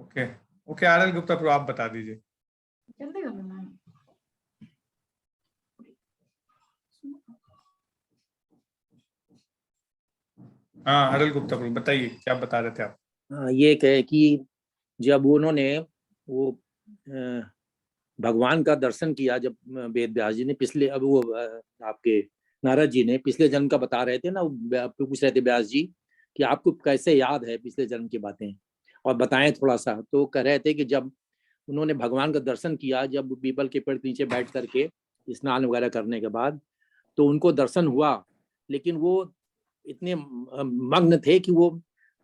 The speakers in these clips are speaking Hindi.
ओके ओके, आरएल गुप्ता प्रभु आप बता दीजिए। जल्दी कर लेना। हाँ आरएल गुप्ता प्रभु बताइए, क्या बता रहे थे आप? ये कहे कि जब उन्होंने वो भगवान का दर्शन किया, जब वेद व्यास जी ने पिछले, अब वो आपके नारद जी ने पिछले जन्म का बता रहे थे ना, पूछ रहे थे व्यास जी कि आपको कैसे याद है पिछले जन्म की बातें, और बताएं थोड़ा सा। तो कह रहे थे कि जब उन्होंने भगवान का दर्शन किया, जब पीपल के पेड़ के नीचे बैठ करके स्नान वगैरह करने के बाद, तो उनको दर्शन हुआ, लेकिन वो इतने मग्न थे कि वो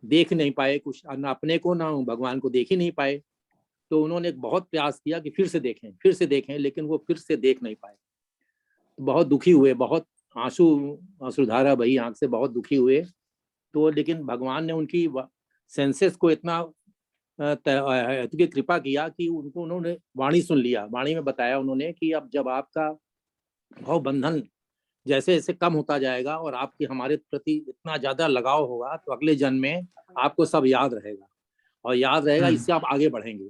देख नहीं पाए कुछ, ना अपने को ना भगवान को देख ही नहीं पाए। तो उन्होंने बहुत प्रयास किया कि फिर से देखें, लेकिन वो फिर से देख नहीं पाए। तो बहुत दुखी हुए, बहुत आंसुधारा बही आंख से, बहुत दुखी हुए। तो लेकिन भगवान ने उनकी सेंसेस को इतना की कृपा किया कि उनको, उन्होंने वाणी सुन लिया। वाणी में बताया उन्होंने कि अब जब आपका भाव बंधन जैसे जैसे कम होता जाएगा और आपकी हमारे प्रति इतना ज्यादा लगाव होगा, तो अगले जन्म में आपको सब याद रहेगा, और याद रहेगा, इससे आप आगे बढ़ेंगे।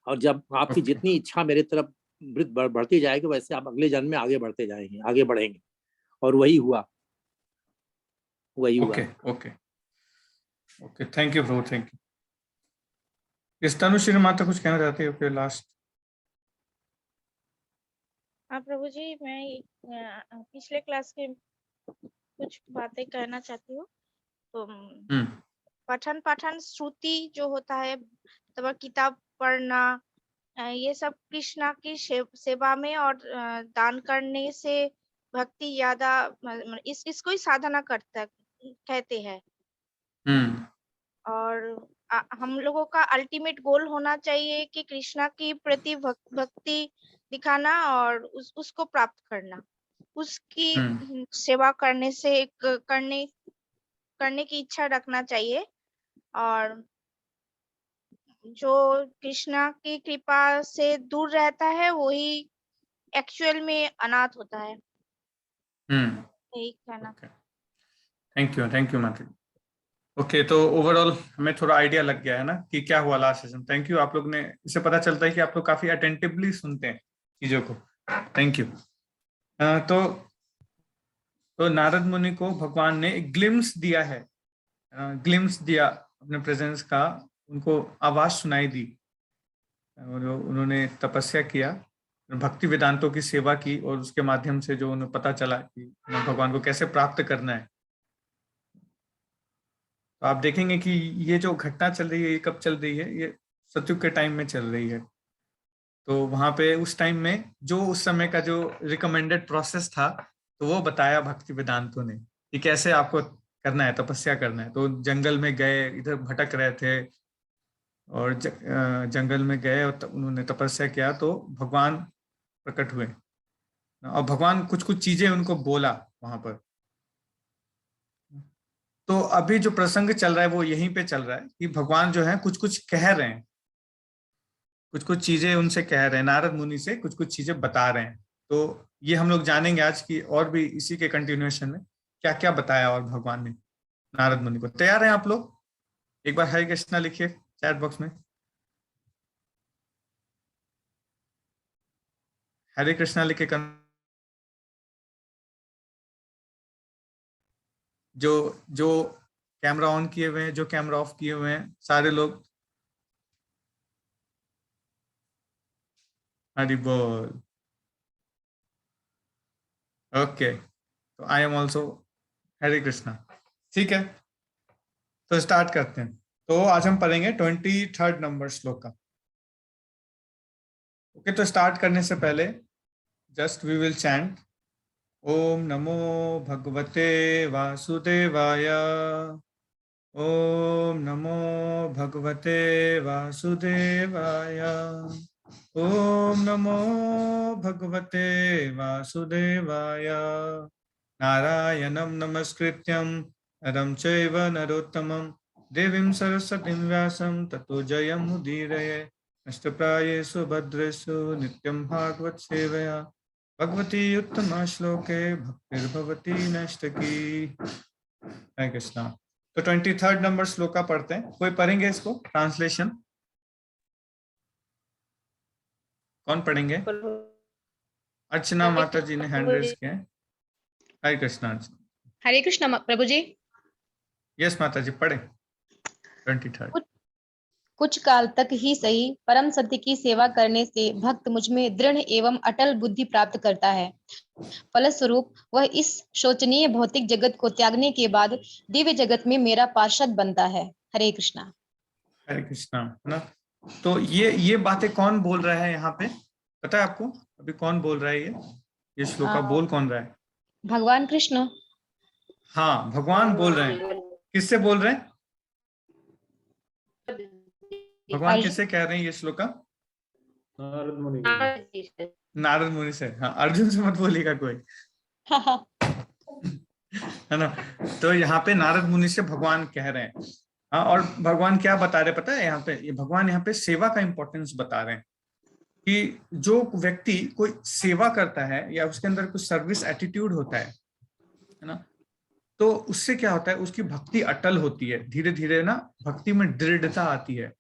और जब आपकी जितनी इच्छा मेरे तरफ बढ़ती जाएगी, वैसे आप अगले जन्म में आगे बढ़ते जाएंगे, आगे बढ़ेंगे। और वही हुआ। Okay okay okay, thank you Prabhu, thank you. इस तनुश्री माता कुछ कहना चाहते हो? फिर लास्ट। हाँ प्रभु जी, मैं पिछले क्लास के कुछ बातें कहना चाहती हूँ। तो पठन पाठन श्रुति जो होता है, तब किताब पढ़ना, ये सब कृष्णा की सेवा में और दान करने से भक्ति ज्यादा, इसको ही साधना करता कहते हैं। और हम लोगों का अल्टीमेट गोल होना चाहिए कि कृष्णा की प्रति भक्ति दिखाना और उसको प्राप्त करना, उसकी सेवा करने से करने की इच्छा रखना चाहिए। और जो कृष्णा की कृपा से दूर रहता है वही एक्चुअल में अनाथ होता है। यही कहना। थैंक यू माता। ओके, तो ओवरऑल हमें थोड़ा आइडिया लग गया है ना कि क्या हुआ लास्ट सेशन। थैंक यू, आप लोग ने, इससे पता चलता है कि आप लोग काफी अटेंटिवली सुनते हैं चीजों को। Thank you. तो नारद मुनि को भगवान ने एक ग्लिम्स दिया है, ग्लिम्स दिया अपने प्रेजेंस का, उनको आवाज सुनाई दी, और उन्होंने तपस्या किया, भक्ति वेदांतों की सेवा की, और उसके माध्यम से जो उन्हें पता चला कि भगवान को कैसे प्राप्त करना है। तो आप देखेंगे कि ये जो घटना चल रही है, ये कब चल रही है? ये सतयुग के टाइम में चल रही है। तो वहां पे उस टाइम में जो उस समय का जो रिकमेंडेड प्रोसेस था, तो वो बताया भक्ति वेदांतों ने कि कैसे आपको करना है, तपस्या करना है। तो जंगल में गए, इधर भटक रहे थे, और जंगल में गए और उन्होंने तपस्या किया, तो भगवान प्रकट हुए, और भगवान कुछ कुछ चीजें उनको बोला वहां पर। तो अभी जो प्रसंग चल रहा है वो यहीं पे चल रहा है कि भगवान जो है कुछ कुछ कह रहे हैं, कुछ कुछ चीजें उनसे कह रहे हैं, नारद मुनि से कुछ कुछ चीजें बता रहे हैं। तो ये हम लोग जानेंगे आज की, और भी इसी के कंटिन्यूएशन में क्या क्या बताया और भगवान ने नारद मुनि को। तैयार हैं आप लोग? एक बार हरे कृष्णा लिखिए चैट बॉक्स में, हरे कृष्णा लिख के। जो जो कैमरा ऑन किए हुए हैं, जो कैमरा ऑफ किए हुए हैं, सारे लोग हरि बोल। ओके, तो आई एम ऑल्सो हरे कृष्णा। ठीक है, तो स्टार्ट करते हैं। तो आज हम पढ़ेंगे 23rd नंबर श्लोक का। ओके, तो स्टार्ट करने से पहले जस्ट वी विल चैंट ओम नमो भगवते वासुदेवाय, ओम नमो भगवते वासुदेवाय, ओम नमो भगवते वासुदेवाय। नारायणं नमस्कृत्यं नरं चैव नरोत्तमं देवीं सरस्वतीं व्यासं ततो जयमुदीरये। नष्टप्रायेषु भद्रेषु नित्यं भागवत सेवया भगवती उत्तमा श्लोके भक्तिर्भवती नष्टकी। हरे कृष्णा। तो 23rd नंबर श्लोक का पढ़ते हैं। कोई पढ़ेंगे इसको ट्रांसलेशन? कौन पढ़ेंगे? अर्चना माता जी ने हैंड रेज किया है। हरे कृष्णा अर्चना। हरे कृष्णा प्रभु जी। यस माता जी, पढ़े 23rd। कुछ काल तक ही सही परम सत्य की सेवा करने से भक्त मुझ में दृढ़ एवं अटल बुद्धि प्राप्त करता है। फलस्वरूप वह इस शोचनीय भौतिक जगत को त्यागने के बाद दिव्य जगत में मेरा पार्षद बनता है। हरे कृष्णा। हरे कृष्णा, है ना। तो ये बातें कौन बोल रहा है यहाँ पे, पता है आपको? अभी कौन बोल रहा है ये श्लोका बोल कौन रहा है? भगवान कृष्ण। हाँ, भगवान बोल रहे हैं। किससे बोल रहे हैं? भगवान किससे कह रहे हैं ये श्लोका? नारद मुनि। नारद मुनि से। हाँ, अर्जुन से मत बोलिएगा कोई। है ना। तो यहाँ पे नारद मुनि से भगवान कह रहे हैं। हाँ, और भगवान क्या बता रहे पता है यहाँ पे? ये भगवान यहाँ पे सेवा का इंपॉर्टेंस बता रहे हैं कि जो व्यक्ति कोई सेवा करता है या उसके अंदर कुछ सर्विस एटीट्यूड होता है ना, तो उससे क्या होता है, उसकी भक्ति अटल होती है। धीरे धीरे ना भक्ति में दृढ़ता आती है।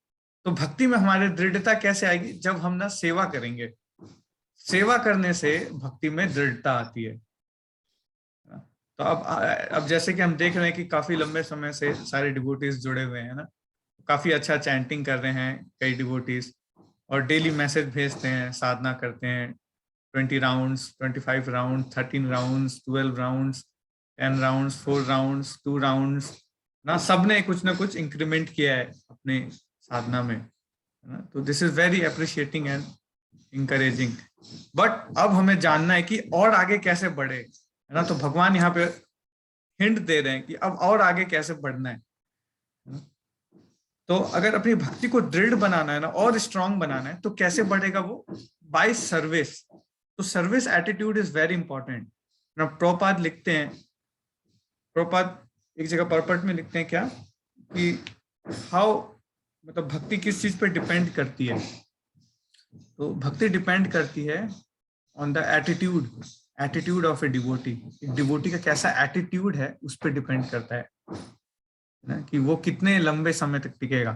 तो भक्ति में हमारे दृढ़ता कैसे आएगी? जब हम ना सेवा करेंगे। सेवा करने से भक्ति में दृढ़ता आती है। तो अब जैसे कि हम देख रहे हैं कि काफी लंबे समय से सारे डिवोटीज जुड़े हुए हैं ना, काफी अच्छा चैंटिंग कर रहे हैं कई डिवोटीज, और डेली मैसेज भेजते हैं, साधना करते हैं। 20 rounds, 25 round, 13 rounds, 12 rounds, 10 rounds, 4 rounds, 2 rounds ना, सबने कुछ ना कुछ इंक्रीमेंट किया है अपने साधना में, है ना। तो this is very appreciating and encouraging. But अब हमें जानना है कि और आगे कैसे बढ़े, है ना। तो भगवान यहाँ पे हिंट दे रहे हैं कि अब और आगे कैसे बढ़ना है। तो अगर अपनी भक्ति को दृढ़ बनाना है ना, और स्ट्रांग बनाना है, तो कैसे बढ़ेगा वो? By service. तो service attitude is very important ना। प्रभुपाद लिखते हैं, प्रभुपाद एक जगह पर्पट में लिखते हैं क्या कि हाउ, मतलब भक्ति किस चीज पे डिपेंड करती है? तो भक्ति डिपेंड करती है on the attitude of a devotee. Devotee का कैसा एटीट्यूड है उस पर डिपेंड करता है ना, कि वो कितने लंबे समय तक टिकेगा,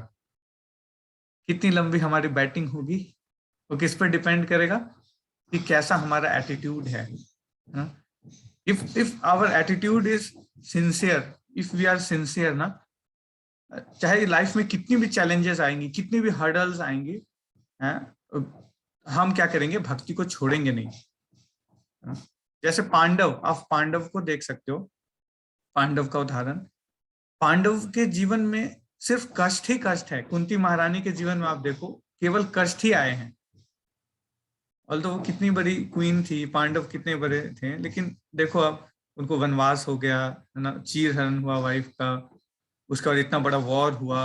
कितनी लंबी हमारी बैटिंग होगी। वो किस पर डिपेंड करेगा कि कैसा हमारा एटीट्यूड है ना। If our attitude is sincere, if we are sincere ना, चाहे लाइफ में कितनी भी चैलेंजेस आएंगी, कितनी भी हर्डल्स आएंगी, हम क्या करेंगे? भक्ति को छोड़ेंगे नहीं। जैसे पांडव, आप पांडव को देख सकते हो, पांडव का उदाहरण। पांडव के जीवन में सिर्फ कष्ट ही कष्ट है। कुंती महारानी के जीवन में आप देखो, केवल कष्ट ही आए हैं। ऑल्दो वो कितनी बड़ी क्वीन थी, पांडव कितने बड़े थे, लेकिन देखो अब उनको वनवास हो गया, है ना, चीरहरण हुआ वाइफ का, उसके बाद इतना बड़ा वॉर हुआ।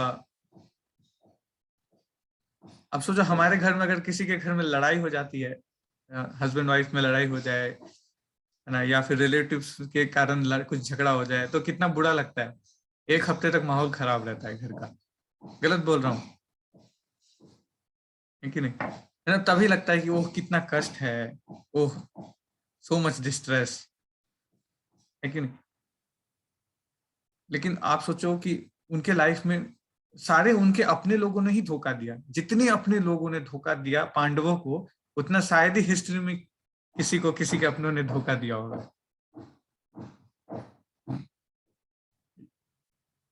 अब सोचो हमारे घर में अगर किसी के घर में लड़ाई हो जाती है, हस्बैंड वाइफ में लड़ाई हो जाए, है ना, या फिर रिलेटिव्स के कारण कुछ झगड़ा हो जाए, तो कितना बुरा लगता है। एक हफ्ते तक माहौल खराब रहता है घर का। गलत बोल रहा हूँ है कि नहीं? है ना, तभी लगता है कि ओह कितना कष्ट है, ओह सो मच डिस्ट्रेस, है कि नहीं? लेकिन आप सोचो कि उनके लाइफ में सारे उनके अपने लोगों ने ही धोखा दिया। जितने अपने लोगों ने धोखा दिया पांडवों को, उतना शायद ही हिस्ट्री में किसी के अपनों ने धोखा दिया होगा।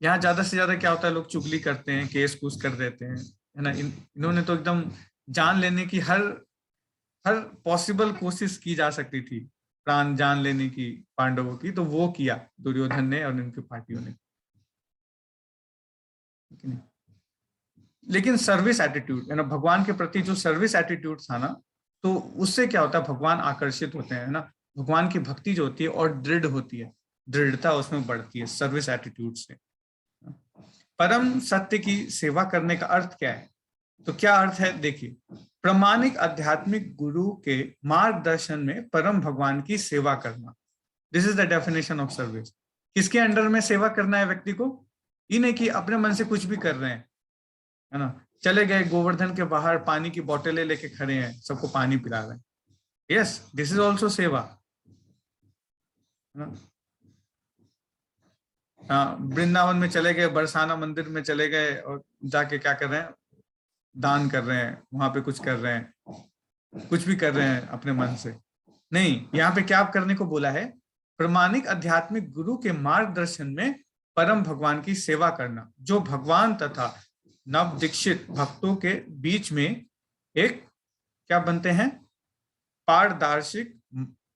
यहाँ ज्यादा से ज्यादा क्या होता है, लोग चुगली करते हैं, केस कूस कर देते हैं, है ना। इन्होंने तो एकदम जान लेने की हर पॉसिबल कोशिश की जा सकती थी, प्राण जान लेने की पांडवों की, तो वो किया दुर्योधन ने और उनकी पार्टियों ने। लेकिन सर्विस एटीट्यूड, है ना, भगवान के प्रति जो सर्विस एटीट्यूड था ना, तो उससे क्या होता है, भगवान आकर्षित होते हैं ना। भगवान की भक्ति जो होती है और दृढ़ होती है, दृढ़ता उसमें बढ़ती है सर्विस एटीट्यूड से। परम सत्य की सेवा करने का अर्थ क्या है? तो क्या अर्थ है देखिए, प्रामाणिक आध्यात्मिक गुरु के मार्गदर्शन में परम भगवान की सेवा करना। This is the definition of service. किसके अंडर में सेवा करना है व्यक्ति को? ये नहीं कि अपने मन से कुछ भी कर रहे हैं, है ना, चले गए गोवर्धन के बाहर पानी की बोतलें लेके खड़े हैं, सबको पानी पिला रहे हैं। यस, दिस इज ऑल्सो सेवा, है ना। हाँ, वृंदावन में चले गए, बरसाना मंदिर में चले गए और जाके क्या कर रहे हैं? दान कर रहे हैं, वहां पे कुछ कर रहे हैं, कुछ भी कर रहे हैं अपने मन से। नहीं, यहाँ पे क्या करने को बोला है? प्रमाणिक आध्यात्मिक गुरु के मार्गदर्शन में परम भगवान की सेवा करना, जो भगवान तथा नव दीक्षित भक्तों के बीच में एक क्या बनते हैं? पारदर्शिक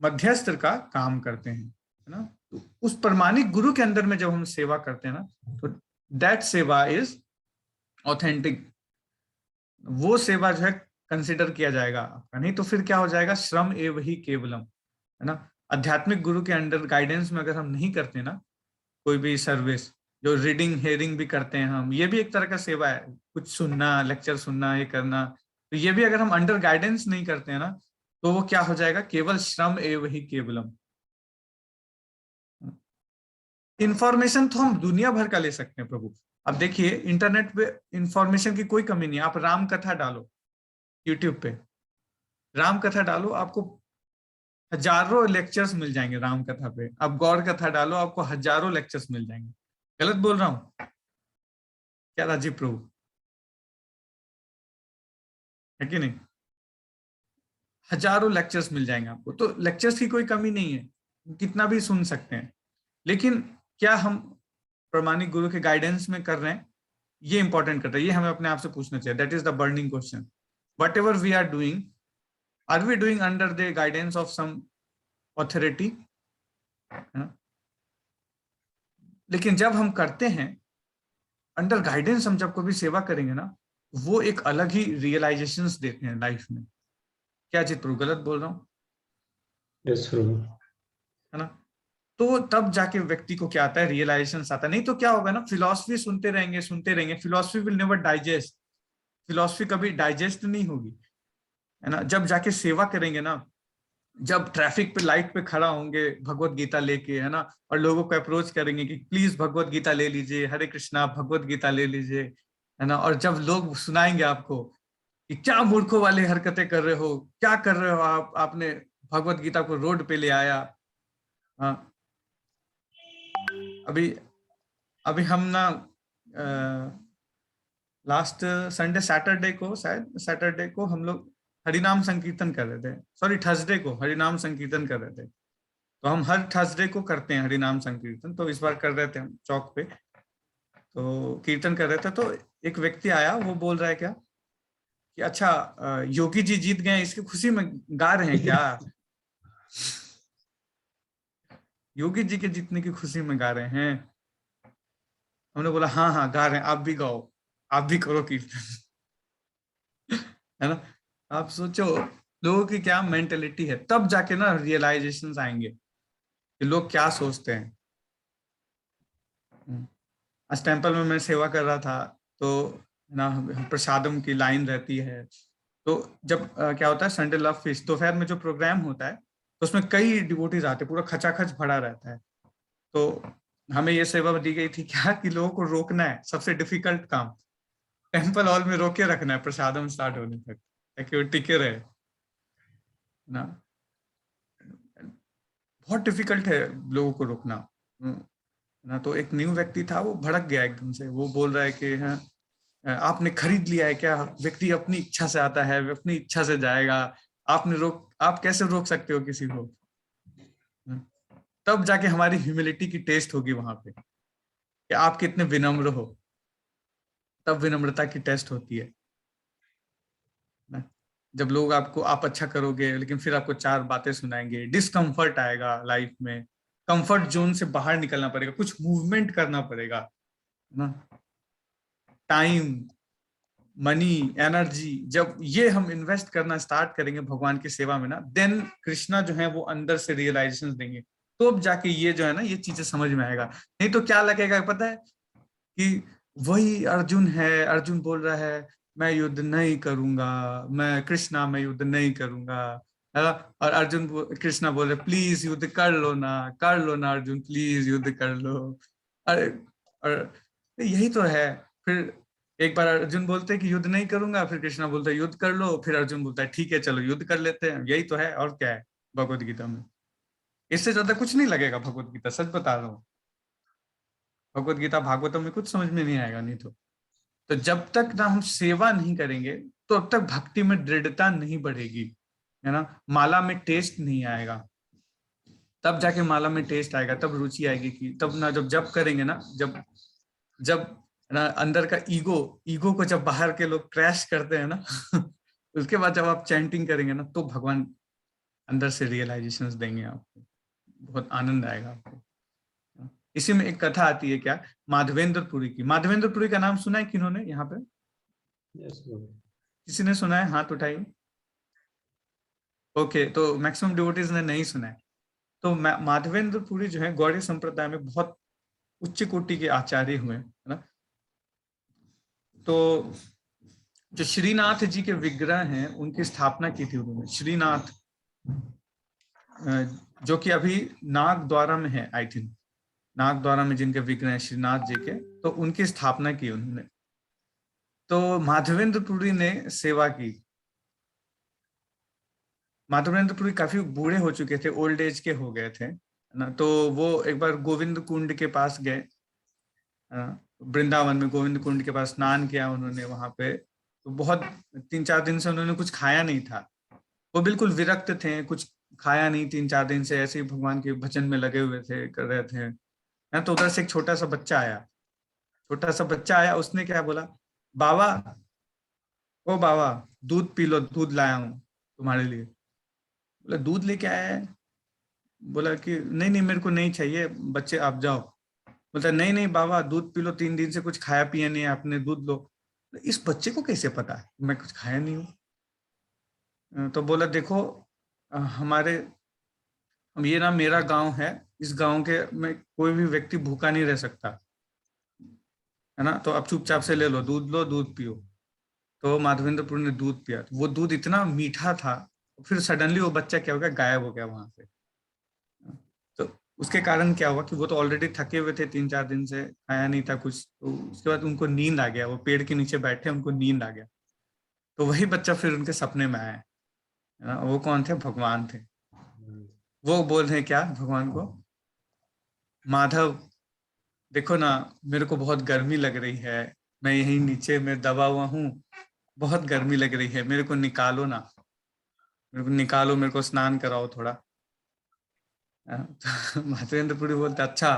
मध्यस्थ का काम करते हैं, है ना। तो उस प्रमाणिक गुरु के अंदर में जब हम सेवा करते हैं ना, तो दैट सेवा इज ऑथेंटिक। वो सेवा जो है कंसिडर किया जाएगा आपका, नहीं तो फिर क्या हो जाएगा? श्रम एव ही केवलम, है ना। आध्यात्मिक गुरु के अंडर गाइडेंस में अगर हम नहीं करते ना कोई भी सर्विस, जो रीडिंग हेयरिंग भी करते हैं हम, ये भी एक तरह का सेवा है, कुछ सुनना, लेक्चर सुनना, ये करना, तो ये भी अगर हम अंडर गाइडेंस नहीं करते हैं ना, तो वो क्या हो जाएगा? केवल श्रम एव ही केवलम। इंफॉर्मेशन तो हम दुनिया भर का ले सकते हैं प्रभु। अब देखिए इंटरनेट पे इंफॉर्मेशन की कोई कमी नहीं है। आप राम कथा डालो यूट्यूब पे, राम कथा डालो, आपको हजारों लेक्चर्स मिल जाएंगे राम कथा पे। आप गौर कथा डालो, आपको हजारों लेक्चर्स मिल जाएंगे। गलत बोल रहा हूं क्या राजीव प्रभु? है कि नहीं? हजारों लेक्चर्स मिल जाएंगे आपको, तो लेक्चर्स की कोई कमी नहीं है, कितना भी सुन सकते हैं। लेकिन क्या हम प्रमाणिक गुरु के गाइडेंस में कर रहे हैं? ये इंपॉर्टेंट करता है, ये हमें अपने आप से पूछना चाहिए। That is the burning question. Whatever we are doing under the guidance of some authority? लेकिन जब हम करते हैं अंडर गाइडेंस, हम जब कभी सेवा करेंगे ना, वो एक अलग ही रियलाइजेशंस देते हैं लाइफ में। क्या चित प्रभु, गलत बोल रहा हूँ? यस प्रभु। है ना। तो तब जाके व्यक्ति को क्या आता है? रियलाइजेशन आता है। नहीं तो क्या होगा ना, फिलॉसफी सुनते रहेंगे, philosophy will never digest. Philosophy कभी डाइजेस्ट नहीं होगी, है ना। जब जाके सेवा करेंगे ना, जब ट्रैफिक पे लाइट पे खड़ा होंगे भगवत गीता लेके, है ना, और लोगों को अप्रोच करेंगे कि प्लीज भगवत गीता ले लीजिए, हरे कृष्णा भगवत गीता ले लीजिए, है ना। और जब लोग सुनाएंगे आपको कि क्या मूर्खों वाली हरकतें कर रहे हो, क्या कर रहे हो आप, आपने भगवत गीता को रोड पे ले आया। हाँ, अभी अभी हम ना लास्ट संडे, सैटरडे को, शायद सैटरडे को हम लोग हरिनाम संकीर्तन कर रहे थे। सॉरी, थर्सडे को हरिनाम संकीर्तन कर रहे थे। तो हम हर थर्सडे को करते हैं हरिनाम संकीर्तन, तो इस बार कर रहे थे हम चौक पे, तो कीर्तन कर रहे थे। तो एक व्यक्ति आया, वो बोल रहा है क्या कि अच्छा योगी जी जीत गए, इसकी खुशी में गा रहे हैं क्या? योगी जी के जीतने की खुशी में गा रहे हैं? हमने बोला हाँ हाँ गा रहे हैं, आप भी गाओ, आप भी करो कीर्तन। है ना। आप सोचो लोगों की क्या मेंटेलिटी है, तब जाके ना रियलाइजेशंस आएंगे कि लोग क्या सोचते हैं। आज टेम्पल में मैं सेवा कर रहा था, तो ना प्रसादम की लाइन रहती है। तो जब क्या होता है, संडे लव फीस्ट दोपहर में जो प्रोग्राम होता है, तो उसमें कई डिवोटीज आते हैं, पूरा खचाखच भरा रहता है। तो हमें ये सेवा दी गई थी क्या कि लोगों को रोकना है, सबसे डिफिकल्ट काम टेम्पल हॉल में रोके रखना है प्रसादम स्टार्ट होने तक, ताकि वो टिके रहे ना। बहुत डिफिकल्ट है लोगों को रोकना ना। तो एक न्यू व्यक्ति था, वो भड़क गया एकदम से। वो बोल रहा है कि हाँ, आपने खरीद लिया है क्या? व्यक्ति अपनी इच्छा से आता है, अपनी इच्छा से जाएगा, आप कैसे रोक सकते हो किसी को? तब जाके हमारी ह्यूमिलिटी की टेस्ट होगी वहां पे कि आप कितने विनम्र हो। तब विनम्रता की टेस्ट होती है ना। जब लोग आपको, आप अच्छा करोगे लेकिन फिर आपको चार बातें सुनाएंगे, डिस्कम्फर्ट आएगा लाइफ में, कंफर्ट जोन से बाहर निकलना पड़ेगा, कुछ मूवमेंट करना पड़ेगा ना। टाइम, मनी, एनर्जी, जब ये हम इन्वेस्ट करना स्टार्ट करेंगे भगवान की सेवा में ना, देन कृष्णा जो है वो अंदर से रियलाइजेशन देंगे। तो अब जाके ये जो है ना, ये चीजें समझ में आएगा। नहीं तो क्या लगेगा पता है कि वही अर्जुन है, अर्जुन बोल रहा है मैं युद्ध नहीं करूंगा, मैं युद्ध नहीं करूंगा, है ना। और अर्जुन कृष्णा बोल रहे प्लीज युद्ध कर लो ना अर्जुन, प्लीज युद्ध कर लो। अरे, और यही तो है। फिर एक बार अर्जुन बोलते हैं कि युद्ध नहीं करूंगा, फिर कृष्णा बोलता है युद्ध कर लो, फिर अर्जुन बोलता है ठीक है चलो युद्ध कर लेते हैं। यही तो है, और क्या है भगवत गीता में? इससे ज्यादा कुछ नहीं लगेगा भगवत गीता, सच बता रहा हूँ। भगवत गीता भागवतम में कुछ समझ में नहीं आएगा। नहीं तो जब तक ना हम सेवा नहीं करेंगे, तो अब तक भक्ति में दृढ़ता नहीं बढ़ेगी। है ना, माला में टेस्ट नहीं आएगा, तब जाके माला में टेस्ट आएगा, तब रुचि आएगी कि तब ना जब जप करेंगे ना, जब जब ना अंदर का ईगो को जब बाहर के लोग क्रैश करते हैं ना उसके बाद जब आप चैंटिंग करेंगे ना, तो भगवान अंदर से रियलाइजेशंस देंगे आपको, बहुत आनंद आएगा आपको। इसी में एक कथा आती है क्या, माधवेंद्रपुरी की। माधवेंद्रपुरी का नाम सुना है किन्होंने यहाँ पे? Yes, Prabhu. किसी ने सुना है? हाथ उठाइए। ओके, तो मैक्सिमम डिवोटीज ने नहीं सुना है। तो माधवेंद्रपुरी जो है गौड़ीय संप्रदाय में बहुत उच्च कोटि के आचार्य हुए, है ना। तो जो श्रीनाथ जी के विग्रह हैं उनकी स्थापना की थी उन्होंने। श्रीनाथ जो कि अभी नागद्वारा में है, आई थिंक नागद्वारा में जिनके विग्रह हैं श्रीनाथ जी के, तो उनकी स्थापना की उन्होंने। तो माधवेंद्रपुरी ने सेवा की। माधवेंद्रपुरी काफी बूढ़े हो चुके थे, ओल्ड एज के हो गए थे ना। तो वो एक बार गोविंद कुंड के पास गए, वृंदावन में गोविंद कुंड के पास स्नान किया उन्होंने वहां पे। तो बहुत 3-4 दिन से उन्होंने कुछ खाया नहीं था, वो बिल्कुल विरक्त थे, कुछ खाया नहीं 3-4 दिन से, ऐसे ही भगवान के भजन में लगे हुए थे, कर रहे थे ना। तो उधर से एक छोटा सा बच्चा आया, उसने क्या बोला, बाबा, ओ बाबा दूध पी लो, दूध लाया हूँ तुम्हारे लिए। बोला दूध लेके आया है? बोला कि नहीं नहीं मेरे को नहीं चाहिए, बच्चे आप जाओ। बोलता नहीं नहीं बाबा दूध पी लो, 3 दिन से कुछ खाया पिया नहीं है आपने, दूध लो। इस बच्चे को कैसे पता है मैं कुछ खाया नहीं हूँ? तो बोला देखो ये ना मेरा गांव है, इस गांव के में कोई भी व्यक्ति भूखा नहीं रह सकता, है ना। तो अब चुपचाप से ले लो, दूध पियो। तो माधवेंद्रपुर ने दूध पिया, वो दूध इतना मीठा था, फिर सडनली वो बच्चा क्या हो गया, गायब हो गया वहां से। तो उसके कारण क्या हुआ कि वो तो ऑलरेडी थके हुए थे, 3-4 दिन से खाया नहीं था कुछ। तो उसके बाद उनको नींद आ गया, वो पेड़ के नीचे बैठे, उनको नींद आ गया। तो वही बच्चा फिर उनके सपने में आया, है ना। वो कौन थे? भगवान थे। वो बोल रहे हैं क्या भगवान को, माधव देखो ना मेरे को बहुत गर्मी लग रही है, मैं यहीं नीचे में दबा हुआ हूँ, बहुत गर्मी लग रही है, मेरे को निकालो ना, मेरे को स्नान कराओ थोड़ा। तो माधवेंद्रपुरी बोलते अच्छा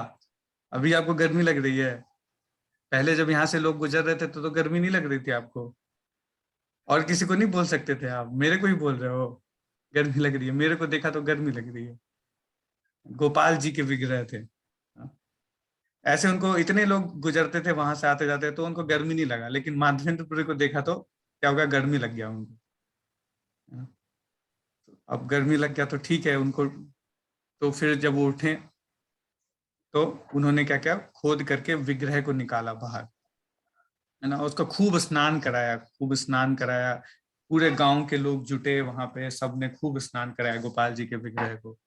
अभी आपको गर्मी लग रही है, पहले जब यहाँ से लोग गुजर रहे थे तो गर्मी नहीं लग रही थी आपको? और किसी को नहीं बोल सकते थे आप, मेरे को ही बोल रहे हो गर्मी लग रही है, मेरे को देखा तो गर्मी लग रही है। गोपाल जी के विग्रह थे, ऐसे उनको इतने लोग गुजरते थे वहां से आते जाते, तो उनको गर्मी नहीं लगा, लेकिन माधवेंद्रपुरी को देखा तो क्या होगा, गर्मी लग गया उनको। अब गर्मी लग गया तो ठीक है उनको। तो फिर जब वो उठे तो उन्होंने क्या किया, खोद करके विग्रह को निकाला बाहर, है ना। उसका खूब स्नान कराया, पूरे गांव के लोग जुटे वहां पे, सबने खूब स्नान कराया गोपाल जी के विग्रह को।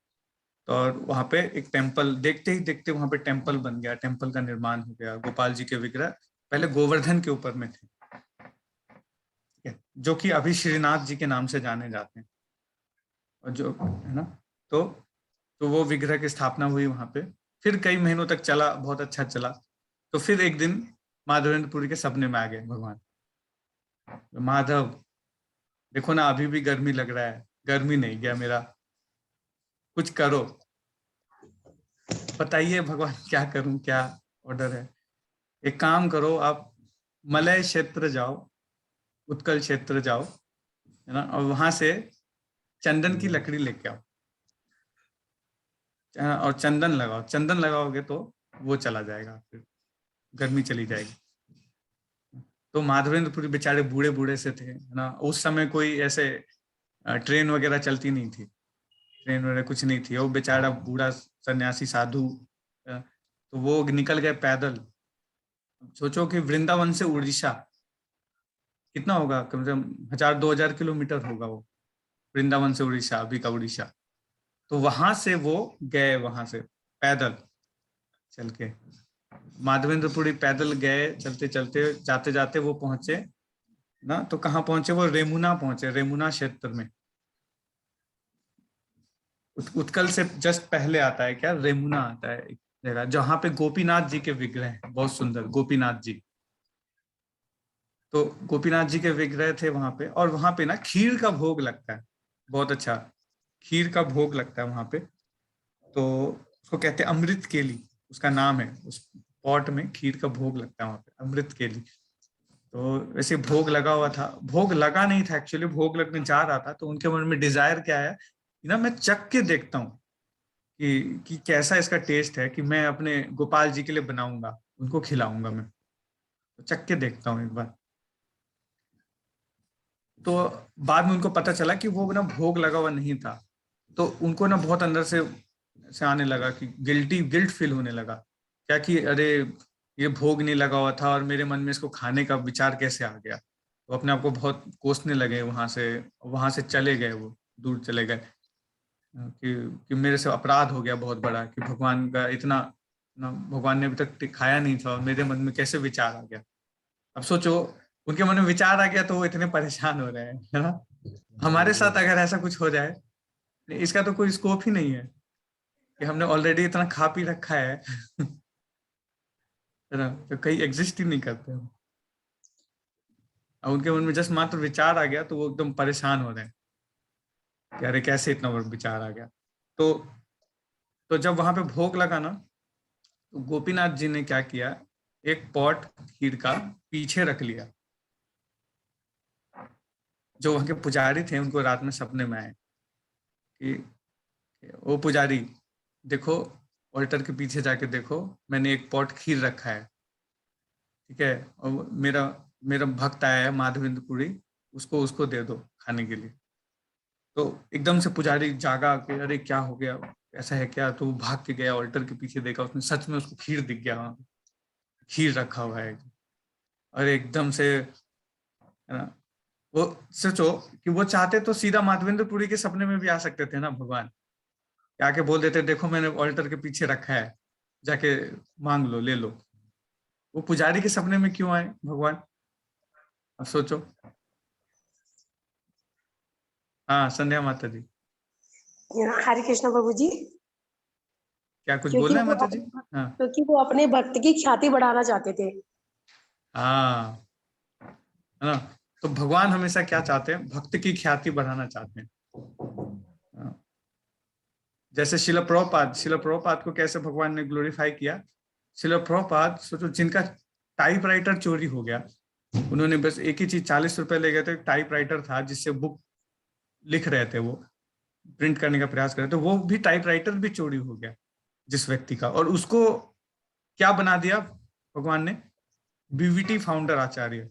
तो और वहां पे एक टेम्पल, देखते ही देखते वहां पे टेम्पल बन गया, टेम्पल का निर्माण हो गया। गोपाल जी के विग्रह पहले गोवर्धन के ऊपर में थे, जो कि अभी श्रीनाथ जी के नाम से जाने जाते हैं, और जो है ना। तो वो विग्रह की स्थापना हुई वहां पे, फिर कई महीनों तक चला, बहुत अच्छा चला। तो फिर एक दिन माधवेंद्रपुरी के सपने में आ गए भगवान, माधव देखो ना अभी भी गर्मी लग रहा है, गर्मी नहीं गया मेरा, कुछ करो, बताइए भगवान क्या करूं, क्या ऑर्डर है? एक काम करो आप मलय क्षेत्र जाओ, उत्कल क्षेत्र जाओ, है ना, और वहां से चंदन की लकड़ी लेके आओ, और चंदन लगाओ, चंदन लगाओगे तो वो चला जाएगा, फिर गर्मी चली जाएगी। तो माधवेंद्रपुरी बेचारे बूढ़े बूढ़े से थे ना, उस समय कोई ऐसे ट्रेन वगैरह चलती नहीं थी, ट्रेन वगैरह कुछ नहीं थी, वो बेचारा बूढ़ा सन्यासी साधु, तो वो निकल गए पैदल। सोचो कि वृंदावन से उड़ीसा कितना होगा, कम से कम 1000-2000 किलोमीटर होगा वो, वृंदावन से उड़ीसा, अभी का उड़ीसा। तो वहां से वो गए, वहां से पैदल चल के, माधवेंद्रपुरी पैदल गए, चलते चलते जाते जाते वो पहुंचे ना। तो कहाँ पहुंचे वो? रेमुना पहुंचे, रेमुना क्षेत्र में। उत्कल से जस्ट पहले आता है क्या, रेमुना आता है एक जगह, जहाँ पे गोपीनाथ जी के विग्रह हैं, बहुत सुंदर गोपीनाथ जी। तो गोपीनाथ जी के विग्रह थे वहां पे, और वहां पे ना खीर का भोग लगता है, बहुत अच्छा खीर का भोग लगता है वहां पे, तो उसको कहते हैं अमृत केली, उसका नाम है। उस पॉट में खीर का भोग लगता है वहां पे, अमृत केली। तो वैसे भोग लगा हुआ था, भोग लगा नहीं था एक्चुअली, भोग लगने जा रहा था, तो उनके मन में डिजायर क्या है कि ना मैं चख के देखता हूँ कि कैसा इसका टेस्ट है, कि मैं अपने गोपाल जी के लिए बनाऊंगा, उनको खिलाऊंगा मैं, तो चख के देखता हूँ एक बार। तो बाद में उनको पता चला कि वो ना भोग लगा हुआ नहीं था, तो उनको ना बहुत अंदर से आने लगा कि गिल्ट फील होने लगा, क्या कि अरे ये भोग नहीं लगा हुआ था और मेरे मन में इसको खाने का विचार कैसे आ गया। तो अपने आप को बहुत कोसने लगे, वहां से चले गए, वो दूर चले गए कि मेरे से अपराध हो गया बहुत बड़ा, कि भगवान का इतना ना, भगवान ने अभी तक खाया नहीं था और मेरे मन में कैसे विचार आ गया। अब सोचो, उनके मन में विचार आ गया तो वो इतने परेशान हो रहे हैं, है ना। हमारे साथ अगर ऐसा कुछ हो जाए, इसका तो कोई स्कोप ही नहीं है, कि हमने ऑलरेडी इतना खा पी रखा है है ना, तो कहीं एग्जिस्ट ही नहीं करते हम। अब उनके मन में जस्ट मात्र विचार आ गया तो वो एकदम परेशान हो रहे हैं कि अरे कैसे इतना बड़ा विचार आ गया। तो जब वहां पे भोग लगा ना, तो गोपीनाथ जी ने क्या किया, एक पॉट खीर का पीछे रख लिया। जो वहां के पुजारी थे उनको रात में सपने में आए कि ओ पुजारी देखो, ऑल्टर के पीछे जाके देखो, मैंने एक पॉट खीर रखा है, ठीक है, और मेरा मेरा भक्त आया है माधवेंद्रपुरी, उसको दे दो खाने के लिए। तो एकदम से पुजारी जागा कि अरे क्या हो गया, ऐसा है क्या। तो वो भाग के गया, ऑल्टर के पीछे देखा, उसने सच में उसको खीर दिख गया, वहां खीर रखा हुआ है। और एकदम से, है ना, वो सोचो कि वो चाहते तो सीधा माधवेंद्रपुरी के सपने में भी आ सकते थे ना भगवान, आके बोल देते देखो मैंने ऑल्टर के पीछे रखा है, जाके मांग लो, ले लो। वो पुजारी के सपने में क्यों आए भगवान, अब सोचो। हाँ संध्या माता जी, हरे कृष्ण प्रभु जी। क्या कुछ बोलना है माता जी? हाँ क्योंकि वो अपने भक्त की ख्याति बढ़ाना चाहते थे। हाँ, है ना। तो भगवान हमेशा क्या चाहते हैं, भक्त की ख्याति बढ़ाना चाहते हैं। हाँ। जैसे शिला प्रभुपाद को कैसे भगवान ने ग्लोरीफाई किया। शिला प्रभुपाद सोचो, जिनका टाइपराइटर चोरी हो गया, उन्होंने बस एक ही चीज 40 रुपए ले गए थे, टाइपराइटर था जिससे बुक लिख रहे थे, वो प्रिंट करने का प्रयास कर रहे थे, वो भी टाइपराइटर भी चोरी हो गया जिस व्यक्ति का, और उसको क्या बना दिया भगवान ने, बीवीटी फाउंडर आचार्य,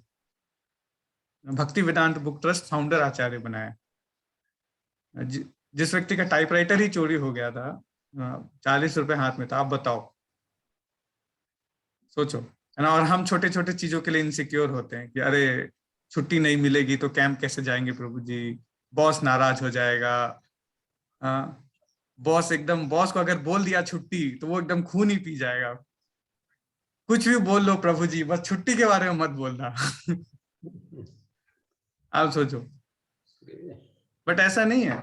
भक्ति वेदांत बुक ट्रस्ट फाउंडर आचार्य बनाया। जिस व्यक्ति का टाइपराइटर ही चोरी हो गया था, 40 रुपए हाथ में था, आप बताओ, सोचो, है ना। और हम छोटे छोटे चीजों के लिए इनसिक्योर होते हैं कि अरे छुट्टी नहीं मिलेगी तो कैंप कैसे जाएंगे प्रभु जी, बॉस नाराज हो जाएगा। हाँ, बॉस को अगर बोल दिया छुट्टी तो वो एकदम खून ही पी जाएगा। कुछ भी बोल लो प्रभु जी, बस छुट्टी के बारे में मत बोलना आप सोचो, बट ऐसा नहीं है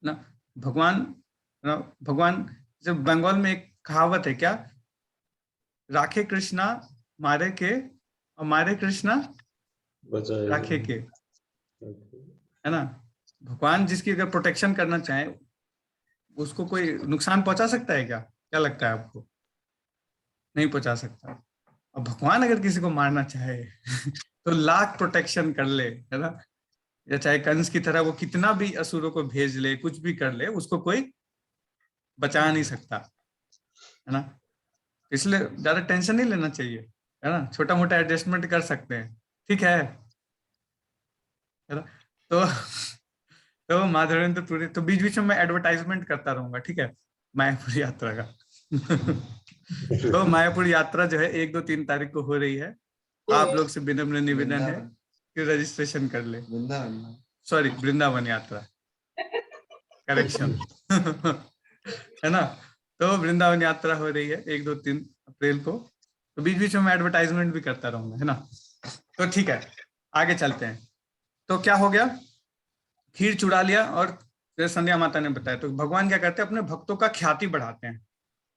ना। भगवान जब बंगाल में एक कहावत है, क्या, राखे कृष्णा मारे के और मारे कृष्णा राखे के, है ना। भगवान जिसकी अगर प्रोटेक्शन करना चाहे, उसको कोई नुकसान पहुंचा सकता है क्या? क्या लगता है आपको? नहीं पहुंचा सकता। और भगवान अगर किसी को मारना चाहे तो लाख प्रोटेक्शन कर ले, है ना, या चाहे कंस की तरह वो कितना भी असुरों को भेज ले, कुछ भी कर ले, उसको कोई बचा नहीं सकता, है ना। इसलिए ज्यादा टेंशन नहीं लेना चाहिए, है ना, छोटा मोटा एडजस्टमेंट कर सकते हैं, ठीक है ना। तो माधवेंद्रपुरी, तो बीच बीच में मैं एडवर्टाइजमेंट करता रहूंगा, ठीक है, मायापुर यात्रा का तो मायापुर यात्रा जो है 1, 2, 3 तारीख को हो रही है। आप लोग से विनम्र निवेदन है कि रजिस्ट्रेशन कर ले। सॉरी, वृंदावन यात्रा, करेक्शन है ना। तो वृंदावन यात्रा हो रही है 1, 2, 3 अप्रैल को, तो बीच बीच में मैं एडवर्टाइजमेंट भी करता रहूंगा, है ना। तो ठीक है, आगे चलते हैं। तो क्या हो गया, खीर चुरा लिया, और संध्या माता ने बताया, तो भगवान क्या करते हैं, अपने भक्तों का ख्याति बढ़ाते हैं।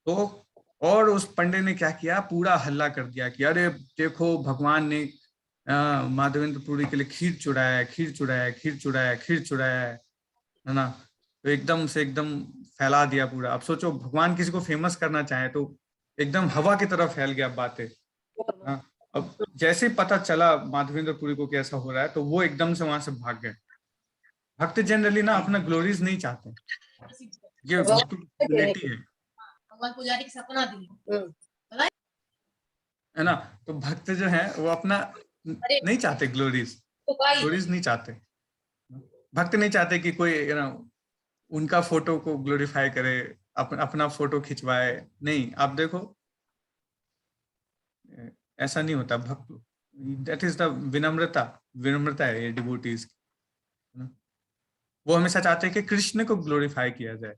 तो और उस पंडे ने क्या किया, पूरा हल्ला कर दिया कि अरे देखो भगवान ने माधवेंद्रपुरी के लिए खीर चुराया है, खीर चुराया है, खीर चुराया है, खीर चुराया है। है ना। तो एकदम से एकदम फैला दिया पूरा। अब सोचो भगवान किसी को फेमस करना चाहे तो एकदम हवा की तरह फैल गया बातें। हाँ, अब जैसे ही पता चला माधवेंद्र पुरी को कैसा हो रहा है तो वो एकदम से वहां से भाग गए। भक्त जनरली ना अपना ग्लोरीज नहीं चाहते, ये भक्त की रियलिटी है ना। तो भक्त जो है वो अपना नहीं चाहते ग्लोरीज नहीं चाहते। भक्त नहीं चाहते कि कोई उनका फोटो को ग्लोरीफाई करे, अपना फोटो खिंचवाए। नहीं, आप देखो ऐसा नहीं होता। भक्त दैट इज द विनम्रता है ये डिवोटीज। वो हमेशा चाहते हैं कि कृष्ण को ग्लोरीफाई किया जाए।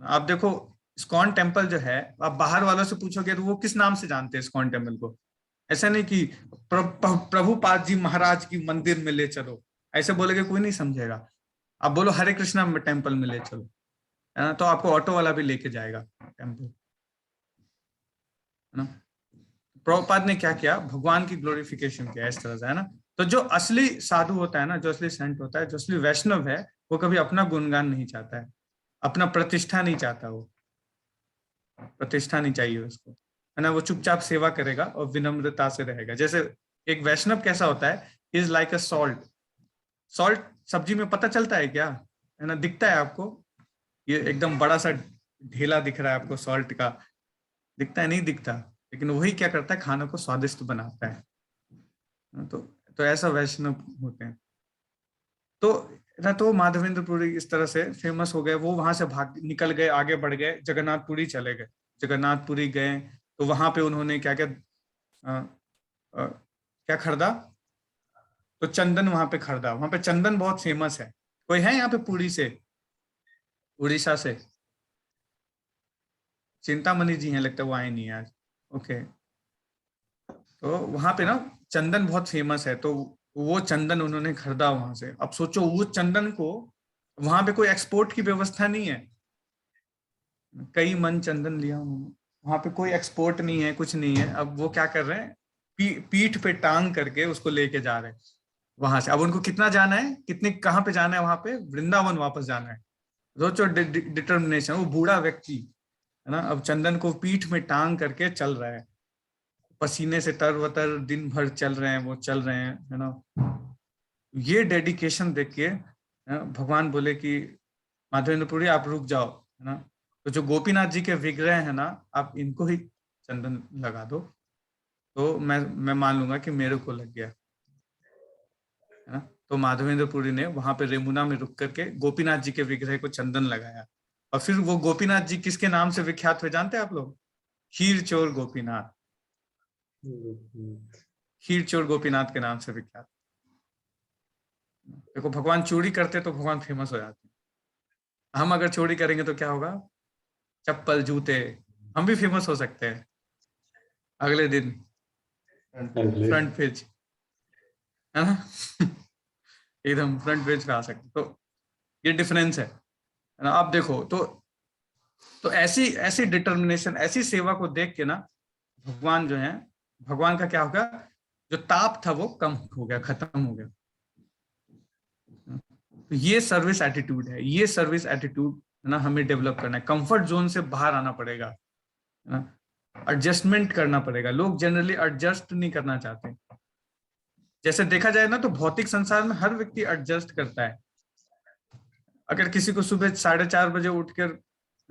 आप देखो इस्कॉन टेम्पल जो है, आप बाहर वालों से पूछोगे तो वो किस नाम से जानते हैं इस्कॉन टेम्पल को। ऐसा नहीं कि प्रभुपाद जी महाराज की मंदिर में ले चलो, ऐसे बोलेगे कोई नहीं समझेगा। आप बोलो हरे कृष्णा टेम्पल में ले चलो, है ना, तो आपको ऑटो वाला भी लेके जाएगा टेम्पल, है ना। प्रभुपाद ने क्या किया, भगवान की ग्लोरिफिकेशन किया इस तरह से, है ना। तो जो असली साधु होता है ना, जो असली सेंट होता है, जो असली वैष्णव है, वो कभी अपना गुणगान नहीं चाहता है, अपना प्रतिष्ठा नहीं चाहता। वो प्रतिष्ठा नहीं चाहिए उसको, है ना। वो चुपचाप सेवा करेगा और विनम्रता से रहेगा। जैसे एक वैष्णव कैसा होता है, इज लाइक अ सॉल्ट सब्जी में पता चलता है क्या, है ना, दिखता है आपको। ये एकदम बड़ा सा ढेला दिख रहा है आपको सॉल्ट का, दिखता है? नहीं दिखता। लेकिन वही क्या करता है, खाना को स्वादिष्ट बनाता है। तो ऐसा वैष्णव होते हैं। तो माधवेंद्र पुरी इस तरह से फेमस हो गए। वो वहां से निकल गए, आगे बढ़ गए, जगन्नाथपुरी चले गए। जगन्नाथपुरी गए तो वहां पे उन्होंने क्या क्या खरीदा, तो चंदन वहां पे खरीदा। वहां पे चंदन बहुत फेमस है। कोई है यहाँ पे पुरी से, उड़ीसा से? चिंतामणि जी हैं लगता है, वो आए नहीं आज। ओके, तो वहां पे ना चंदन बहुत फेमस है, तो वो चंदन उन्होंने खरीदा वहां से। अब सोचो वो चंदन को, वहां पे कोई एक्सपोर्ट की व्यवस्था नहीं है। कई मन चंदन लिया उन्होंने, वहां पे कोई एक्सपोर्ट नहीं है, कुछ नहीं है। अब वो क्या कर रहे हैं, पीठ पे टांग करके उसको लेके जा रहे हैं वहां से। अब उनको कितना जाना है, कहाँ पे जाना है, वहां पे वृंदावन वापस जाना है। सोचो डिटर्मिनेशन। वो बूढ़ा व्यक्ति, है ना, अब चंदन को पीठ में टांग करके चल रहा है, पसीने से तरबतर दिन भर चल रहे हैं, वो चल रहे हैं, है ना। ये डेडिकेशन देख के भगवान बोले कि माधवेंद्र पुरी आप रुक जाओ, है ना। तो जो गोपीनाथ जी के विग्रह है ना, आप इनको ही चंदन लगा दो, तो मैं मान लूंगा कि मेरे को लग गया, है ना। तो माधवेंद्र पुरी ने वहां पे रेमुना में रुक करके गोपीनाथ जी के विग्रह को चंदन लगाया। और फिर वो गोपीनाथ जी किसके नाम से विख्यात हुए जानते हैं आप लोग? खीर चोर गोपीनाथ। खीर चोर गोपीनाथ के नाम से विख्यात। देखो भगवान चोरी करते तो भगवान फेमस हो जाते। हम अगर चोरी करेंगे तो क्या होगा, चप्पल जूते, हम भी फेमस हो सकते हैं अगले दिन, फ्रंट पेज, है ना। एकदम फ्रंट पेज पे आ सकते। तो ये डिफरेंस है ना। आप देखो तो ऐसी डिटर्मिनेशन, ऐसी सेवा को देख के ना भगवान जो है, भगवान का क्या होगा, जो ताप था वो कम हो गया, खत्म हो गया। तो ये सर्विस एटीट्यूड है, ये सर्विस एटीट्यूड ना हमें डेवलप करना है। कंफर्ट जोन से बाहर आना पड़ेगा, है ना, एडजस्टमेंट करना पड़ेगा। लोग जनरली एडजस्ट नहीं करना चाहते। जैसे देखा जाए ना तो भौतिक संसार में हर व्यक्ति एडजस्ट करता है। अगर किसी को सुबह 4:30 बजे उठकर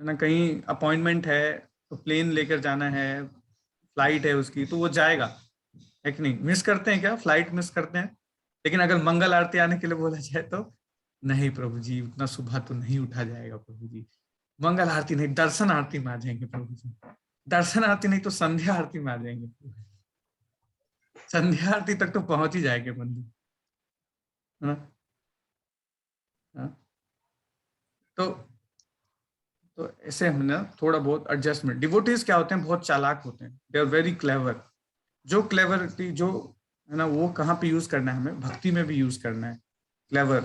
ना कहीं अपॉइंटमेंट है, तो प्लेन लेकर जाना है, फ्लाइट है उसकी, तो वो जाएगा, है कि नहीं। मिस करते हैं क्या, फ्लाइट मिस करते हैं। लेकिन अगर मंगल आरती आने के लिए बोला जाए तो नहीं प्रभु जी, उतना सुबह तो नहीं उठा जाएगा प्रभु जी, मंगल आरती नहीं, दर्शन आरती में आ जाएंगे प्रभु जी। दर्शन आरती नहीं तो संध्या आरती में आ जाएंगे। संध्या आरती तक तो पहुंच ही जाएंगे मंदिर, है ना। तो ऐसे हमने थोड़ा बहुत एडजस्टमेंट। डिवोटीज क्या होते हैं, बहुत चालाक होते हैं, दे आर वेरी क्लेवर। जो क्लेवरिटी जो है ना, वो कहाँ पे यूज करना है, हमें भक्ति में भी यूज करना है। क्लेवर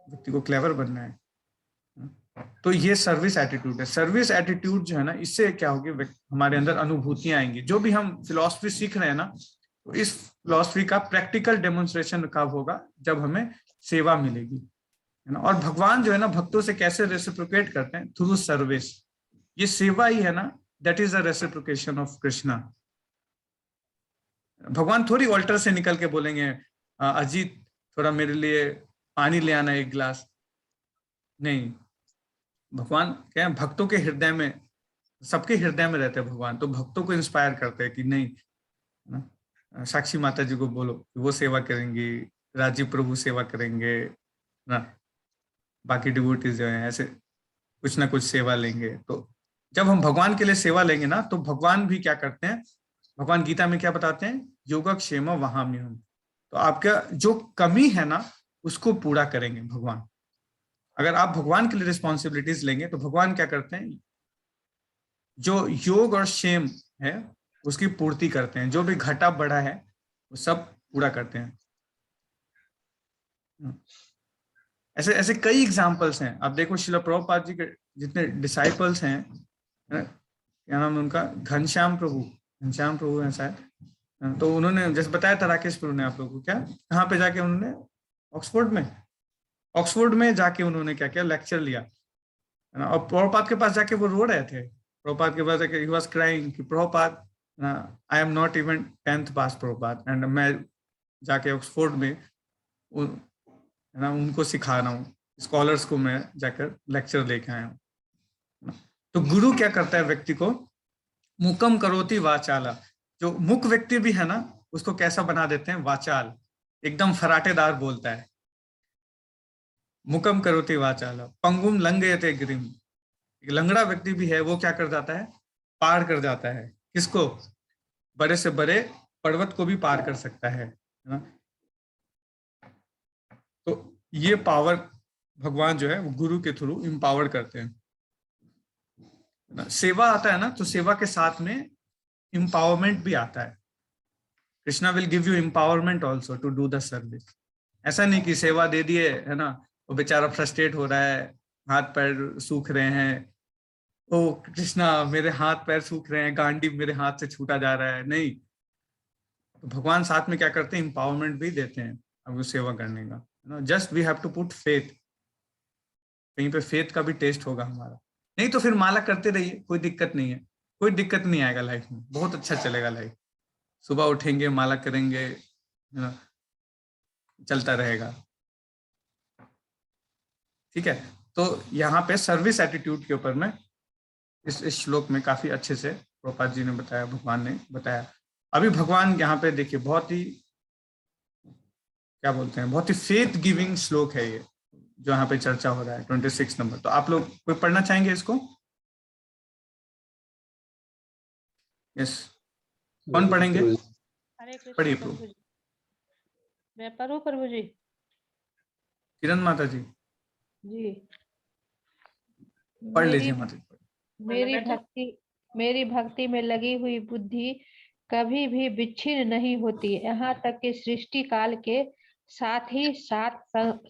व्यक्ति को क्लेवर बनना है। तो ये सर्विस एटीट्यूड है। सर्विस एटीट्यूड जो है ना, इससे क्या होगी, हमारे अंदर अनुभूतियां आएंगी। जो भी हम फिलॉसफी सीख रहे हैं ना, तो इस फिलॉसफी का प्रैक्टिकल डेमोन्स्ट्रेशन कब होगा, जब हमें सेवा मिलेगी, है ना। और भगवान जो है ना भक्तों से कैसे रेसिप्रोकेट करते हैं, थ्रू सर्विस। ये सेवा ही है ना, that is the reciprocation of Krishna. भगवान थोड़ी ऑल्टर से निकल के बोलेंगे अजीत थोड़ा मेरे लिए पानी ले आना एक गिलास, नहीं। भगवान क्या है, भक्तों के हृदय में, सबके हृदय में रहते हैं भगवान, तो भक्तों को इंस्पायर करते हैं कि नहीं ना। साक्षी माता जी को बोलो वो सेवा करेंगी, राजीव प्रभु सेवा करेंगे ना, बाकी डिवोटीज जो हैं ऐसे कुछ ना कुछ सेवा लेंगे। तो जब हम भगवान के लिए सेवा लेंगे ना, तो भगवान भी क्या करते हैं, भगवान गीता में क्या बताते हैं, योगक्षेम वहाम्यहम्। तो आपका जो कमी है ना उसको पूरा करेंगे भगवान। अगर आप भगवान के लिए रिस्पॉन्सिबिलिटीज लेंगे तो भगवान क्या करते हैं, जो योग और क्षेम है उसकी पूर्ति करते हैं, जो भी घटा बढ़ा है वो सब पूरा करते हैं। ऐसे ऐसे कई एग्जाम्पल्स हैं। आप देखो श्रील प्रभुपाद जी के जितने डिसाइपल्स हैं, क्या नाम है उनका, घनश्याम प्रभु है शायद, तो उन्होंने जैसे बताया था राकेश प्रभु ने आप लोगों को, क्या कहाँ पे जाके उन्होंने, ऑक्सफोर्ड में जाके उन्होंने क्या किया, लेक्चर लिया, है ना। और प्रभुपाद के पास जाके वो रो रहे थे, प्रभुपाद के पास जाके ही वाज क्राइंग कि Prabhupada I am not even 10th pass Prabhupada, and मैं जाके ऑक्सफोर्ड में है ना उनको सिखा रहा हूँ, स्कॉलर्स को मैं जाकर लेक्चर लेके आया हूँ। तो गुरु क्या करता है व्यक्ति को, मुकम करोति वाचाला, जो मुख व्यक्ति भी है ना उसको कैसा बना देते हैं, वाचाल, एकदम फराटेदार बोलता है। मुकम करोति वाचाला पंगुम लंघयते गिरिम, एक लंगड़ा व्यक्ति भी है वो क्या कर जाता है, पार कर जाता है। किसको, बड़े से बड़े पर्वत को भी पार कर सकता है ना। तो ये पावर भगवान जो है वो गुरु के थ्रू एम्पावर करते हैं। सेवा आता है ना, तो सेवा के साथ में एम्पावरमेंट भी आता है। Krishna will give you empowerment also to do the service. ऐसा नहीं कि सेवा दे दिए है ना, वो बेचारा फ्रस्ट्रेट हो रहा है, हाथ पैर सूख रहे हैं, ओ कृष्णा मेरे हाथ पैर सूख रहे हैं, गांडी मेरे हाथ से छूटा जा रहा है, नहीं। तो भगवान साथ में क्या करते हैं, एम्पावरमेंट भी देते हैं आपको सेवा करने का, just we have to put faith. कहीं पे फेथ का भी टेस्ट होगा हमारा, नहीं तो फिर माला करते रहिए, कोई दिक्कत नहीं है, कोई दिक्कत नहीं आएगा लाइफ में, बहुत अच्छा चलेगा लाइफ। सुबह उठेंगे माला करेंगे, चलता रहेगा, ठीक है। तो यहाँ पे सर्विस एटीट्यूड के ऊपर में इस श्लोक में काफी अच्छे से प्रभुपाद जी ने बताया, भगवान ने बताया। अभी भगवान यहाँ पे देखिए बहुत ही क्या बोलते हैं, बहुत ही फेथ गिविंग श्लोक है ये जो यहाँ पे चर्चा हो रहा है, 26 नंबर। तो आप लोग कोई पढ़ना चाहेंगे इसको? यस, कौन पढ़ेंगे? पढ़िए प्रभु। मैं पढ़ूं प्रभु जी? किरण माता जी जी पढ़ लीजिए माता जी। मेरी भक्ति में लगी हुई बुद्धि कभी भी विच्छिन्न नहीं होती, यहाँ तक कि सृष्टि काल के साथ ही साथ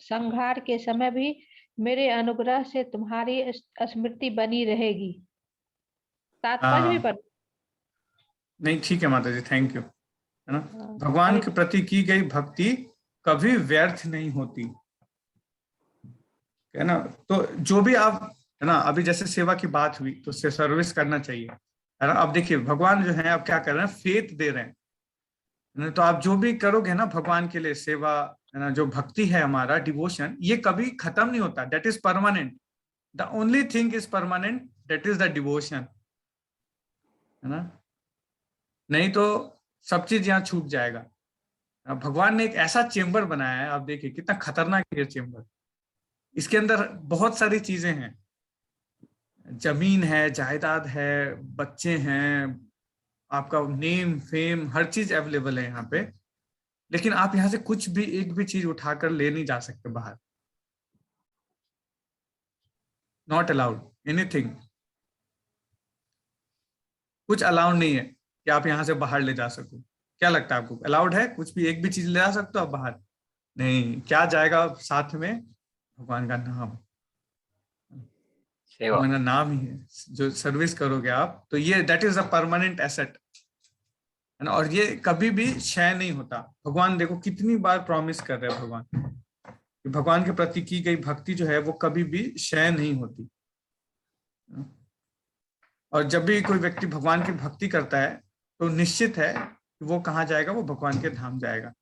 संहार के समय भी मेरे अनुग्रह से तुम्हारी स्मृति बनी रहेगी। तात्पर्य भी पढ़ नहीं, ठीक है माता जी, थैंक यू, है ना। भगवान के प्रति की गई भक्ति कभी व्यर्थ नहीं होती, है ना। तो जो भी आप, है ना, अभी जैसे सेवा की बात हुई तो सर्विस करना चाहिए, है ना। अब देखिए भगवान जो है अब क्या कर रहे हैं, फेथ दे रहे हैं। तो आप जो भी करोगे ना भगवान के लिए सेवा, है ना, जो भक्ति है हमारा डिवोशन, ये कभी खत्म नहीं होता, that is permanent. The only thing is permanent, that is the devotion, है ना। नहीं तो सब चीज यहाँ छूट जाएगा। भगवान ने एक ऐसा चेम्बर बनाया है, आप देखिए कितना खतरनाक है चेम्बर। इसके अंदर बहुत सारी चीजें हैं, जमीन है, जायदाद है, बच्चे हैं, आपका नेम फेम, हर चीज अवेलेबल है यहाँ पे। लेकिन आप यहाँ से कुछ भी, एक भी चीज उठाकर ले नहीं जा सकते बाहर, नॉट अलाउड एनीथिंग। कुछ अलाउड नहीं है कि आप यहाँ से बाहर ले जा सको। क्या लगता है आपको, अलाउड है कुछ भी, एक भी चीज ले जा सकते हो आप बाहर? नहीं। क्या जाएगा साथ में? भगवान का नाम, भगवान का नाम ही है। जो सर्विस करोगे आप, तो ये that is a permanent asset, है ना। और ये कभी भी क्षय नहीं होता। भगवान देखो कितनी बार प्रॉमिस कर रहे हैं भगवान, कि भगवान के प्रति की गई भक्ति जो है वो कभी भी क्षय नहीं होती। और जब भी कोई व्यक्ति भगवान की भक्ति करता है तो निश्चित है कि वो कहाँ जाएगा, वो भगवान के धाम जाएगा।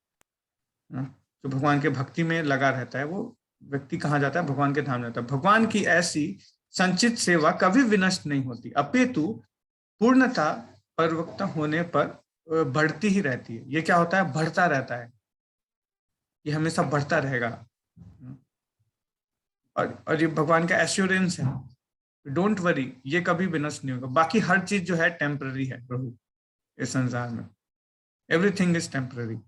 जो भगवान के भक्ति में लगा रहता है वो व्यक्ति कहाँ जाता है, भगवान के धाम जाता है। भगवान की ऐसी संचित सेवा कभी विनष्ट नहीं होती, अपितु पूर्णता परिपक्व होने पर बढ़ती ही रहती है। ये क्या होता है, बढ़ता रहता है, ये हमेशा बढ़ता रहेगा। और ये भगवान का एश्योरेंस है, डोंट वरी, ये कभी विनष्ट नहीं होगा। बाकी हर चीज जो है टेम्पररी है प्रभु, इस संसार में एवरीथिंग इज टेम्पररी।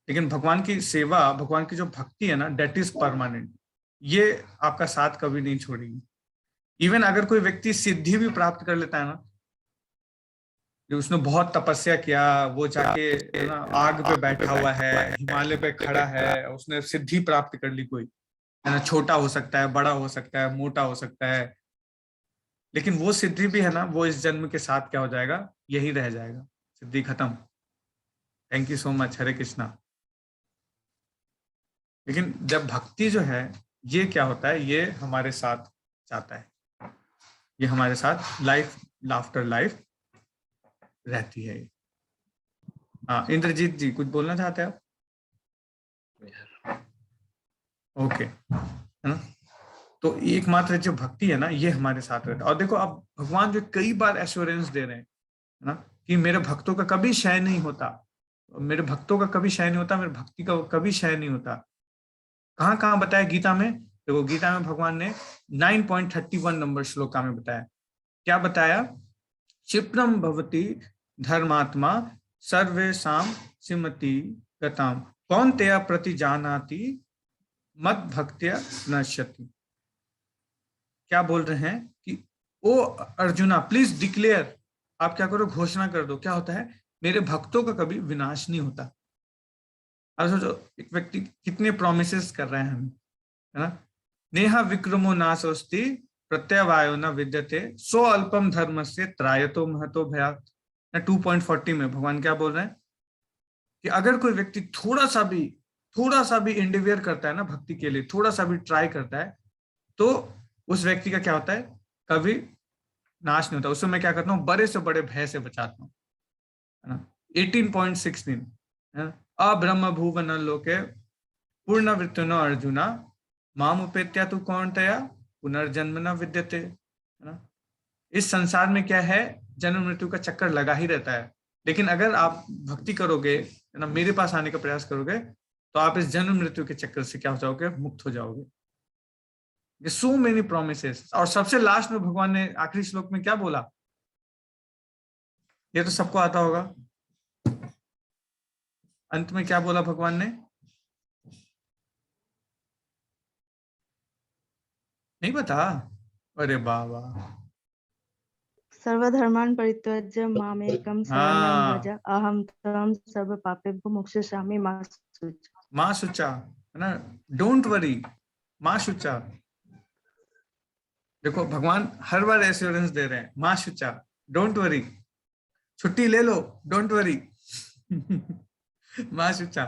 लेकिन भगवान की सेवा, भगवान की जो भक्ति है ना, डेट इज परमानेंट। ये आपका साथ कभी नहीं छोड़ेगी। इवन अगर कोई व्यक्ति सिद्धि भी प्राप्त कर लेता है ना, जो उसने बहुत तपस्या किया, वो जाके ना आग पे बैठा हुआ है, हिमालय पे खड़ा है, उसने सिद्धि प्राप्त कर ली कोई, है ना, छोटा हो सकता है, बड़ा हो सकता है, मोटा हो सकता है, लेकिन वो सिद्धि भी है ना, वो इस जन्म के साथ क्या हो जाएगा, यही रह जाएगा, सिद्धि खत्म। थैंक यू सो मच, हरे कृष्णा। लेकिन जब भक्ति जो है ये क्या होता है, ये हमारे साथ जाता है, ये हमारे साथ लाइफ आफ्टर लाइफ रहती है। हाँ इंद्रजीत जी कुछ बोलना चाहते हैं आप? ओके, है ना। तो एकमात्र जो भक्ति है ना, ये हमारे साथ रहता है। और देखो अब भगवान जो कई बार एश्योरेंस दे रहे हैं ना, कि मेरे भक्तों का कभी क्षय नहीं होता, मेरे भक्तों का कभी क्षय नहीं होता, मेरे भक्ति का कभी क्षय नहीं होता। कहाँ कहाँ बताया गीता में? देखो गीता में भगवान ने 9.31 नंबर श्लोका में बताया, क्या बताया? क्षिप्रम भवति धर्मात्मा सर्वेषां सिमति गताम कौन्तेय प्रति जानाति मद भक्त्या नश्यति। क्या बोल रहे हैं कि ओ अर्जुना प्लीज डिक्लेयर, आप क्या करो, घोषणा कर दो, क्या होता है, मेरे भक्तों का कभी विनाश नहीं होता। अब सोचो एक व्यक्ति कितने प्रोमिसेस कर रहे हैं हमें, है ना। नेहा विक्रमो नासोस्ति प्रत्यवायो न विद्यते सो अल्पम धर्म से त्रायतो महतो भयात्। 2.40 में भगवान क्या बोल रहे हैं कि अगर कोई व्यक्ति थोड़ा सा भी इंडिवियर करता है ना भक्ति के लिए, थोड़ा सा भी ट्राई करता है, तो उस व्यक्ति का क्या होता है, कभी नाश नहीं होता। उससे मैं क्या करता हूँ, बड़े से बड़े भय से बचाता हूँ, है ना। 18.16 अब्रह्म भुवन लोके पूर्ण वृत्तिनो अर्जुना माम उपेत्या तु कौन्तेय पुनर्जन्म न विद्यते, है ना। इस संसार में क्या है, जन्म मृत्यु का चक्कर लगा ही रहता है, लेकिन अगर आप भक्ति करोगे, है ना, मेरे पास आने का प्रयास करोगे, तो आप इस जन्म मृत्यु के चक्कर से क्या हो जाओगे, मुक्त हो जाओगे। So many promises. और सबसे लास्ट में भगवान ने आखिरी श्लोक में क्या बोला, ये तो सबको आता होगा। अंत में क्या बोला भगवान ने, नहीं पता? अरे बाबा, सर्वधर्मान् परित्यज्य मामेकं शरणं व्रज अहं त्वं सर्व पापेभ्यो मोक्षयिष्यामि मा शुचा, है ना। डोंट वरी, माँ शुचा। देखो भगवान हर बार एश्योरेंस दे रहे हैं, माँ शुचा, डोंट वरी, छुट्टी ले लो, डोंट वरी। माँ Shucha,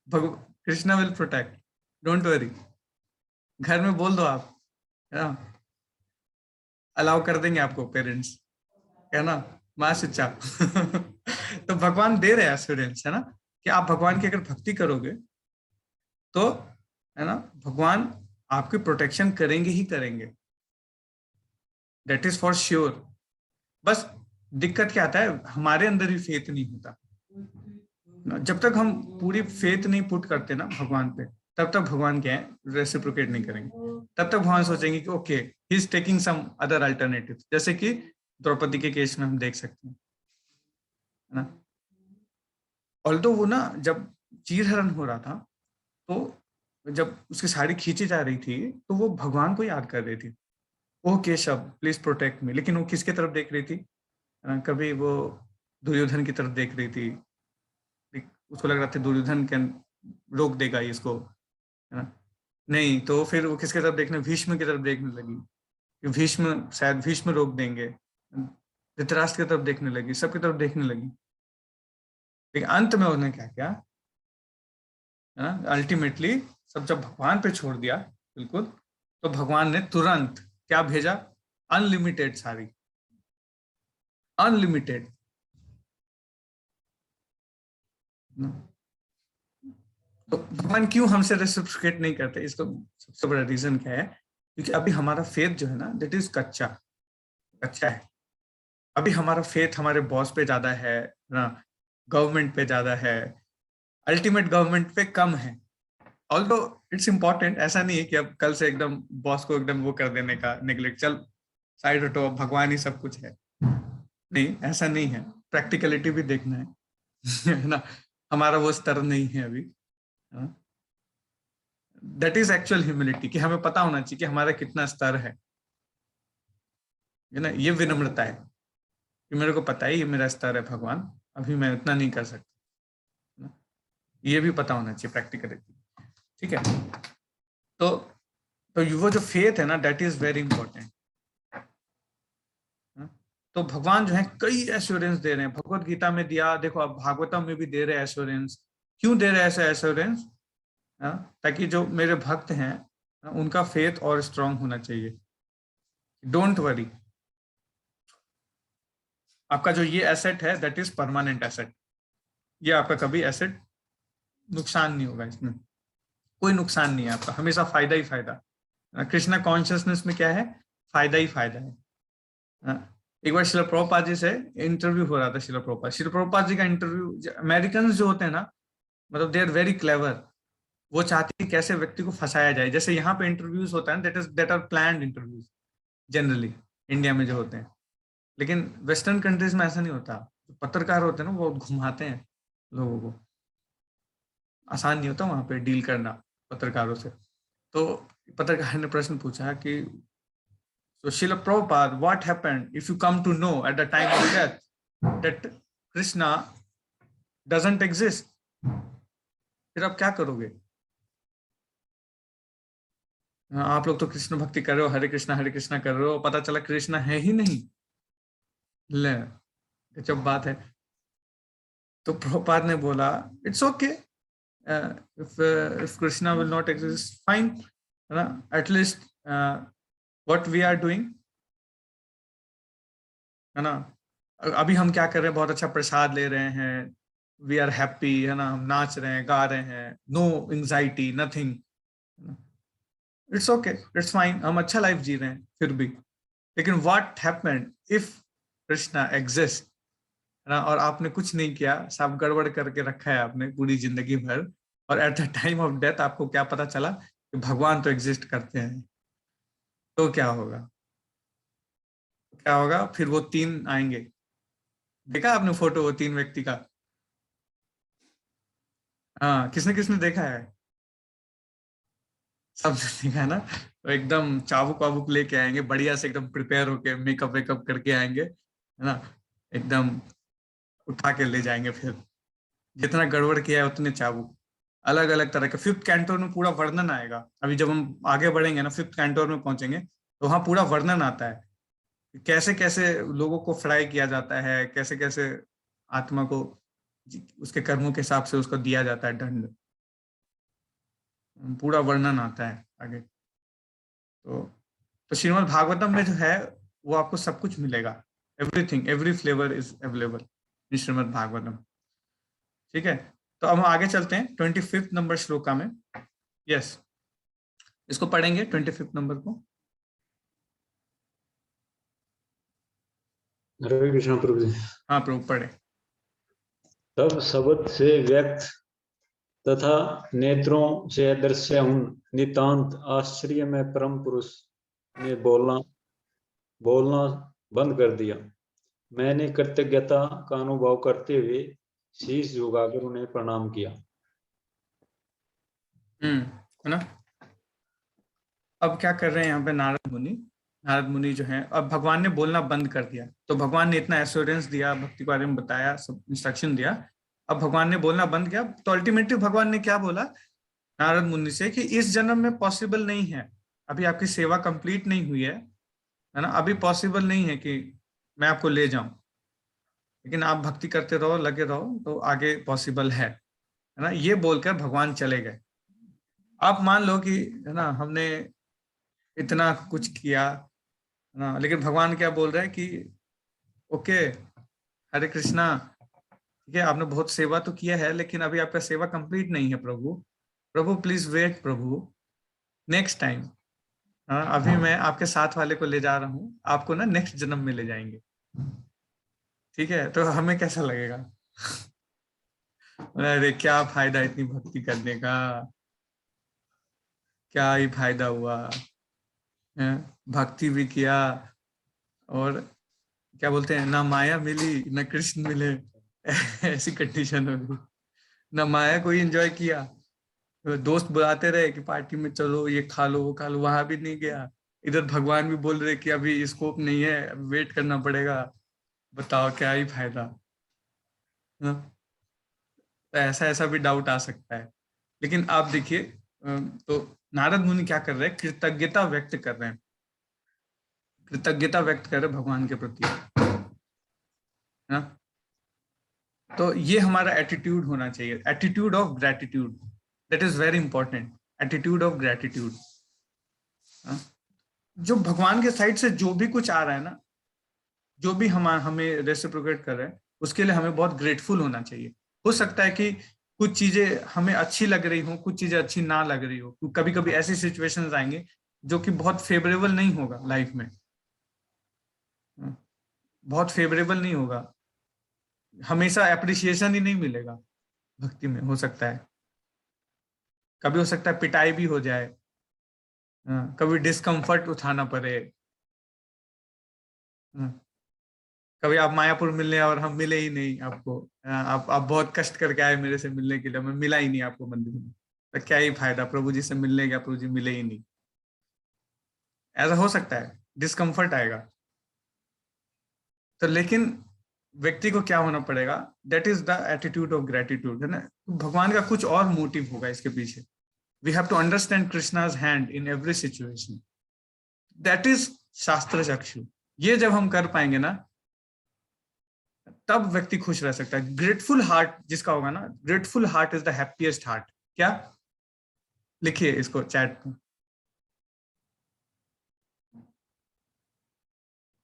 Krishna will protect, don't worry. घर में बोल दो आप, है ना, अलाउ कर देंगे आपको पेरेंट्स, है ना, माँ शुचा। तो भगवान दे रहे हैं एश्योरेंस, है ना, कि आप भगवान की अगर भक्ति करोगे तो, है ना, भगवान आपकी प्रोटेक्शन करेंगे ही करेंगे, दैट इज फॉर श्योर। बस दिक्कत क्या आता है, हमारे अंदर ही फेथ नहीं होता। जब तक हम पूरी फेथ नहीं पुट करते ना भगवान पे, तब तक भगवान क्या है, रेसिप्रोकेट नहीं करेंगे। तब तक भगवान सोचेंगे कि okay he is taking some other alternative, जैसे कि द्रौपदी के केस में हम देख सकते हैं, है ना। ऑल्दो वो ना जब चीरहरण हो रहा था, तो जब उसकी साड़ी खींची जा रही थी, तो वो भगवान को याद कर रही थी, ओ केशव प्लीज प्रोटेक्ट मी। लेकिन वो किसके तरफ देख रही थी, कभी वो दुर्योधन की तरफ देख रही थी, उसको लग रहा था दुर्योधन के रोक देगा इसको, है ना। नहीं, तो फिर वो किसके तरफ देखने, भीष्म की तरफ देखने लगी, भीष्म शायद भीष्म रोक देंगे, धृतराष्ट्र की तरफ देखने लगी, सबकी तरफ देखने लगी। लेकिन अंत में उन्होंने क्या किया, अल्टीमेटली सब जब भगवान पे छोड़ दिया बिल्कुल, तो भगवान ने तुरंत क्या भेजा? अनलिमिटेड सारी, अनलिमिटेड। तो भगवान क्यों हमसे रेसिप्रोकेट नहीं करते? इसका सबसे बड़ा रीजन क्या है? क्योंकि अभी हमारा फेथ जो है ना, दैट इज कच्चा है। अभी हमारा फेथ हमारे बॉस पे ज्यादा है ना, गवर्नमेंट पे ज्यादा है, अल्टीमेट गवर्नमेंट पे कम है। ऑल्दो इट्स इम्पोर्टेंट, ऐसा नहीं है कि अब कल से एकदम बॉस को एकदम वो कर देने का, नेग्लेक्ट, चल साइड हटो, भगवान ही सब कुछ है। नहीं, ऐसा नहीं है, प्रैक्टिकलिटी भी देखना है ना। हमारा वो स्तर नहीं है अभी। दैट इज एक्चुअल ह्यूमिलिटी, कि हमें पता होना चाहिए कि हमारा कितना स्तर है ना। ये विनम्रता है कि मेरे को पता है ये मेरा स्तर है भगवान, अभी मैं इतना नहीं कर सकता। ये भी पता होना चाहिए प्रैक्टिकलिटी, ठीक है। तो वो जो फेथ है ना, दैट इज वेरी इंपॉर्टेंट। तो भगवान जो है कई एश्योरेंस दे रहे हैं, भगवत गीता में दिया, देखो अब भागवतम में भी दे रहे हैं एश्योरेंस। क्यों दे रहे हैं ऐसे एश्योरेंस? ताकि जो मेरे भक्त हैं उनका फेथ और स्ट्रांग होना चाहिए। डोंट वरी, आपका जो ये एसेट है दैट इज परमानेंट एसेट। ये आपका कभी एसेट नुकसान नहीं होगा, इसमें कोई नुकसान नहीं है आपका, हमेशा फायदा ही फायदा। कृष्णा कॉन्शियसनेस में क्या है? फायदा ही फायदा है। एक बार शिला प्रभुपाद जी से इंटरव्यू हो रहा था। शिला प्रभुपाद जी का इंटरव्यू, अमेरिकन जो होते हैं ना, मतलब दे आर वेरी क्लेवर। वो चाहते हैं कैसे व्यक्ति को फंसाया जाए। जैसे यहाँ पे इंटरव्यूज होता है, that are planned interviews generally India में जो होते हैं, लेकिन वेस्टर्न कंट्रीज में ऐसा नहीं होता। पत्रकार होते हैं ना, वो घुमाते हैं लोगों को, आसान नहीं होता वहां पे डील करना पत्रकारों से। तो पत्रकार ने प्रश्न पूछा कि So Srila Prabhupada, what happened if you come to know at the time of death that Krishna doesn't exist? फिर आप क्या करोगे? आप लोग तो कृष्ण भक्ति कर रहे हो, हरे कृष्णा कर रहे हो, पता चला कृष्णा है ही नहीं। ले, जब बात है। तो प्रभुपाद ने बोला, it's okay, if Krishna will not exist, fine, at least what we are doing, है ना, अभी हम क्या कर रहे हैं? बहुत अच्छा प्रसाद ले रहे हैं, वी आर हैप्पी, है ना, हम नाच रहे हैं, गा रहे हैं, no anxiety, nothing, it's okay, it's fine, हम अच्छा लाइफ जी रहे हैं फिर भी। लेकिन what happened if Krishna exist, है ना, और आपने कुछ नहीं किया, सब गड़बड़ करके रखा है आपने पूरी जिंदगी भर, और at the time of death आपको क्या पता चला कि भगवान तो एग्जिस्ट करते हैं, तो क्या होगा? फिर वो तीन आएंगे। देखा आपने फोटो वो तीन व्यक्ति का? हाँ, किसने देखा है? सबने देखा है ना? तो एकदम चाबुक वाबुक लेके आएंगे, बढ़िया से एकदम प्रिपेयर होके, मेकअप वेकअप करके आएंगे, है ना, एकदम उठा के ले जाएंगे। फिर जितना गड़बड़ किया है उतने चाबुक, अलग अलग तरह के। 5th कैंटोर में पूरा वर्णन आएगा। अभी जब हम आगे बढ़ेंगे ना, 5th कैंटोर में पहुंचेंगे, तो वहां पूरा वर्णन आता है, कैसे कैसे लोगों को फ्राई किया जाता है, कैसे कैसे आत्मा को उसके कर्मों के हिसाब से उसको दिया जाता है दंड, पूरा वर्णन आता है आगे। तो श्रीमद् भागवतम में जो है वो आपको सब कुछ मिलेगा, everything, every flavour is available in Shrimad Bhagavatam, ठीक है। तो अब हम आगे चलते हैं 25th नंबर श्लोका में। यस, इसको पढ़ेंगे 25th नंबर को। हरे कृष्ण प्रभु जी। हाँ प्रभु, पढ़े। तब शब्द से व्यक्त तथा नेत्रों से दृश्य उन नितांत आश्चर्य में परम पुरुष ने बोलना बंद कर दिया। मैंने कृतज्ञता का अनुभव करते हुए शीश झुकाकर उन्हें प्रणाम किया। है ना। अब क्या कर रहे हैं यहाँ पे नारद मुनि जो है, अब भगवान ने बोलना बंद कर दिया। तो भगवान ने इतना एश्योरेंस दिया, भक्ति के बारे में बताया, सब इंस्ट्रक्शन दिया, अब भगवान ने बोलना बंद किया। तो अल्टीमेटली भगवान ने क्या बोला नारद मुनि से कि इस जन्म में पॉसिबल नहीं है, अभी आपकी सेवा कंप्लीट नहीं हुई है ना, अभी पॉसिबल नहीं है कि मैं आपको ले जाऊं, लेकिन आप भक्ति करते रहो, लगे रहो, तो आगे पॉसिबल है। है ना, ये बोलकर भगवान चले गए। आप मान लो कि है ना हमने इतना कुछ किया है ना, लेकिन भगवान क्या बोल रहे हैं कि ओके हरे कृष्णा, ठीक है आपने बहुत सेवा तो किया है लेकिन अभी आपका सेवा कंप्लीट नहीं है प्रभु, प्रभु प्लीज वेट प्रभु, नेक्स्ट टाइम। हाँ अभी मैं आपके साथ वाले को ले जा रहा हूँ, आपको ना नेक्स्ट जन्म में ले जाएंगे, ठीक है। तो हमें कैसा लगेगा? अरे क्या फायदा इतनी भक्ति करने का, क्या ही फायदा हुआ, भक्ति भी किया और क्या बोलते हैं ना माया मिली ना कृष्ण मिले, ऐसी कंडीशन हो गई। ना माया को ही एंजॉय किया, दोस्त बुलाते रहे कि पार्टी में चलो ये खा लो वो खा लो, वहां भी नहीं गया। इधर भगवान भी बोल रहे कि अभी स्कोप नहीं है, वेट करना पड़ेगा, बताओ क्या ही फायदा। तो ऐसा ऐसा भी डाउट आ सकता है। लेकिन आप देखिए तो नारद मुनि क्या कर रहे हैं, कृतज्ञता व्यक्त कर रहे हैं, कृतज्ञता व्यक्त कर रहे हैं भगवान के प्रति, है। तो ये हमारा एटीट्यूड होना चाहिए, attitude of gratitude, that is very important, attitude of gratitude. जो भगवान के साइड से जो भी कुछ आ रहा है ना, जो भी हमें रेसिप्रोकेट कर रहे हैं, उसके लिए हमें बहुत ग्रेटफुल होना चाहिए। हो सकता है कि कुछ चीजें हमें अच्छी लग रही हो, कुछ चीजें अच्छी ना लग रही हो, कभी कभी ऐसी सिचुएशंस आएंगे जो कि बहुत फेवरेबल नहीं होगा लाइफ में, बहुत फेवरेबल नहीं होगा, हमेशा अप्रिसिएशन ही नहीं मिलेगा भक्ति में। हो सकता है कभी, हो सकता है पिटाई भी हो जाए, कभी डिस्कम्फर्ट उठाना पड़े, कभी आप मायापुर मिलने और हम मिले ही नहीं आपको, आप बहुत कष्ट करके आए मेरे से मिलने के लिए, मैं मिला ही नहीं आपको मंदिर में, तो क्या ही फायदा, प्रभु जी से मिलने गया प्रभु जी मिले ही नहीं। ऐसा हो सकता है, डिस्कम्फर्ट आएगा। तो लेकिन व्यक्ति को क्या होना पड़ेगा, that is the attitude of gratitude, है ना। भगवान का कुछ और मोटिव होगा इसके पीछे। We have to understand Krishna's hand in every situation, that is शास्त्र चक्षु। ये जब हम कर पाएंगे ना, तब व्यक्ति खुश रह सकता है। ग्रेटफुल हार्ट जिसका होगा ना, grateful heart is the happiest heart. क्या लिखिए इसको चैट में,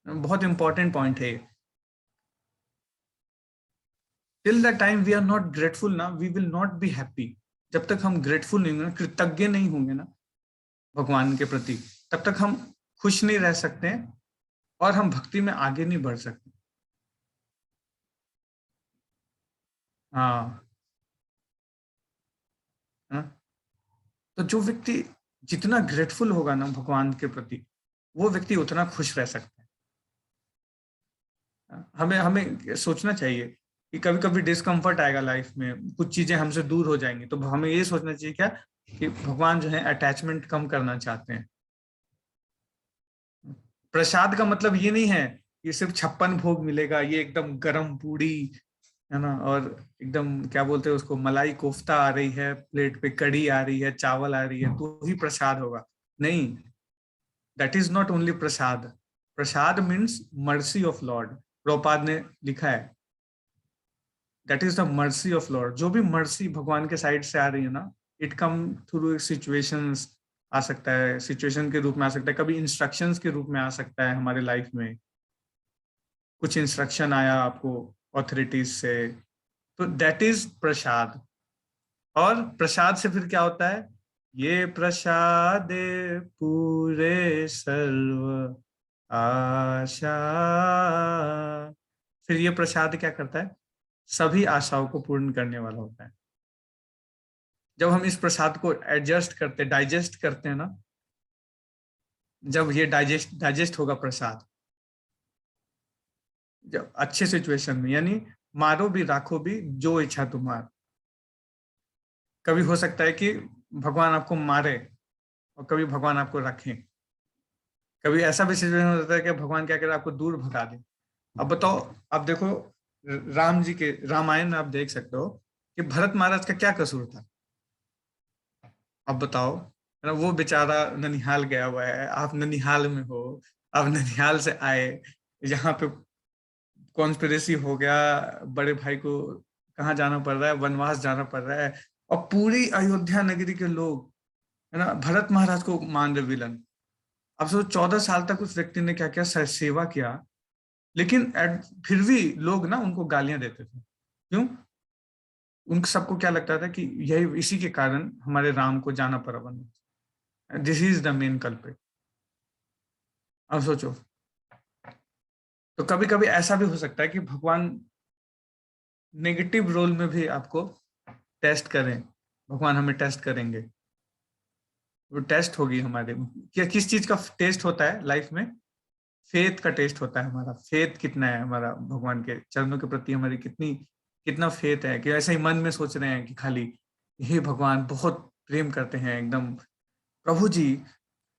बहुत इंपॉर्टेंट पॉइंट है। Till the time we are not grateful ना, we will not be happy. जब तक हम ग्रेटफुल नहीं होंगे, कृतज्ञ नहीं होंगे ना भगवान के प्रति, तब तक हम खुश नहीं रह सकते हैं और हम भक्ति में आगे नहीं बढ़ सकते। हाँ, तो जो व्यक्ति जितना ग्रेटफुल होगा ना भगवान के प्रति, वो व्यक्ति उतना खुश रह सकता है। हमें हमें सोचना चाहिए कि कभी कभी डिस्कम्फर्ट आएगा लाइफ में, कुछ चीजें हमसे दूर हो जाएंगी, तो हमें ये सोचना चाहिए क्या कि भगवान जो है अटैचमेंट कम करना चाहते हैं। प्रसाद का मतलब ये नहीं है कि सिर्फ 56 भोग मिलेगा, ये एकदम गरम पूड़ी है ना, और एकदम क्या बोलते हैं उसको, मलाई कोफ्ता आ रही है प्लेट पे, कड़ी आ रही है, चावल आ रही है, तो ही प्रसाद होगा। नहीं, that is not only Prasad. Prasad means mercy of Lord, Prabhupada ने लिखा है, that is the mercy of Lord. जो भी मर्सी भगवान के साइड से आ रही है ना, इट कम थ्रू सिचुएशंस, आ सकता है सिचुएशन के रूप में, आ सकता है कभी इंस्ट्रक्शंस के रूप में आ सकता है हमारे लाइफ में, कुछ इंस्ट्रक्शन आया आपको ऑथोरिटीज से, तो दैट इज प्रसाद। और प्रसाद से फिर क्या होता है, ये प्रसादे पूरे सर्व आशा, फिर ये प्रसाद क्या करता है, सभी आशाओं को पूर्ण करने वाला होता है। जब हम इस प्रसाद को एडजस्ट करते, डाइजेस्ट करते हैं ना, जब ये डाइजेस्ट होगा प्रसाद, जब अच्छे सिचुएशन में, यानी मारो भी राखो भी जो इच्छा तुम्हार। कभी हो सकता है कि भगवान आपको मारे और कभी भगवान आपको रखें, कभी ऐसा भी सिचुएशन हो जाता है कि भगवान क्या करे, आपको दूर भगा दे। अब बताओ, अब देखो राम जी के रामायण में आप देख सकते हो कि भरत महाराज का क्या कसूर था। अब बताओ, वो बेचारा ननिहाल गया हुआ है, आप ननिहाल में हो, आप ननिहाल से आए, यहाँ पे कॉन्स्पिरेसी हो गया, बड़े भाई को कहाँ जाना पड़ रहा है, वनवास जाना पड़ रहा है, और पूरी अयोध्या नगरी के लोग है ना भरत महाराज को मान रहे विलन। अब सोचो 14 साल तक उस व्यक्ति ने क्या क्या सेवा किया, लेकिन फिर भी लोग ना उनको गालियां देते थे। क्यों? उन सबको क्या लगता था कि यही इसी के कारण हमारे राम को जाना पड़ा one. This is the main culprit. अब सोचो, तो कभी कभी ऐसा भी हो सकता है कि भगवान नेगेटिव रोल में भी आपको टेस्ट करें। भगवान हमें टेस्ट करेंगे, वो टेस्ट होगी हमारे क्या, किस चीज का टेस्ट होता है लाइफ में? फेथ का टेस्ट होता है हमारा। फेथ कितना है हमारा भगवान के चरणों के प्रति, हमारी कितना फेथ है, कि ऐसे ही मन में सोच रहे हैं कि खाली हे भगवान बहुत प्रेम करते हैं एकदम, प्रभु जी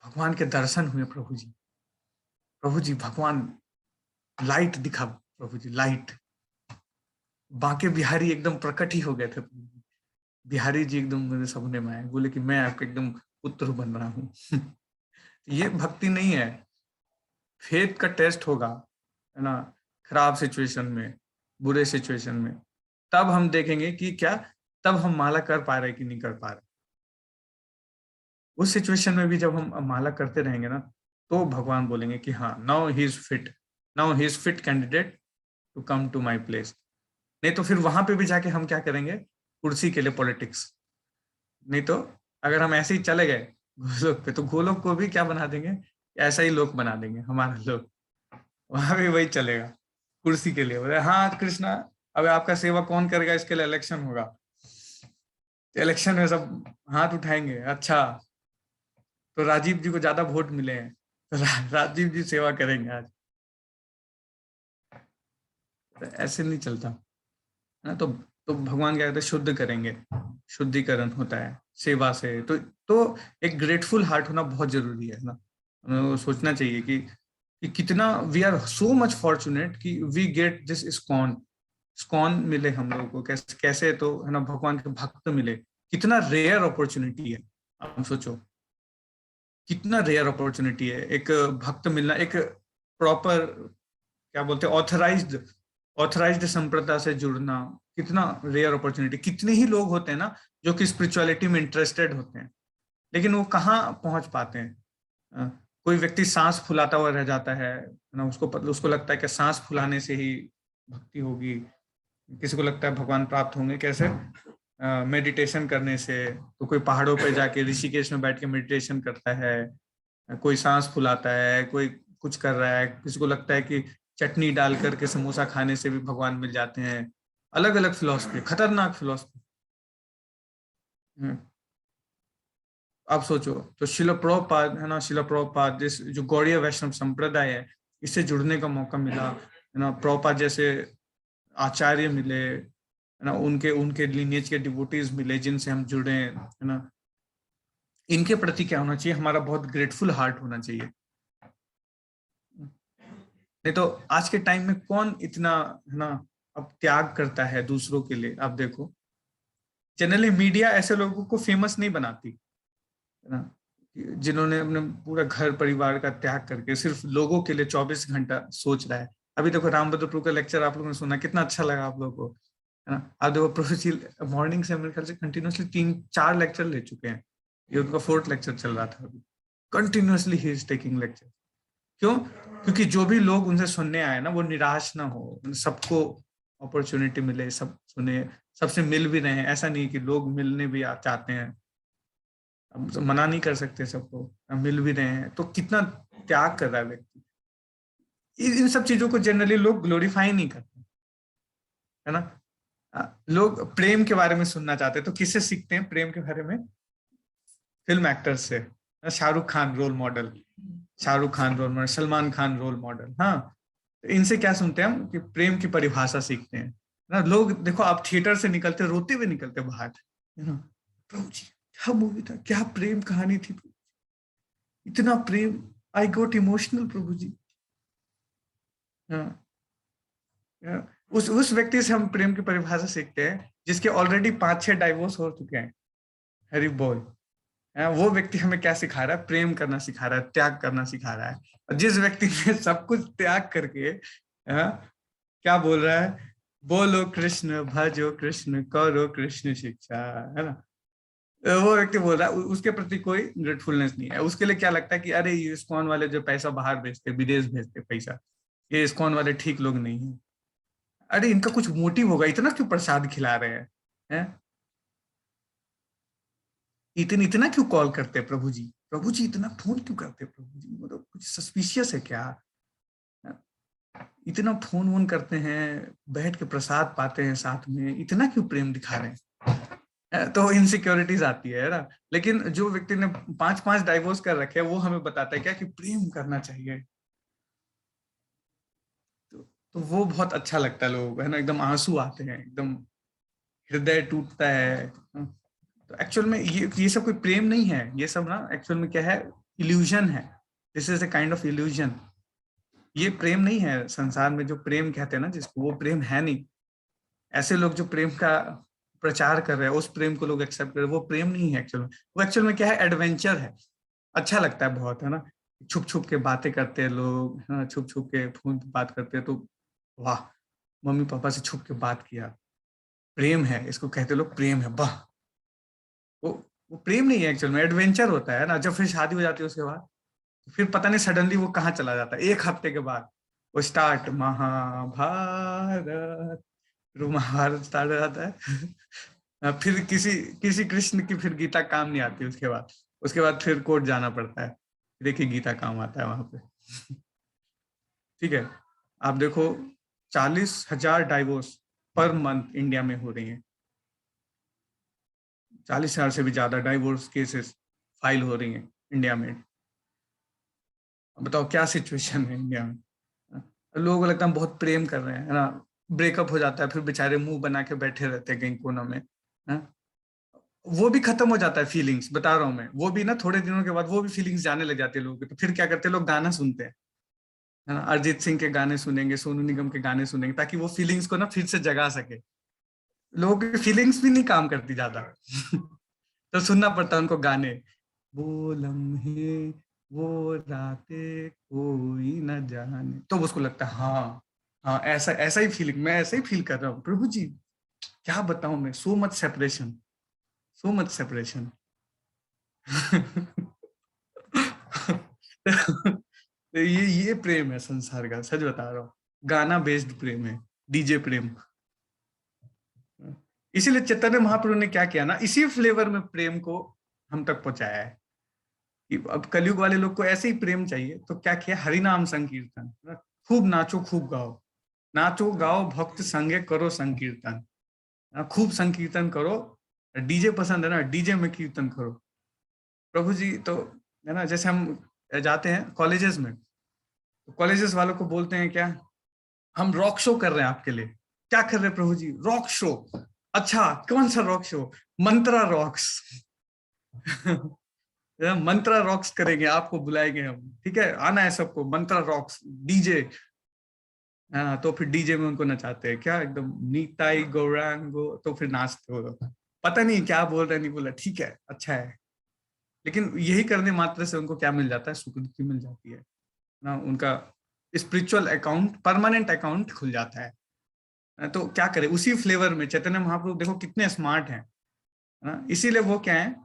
भगवान के दर्शन हुए, प्रभु जी भगवान लाइट दिखा, प्रभु जी लाइट। बांके बिहारी एकदम प्रकट ही हो गए थे, बिहारी जी एकदम मेरे सपने में आए, बोले कि मैं आपका एकदम पुत्र बन रहा हूँ। ये भक्ति नहीं है। फेथ का टेस्ट होगा है ना, खराब सिचुएशन में, बुरे सिचुएशन में, तब हम देखेंगे कि क्या तब हम माला कर पा रहे कि नहीं कर पा रहे। उस सिचुएशन में भी जब हम माला करते रहेंगे ना, तो भगवान बोलेंगे कि हाँ now he is fit candidate to come to my place. नहीं तो फिर वहां पे भी जाके हम क्या करेंगे? कुर्सी के लिए पॉलिटिक्स। नहीं तो अगर हम ऐसे ही चले गए गोलोक पे, तो गोलोक को भी क्या बना देंगे? ऐसा ही लोक बना देंगे हमारा लोक। वहां भी वही चलेगा, कुर्सी के लिए। बोले हाँ कृष्णा, अब आपका सेवा कौन करेगा, इसके लिए इलेक्शन होगा। इलेक्शन में सब हाथ उठाएंगे, अच्छा तो राजीव जी को ज्यादा वोट मिले हैं तो राजीव जी सेवा करेंगे आज। तो ऐसे नहीं चलता है। तो भगवान क्या कहते हैं? शुद्ध करेंगे, शुद्धिकरण होता है सेवा से। तो एक ग्रेटफुल हार्ट होना बहुत जरूरी है ना। हमें सोचना चाहिए कि कितना we are so much fortunate कि वी गेट दिस इस्कॉन मिले हम लोगों को। कैसे तो है ना, भगवान के भक्त मिले। कितना रेयर अपॉर्चुनिटी है, आप सोचो कितना रेयर अपॉर्चुनिटी है एक भक्त मिलना, एक प्रॉपर क्या बोलते हैं ऑथराइज्ड संप्रदाय से जुड़ना। कितना रेयर अपॉर्चुनिटी। कितने ही लोग होते हैं ना जो कि स्पिरिचुअलिटी में इंटरेस्टेड होते हैं, लेकिन वो कहाँ पहुंच पाते हैं? कोई व्यक्ति सांस फुलाता हुआ रह जाता है ना, उसको लगता है कि सांस फुलाने से ही भक्ति होगी। किसी को लगता है भगवान प्राप्त होंगे कैसे? मेडिटेशन करने से। तो कोई पहाड़ों पे जाके ऋषिकेश में बैठ के मेडिटेशन करता है, कोई सांस फुलाता है, कोई कुछ कर रहा है। किसी को लगता है कि चटनी डाल करके समोसा खाने से भी भगवान मिल जाते हैं। अलग अलग फिलॉसफी, खतरनाक फिलॉसफी। आप सोचो, तो शिला प्रभुपाद है ना, शिला प्रभुपाद जो गौड़ीय वैष्णव संप्रदाय है, इससे जुड़ने का मौका मिला है ना। प्रभुपाद जैसे आचार्य मिले है ना, उनके लिनिएज के डिवोटीज मिले जिनसे हम जुड़े है ना। इनके प्रति क्या होना चाहिए? हमारा बहुत ग्रेटफुल हार्ट होना चाहिए। नहीं तो आज के टाइम में कौन इतना है ना अब त्याग करता है दूसरों के लिए? आप देखो, जनरली मीडिया ऐसे लोगों को फेमस नहीं बनाती है ना, जिन्होंने अपने पूरा घर परिवार का त्याग करके सिर्फ लोगों के लिए 24 घंटा सोच रहा है। अभी देखो रामभद्र प्रभु का लेक्चर आप लोगों ने सुना, कितना अच्छा लगा आप लोगों को है ना। आप देखो प्रभु जी मॉर्निंग से मेरे ख्याल से कंटिन्यूसली 3-4 लेक्चर ले चुके हैं। ये उनका 4th लेक्चर चल रहा था अभी। Continuously he is taking lecture. क्यों? क्योंकि जो भी लोग उनसे सुनने आए ना, वो निराश ना हो, सबको अपॉर्चुनिटी मिले, सब सुने, सबसे मिल भी रहे हैं। ऐसा नहीं कि लोग मिलने भी चाहते हैं, अब तो मना नहीं कर सकते सबको, मिल भी रहे हैं। तो कितना त्याग कर रहा है व्यक्ति। इन सब चीजों को जनरली लोग ग्लोरीफाई नहीं करते है ना। लोग प्रेम के बारे में सुनना चाहते हैं, तो किससे सीखते हैं प्रेम के बारे में? फिल्म एक्टर्स से। Shahrukh Khan role model, Salman Khan role model. हाँ, तो इनसे क्या सुनते हैं हम? कि प्रेम की परिभाषा सीखते हैं ना। लोग देखो, आप थिएटर से निकलते रोते हुए निकलते बाहर है ना। प्रभु जी क्या मूवी था, क्या प्रेम कहानी थी, इतना प्रेम, आई गॉट इमोशनल प्रभु जी। हाँ, उस व्यक्ति से हम प्रेम की परिभाषा सीखते हैं जिसके ऑलरेडी 5-6 डाइवोर्स हो चुके हैं। हरि बोल। वो व्यक्ति हमें क्या सिखा रहा है? प्रेम करना सिखा रहा है, त्याग करना सिखा रहा है। और जिस व्यक्ति ने सब कुछ त्याग करके क्या बोल रहा है? बोलो कृष्ण, भजो कृष्ण, करो कृष्ण शिक्षा, है ना। वो व्यक्ति बोल रहा है, उसके प्रति कोई ग्रेटफुलनेस नहीं है। उसके लिए क्या लगता है कि अरे ये इस्कॉन वाले जो पैसा बाहर भेजते, विदेश भेजते पैसा, ये इस्कॉन वाले ठीक लोग नहीं है। अरे इनका कुछ मोटिव होगा, इतना क्यों प्रसाद खिला रहे हैं, हैं? इतना क्यों कॉल करते हैं प्रभु जी, प्रभु जी इतना फोन क्यों करते हैं प्रभु जी, मतलब कुछ सस्पिशियस है क्या? इतना फोन वोन करते हैं, बैठ के प्रसाद पाते हैं साथ में, इतना क्यों प्रेम दिखा रहे हैं? तो इनसिक्योरिटीज आती है ना। लेकिन जो व्यक्ति ने 5 डाइवोर्स कर रखे हैं, वो हमें बताता है क्या कि प्रेम करना चाहिए। तो वो बहुत अच्छा लगता है लोगों को, है ना, एकदम आंसू आते हैं, एकदम हृदय टूटता है। तो एक्चुअल में ये सब कोई प्रेम नहीं है, ये सब ना एक्चुअल में क्या है, इल्यूजन है। This is a kind of illusion. ये प्रेम नहीं है। संसार में जो प्रेम कहते हैं ना जिसको, वो प्रेम है नहीं। ऐसे लोग जो प्रेम का प्रचार कर रहे हैं, उस प्रेम को लोग एक्सेप्ट कर रहे हैं, वो प्रेम नहीं है एक्चुअल में। वो एक्चुअल में क्या है, एडवेंचर है। अच्छा लगता है बहुत, है ना। छुप छुप के बातें करते हैं लोग, हाँ, छुप छुप के फोन पे बात करते हैं, तो वाह, मम्मी पापा से छुप के बात किया, प्रेम है, इसको कहते लोग प्रेम है, वाह। वो वो प्रेम नहीं है एक्चुअल में, एडवेंचर होता है ना। जब फिर शादी हो जाती है उसके बाद, फिर पता नहीं सडनली वो कहाँ चला जाता है। 1 हफ्ते के बाद वो स्टार्ट, महाभारत, महाभारत स्टार्ट हो जाता है। फिर किसी किसी कृष्ण की फिर गीता काम नहीं आती उसके बाद फिर कोर्ट जाना पड़ता है, देखिए गीता काम आता है वहां पे। ठीक है, आप देखो 40,000 डाइवोर्स पर मंथ इंडिया में हो रही हैं। 40,000 से भी ज्यादा डाइवोर्स केसेस फाइल हो रही हैं इंडिया में। बताओ क्या सिचुएशन है इंडिया में। लोगों को लगता है हम बहुत प्रेम कर रहे हैं, है ना। ब्रेकअप हो जाता है, फिर बेचारे मुंह बना के बैठे रहते हैं कहीं कोना में, है? वो भी खत्म हो जाता है फीलिंग्स, बता रहा हूँ मैं। वो भी ना थोड़े दिनों के बाद वो भी फीलिंग्स जाने लग जाती है लोगों की। तो फिर क्या करते हैं लोग, गाना सुनते हैं, है ना। अरिजीत सिंह के गाने सुनेंगे, सोनू निगम के गाने सुनेंगे, ताकि वो फीलिंग्स को ना फिर से जगा सके। लोगों की फीलिंग्स भी नहीं काम करती ज्यादा। तो सुनना पड़ता है उनको गाने। वो लम्हे, वो रातें कोई न जाने, तो उसको लगता है हाँ हाँ, ऐसा ऐसा ही फीलिंग, मैं ऐसा ही फील कर रहा हूँ प्रभु जी। क्या बताऊं मैं, so much separation, so much separation. तो ये प्रेम है संसार का, सच बता रहा हूँ। गाना बेस्ड प्रेम है, डीजे प्रेम। इसीलिए चैतन्य महाप्रभु ने क्या किया ना, इसी फ्लेवर में प्रेम को हम तक पहुंचाया है। कि अब कलयुग वाले लोग को ऐसे ही प्रेम चाहिए, तो क्या किया, हरिनाम संकीर्तन, खूब नाचो खूब गाओ, नाचो गाओ भक्त संगे करो संकीर्तन, खूब संकीर्तन करो। डीजे पसंद है ना, डीजे में कीर्तन करो। प्रभु जी तो, है ना, जैसे हम जाते हैं कॉलेजेस में, तो कॉलेजेस वालों को बोलते हैं क्या, हम रॉक शो कर रहे हैं आपके लिए। क्या कर रहे हैं प्रभु जी, रॉक शो। अच्छा कौन सा रॉक शो, मंत्रा रॉक्स। मंत्रा रॉक्स करेंगे, आपको बुलाएंगे हम, ठीक है, आना है सबको, मंत्रा रॉक्स डीजे। हाँ, तो फिर डीजे में उनको नचाते हैं क्या, एकदम नीताई गौरांगो, तो फिर नाचते हो लोग। पता नहीं क्या बोल रहे, नहीं बोला, ठीक है, अच्छा है। लेकिन यही करने मात्र से उनको क्या मिल जाता है, सुकृति मिल जाती है ना। उनका स्पिरिचुअल अकाउंट, परमानेंट अकाउंट खुल जाता है। तो क्या करें, उसी फ्लेवर में चैतन्य महाप्रभु देखो कितने स्मार्ट हैं, ना। इसीलिए वो क्या है,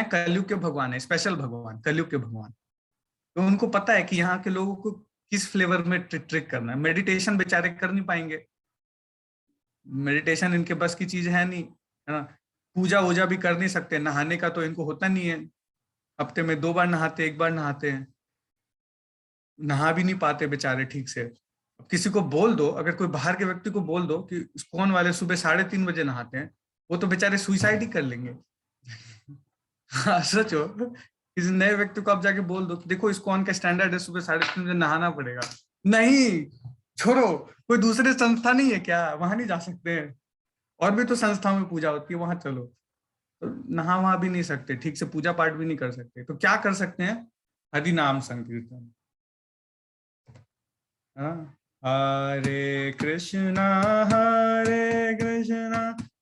कलयुग के भगवान है, स्पेशल भगवान, कलयुग के भगवान। तो उनको पता है कि यहाँ के लोगों को किस फ्लेवर में ट्रिक करना है। मेडिटेशन बेचारे कर नहीं पाएंगे, मेडिटेशन इनके बस की चीज है नहीं, है ना। पूजा वूजा भी कर नहीं सकते, नहाने का तो इनको होता नहीं है, हफ्ते में 2 बार नहाते, 1 बार नहाते हैं, नहा भी नहीं पाते बेचारे ठीक से। अब किसी को बोल दो, अगर कोई बाहर के व्यक्ति को बोल दो कि इस्कॉन वाले सुबह 3:30 बजे नहाते हैं, वो तो बेचारे सुइसाइड ही कर लेंगे। हाँ सच हो, किसी नए व्यक्ति को आप जाके बोल दो कि देखो इस्कॉन का स्टैंडर्ड है, सुबह 3:30 बजे नहाना पड़ेगा। नहीं, छोड़ो, कोई दूसरे संस्था नहीं है क्या, वहां नहीं जा सकते हैं? और भी तो संस्थाओं में पूजा होती है, वहां चलो। तो नहा वहां भी नहीं सकते, ठीक से पूजा पाठ भी नहीं कर सकते, तो क्या कर सकते हैं, हरि नाम संकीर्तन। हरे कृष्णा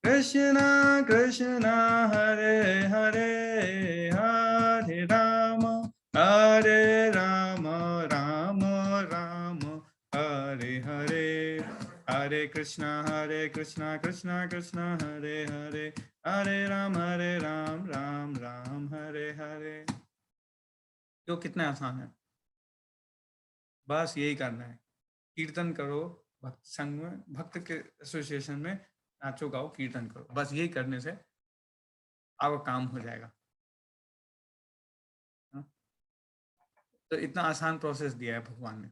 कृष्णा कृष्णा हरे हरे, हरे राम राम राम राम हरे हरे। कृष्णा कृष्णा कृष्णा हरे हरे, हरे राम राम राम हरे हरे। तो कितना आसान है, बस यही करना है। कीर्तन करो भक्त संघ में, भक्त के एसोसिएशन में नाचो गाओ कीर्तन करो, बस यही करने से आपका काम हो जाएगा। तो इतना आसान प्रोसेस दिया है भगवान ने।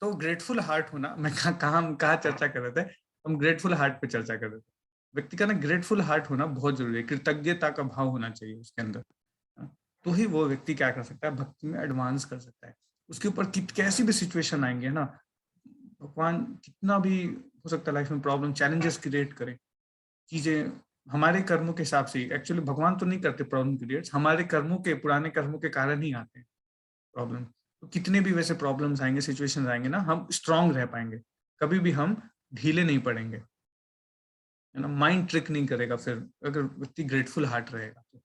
तो ग्रेटफुल हार्ट होना, मैं कहाँ चर्चा कर रहे थे, हम ग्रेटफुल हार्ट पे चर्चा कर रहे थे। व्यक्ति का ना ग्रेटफुल हार्ट होना बहुत जरूरी है, कृतज्ञता का भाव होना चाहिए उसके अंदर, तो ही वो व्यक्ति क्या कर सकता है, भक्ति में एडवांस कर सकता है। उसके ऊपर कैसी भी सिचुएशन आएंगे ना, भगवान कितना भी हो सकता है लाइफ में प्रॉब्लम चैलेंजेस क्रिएट करें, चीजें हमारे कर्मों के हिसाब से, एक्चुअली भगवान तो नहीं करते प्रॉब्लम क्रिएट, हमारे कर्मों के, पुराने कर्मों के कारण ही आते हैं प्रॉब्लम। तो कितने भी वैसे प्रॉब्लम्स आएंगे, सिचुएशंस आएंगे ना, हम स्ट्रांग रह पाएंगे, कभी भी हम ढीले नहीं पड़ेंगे, है ना। माइंड ट्रिक नहीं करेगा फिर अगर व्यक्ति ग्रेटफुल हार्ट रहेगा तो।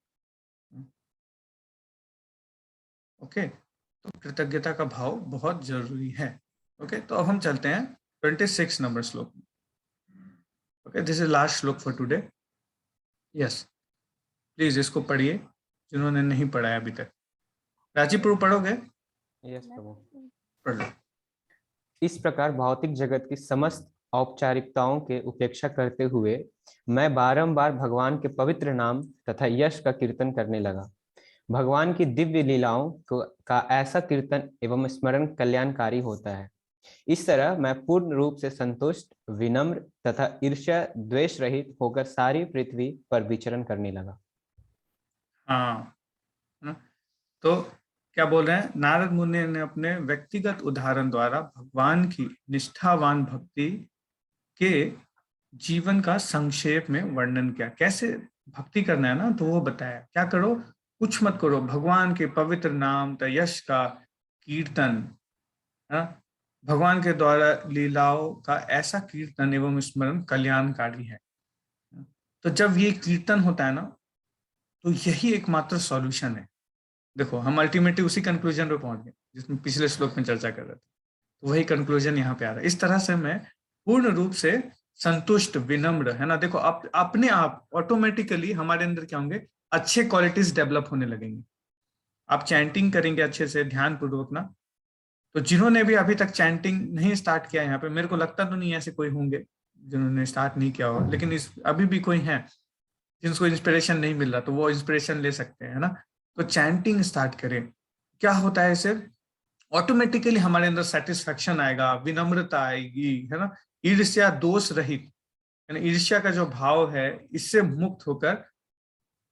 ओके, तो कृतज्ञता का भाव बहुत जरूरी है। ओके, तो अब हम चलते हैं 26 नंबर श्लोक में। ओके, दिस इज लास्ट श्लोक फॉर टुडे। यस, प्लीज इसको पढ़िए जिन्होंने नहीं पढ़ा है अभी तक। राजीव प्रभु पढ़ोगे? यस प्रभु। पढ़ लो। इस प्रकार भौतिक जगत की समस्त औपचारिकताओं के उपेक्षा करते हुए मैं बारंबार भगवान के पवित्र नाम तथा यश का कीर्तन करने लगा। भगवान की दिव्य लीलाओं का ऐसा कीर्तन एवं स्मरण कल्याणकारी होता है। इस तरह मैं पूर्ण रूप से संतुष्ट, विनम्र तथा ईर्ष्या द्वेष रहित होकर सारी पृथ्वी पर विचरण करने लगा। हाँ, तो क्या बोल रहे हैं, नारद मुनि ने अपने व्यक्तिगत उदाहरण द्वारा भगवान की निष्ठावान भक्ति के जीवन का संक्षेप में वर्णन किया। कैसे भक्ति करना है ना, तो वो बताया। क्या करो, कुछ मत करो, भगवान के पवित्र नाम तथा यश का कीर्तन, भगवान के द्वारा लीलाओं का ऐसा कीर्तन एवं स्मरण कल्याणकारी है। तो जब ये कीर्तन होता है ना, तो यही एकमात्र सॉल्यूशन है। देखो, हम अल्टीमेटली उसी कंक्लूजन पे पहुंच गए जिसमें पिछले श्लोक में चर्चा कर रहे थे, तो वही कंक्लूजन यहाँ पे आ रहा है। इस तरह से मैं पूर्ण रूप से संतुष्ट, विनम्र, है ना। देखो, अपने आप ऑटोमेटिकली हमारे अंदर क्या होंगे, अच्छे क्वालिटीज डेवलप होने लगेंगे। आप चैंटिंग करेंगे अच्छे से, ध्यान पूर्वक ना, तो जिन्होंने भी अभी तक चैंटिंग नहीं स्टार्ट किया यहाँ पे, मेरे को लगता तो नहीं ऐसे कोई होंगे जिन्होंने स्टार्ट नहीं किया हो, लेकिन अभी भी कोई है जिनको इंस्पिरेशन नहीं मिल रहा, तो वो इंस्पिरेशन ले सकते हैं, है ना। तो चैंटिंग स्टार्ट करें। क्या होता है, इससे ऑटोमेटिकली हमारे अंदर सेटिस्फैक्शन आएगा, विनम्रता आएगी, है ना। ईर्ष्या दोष रहित, है ना, ईर्ष्या का जो भाव है इससे मुक्त होकर,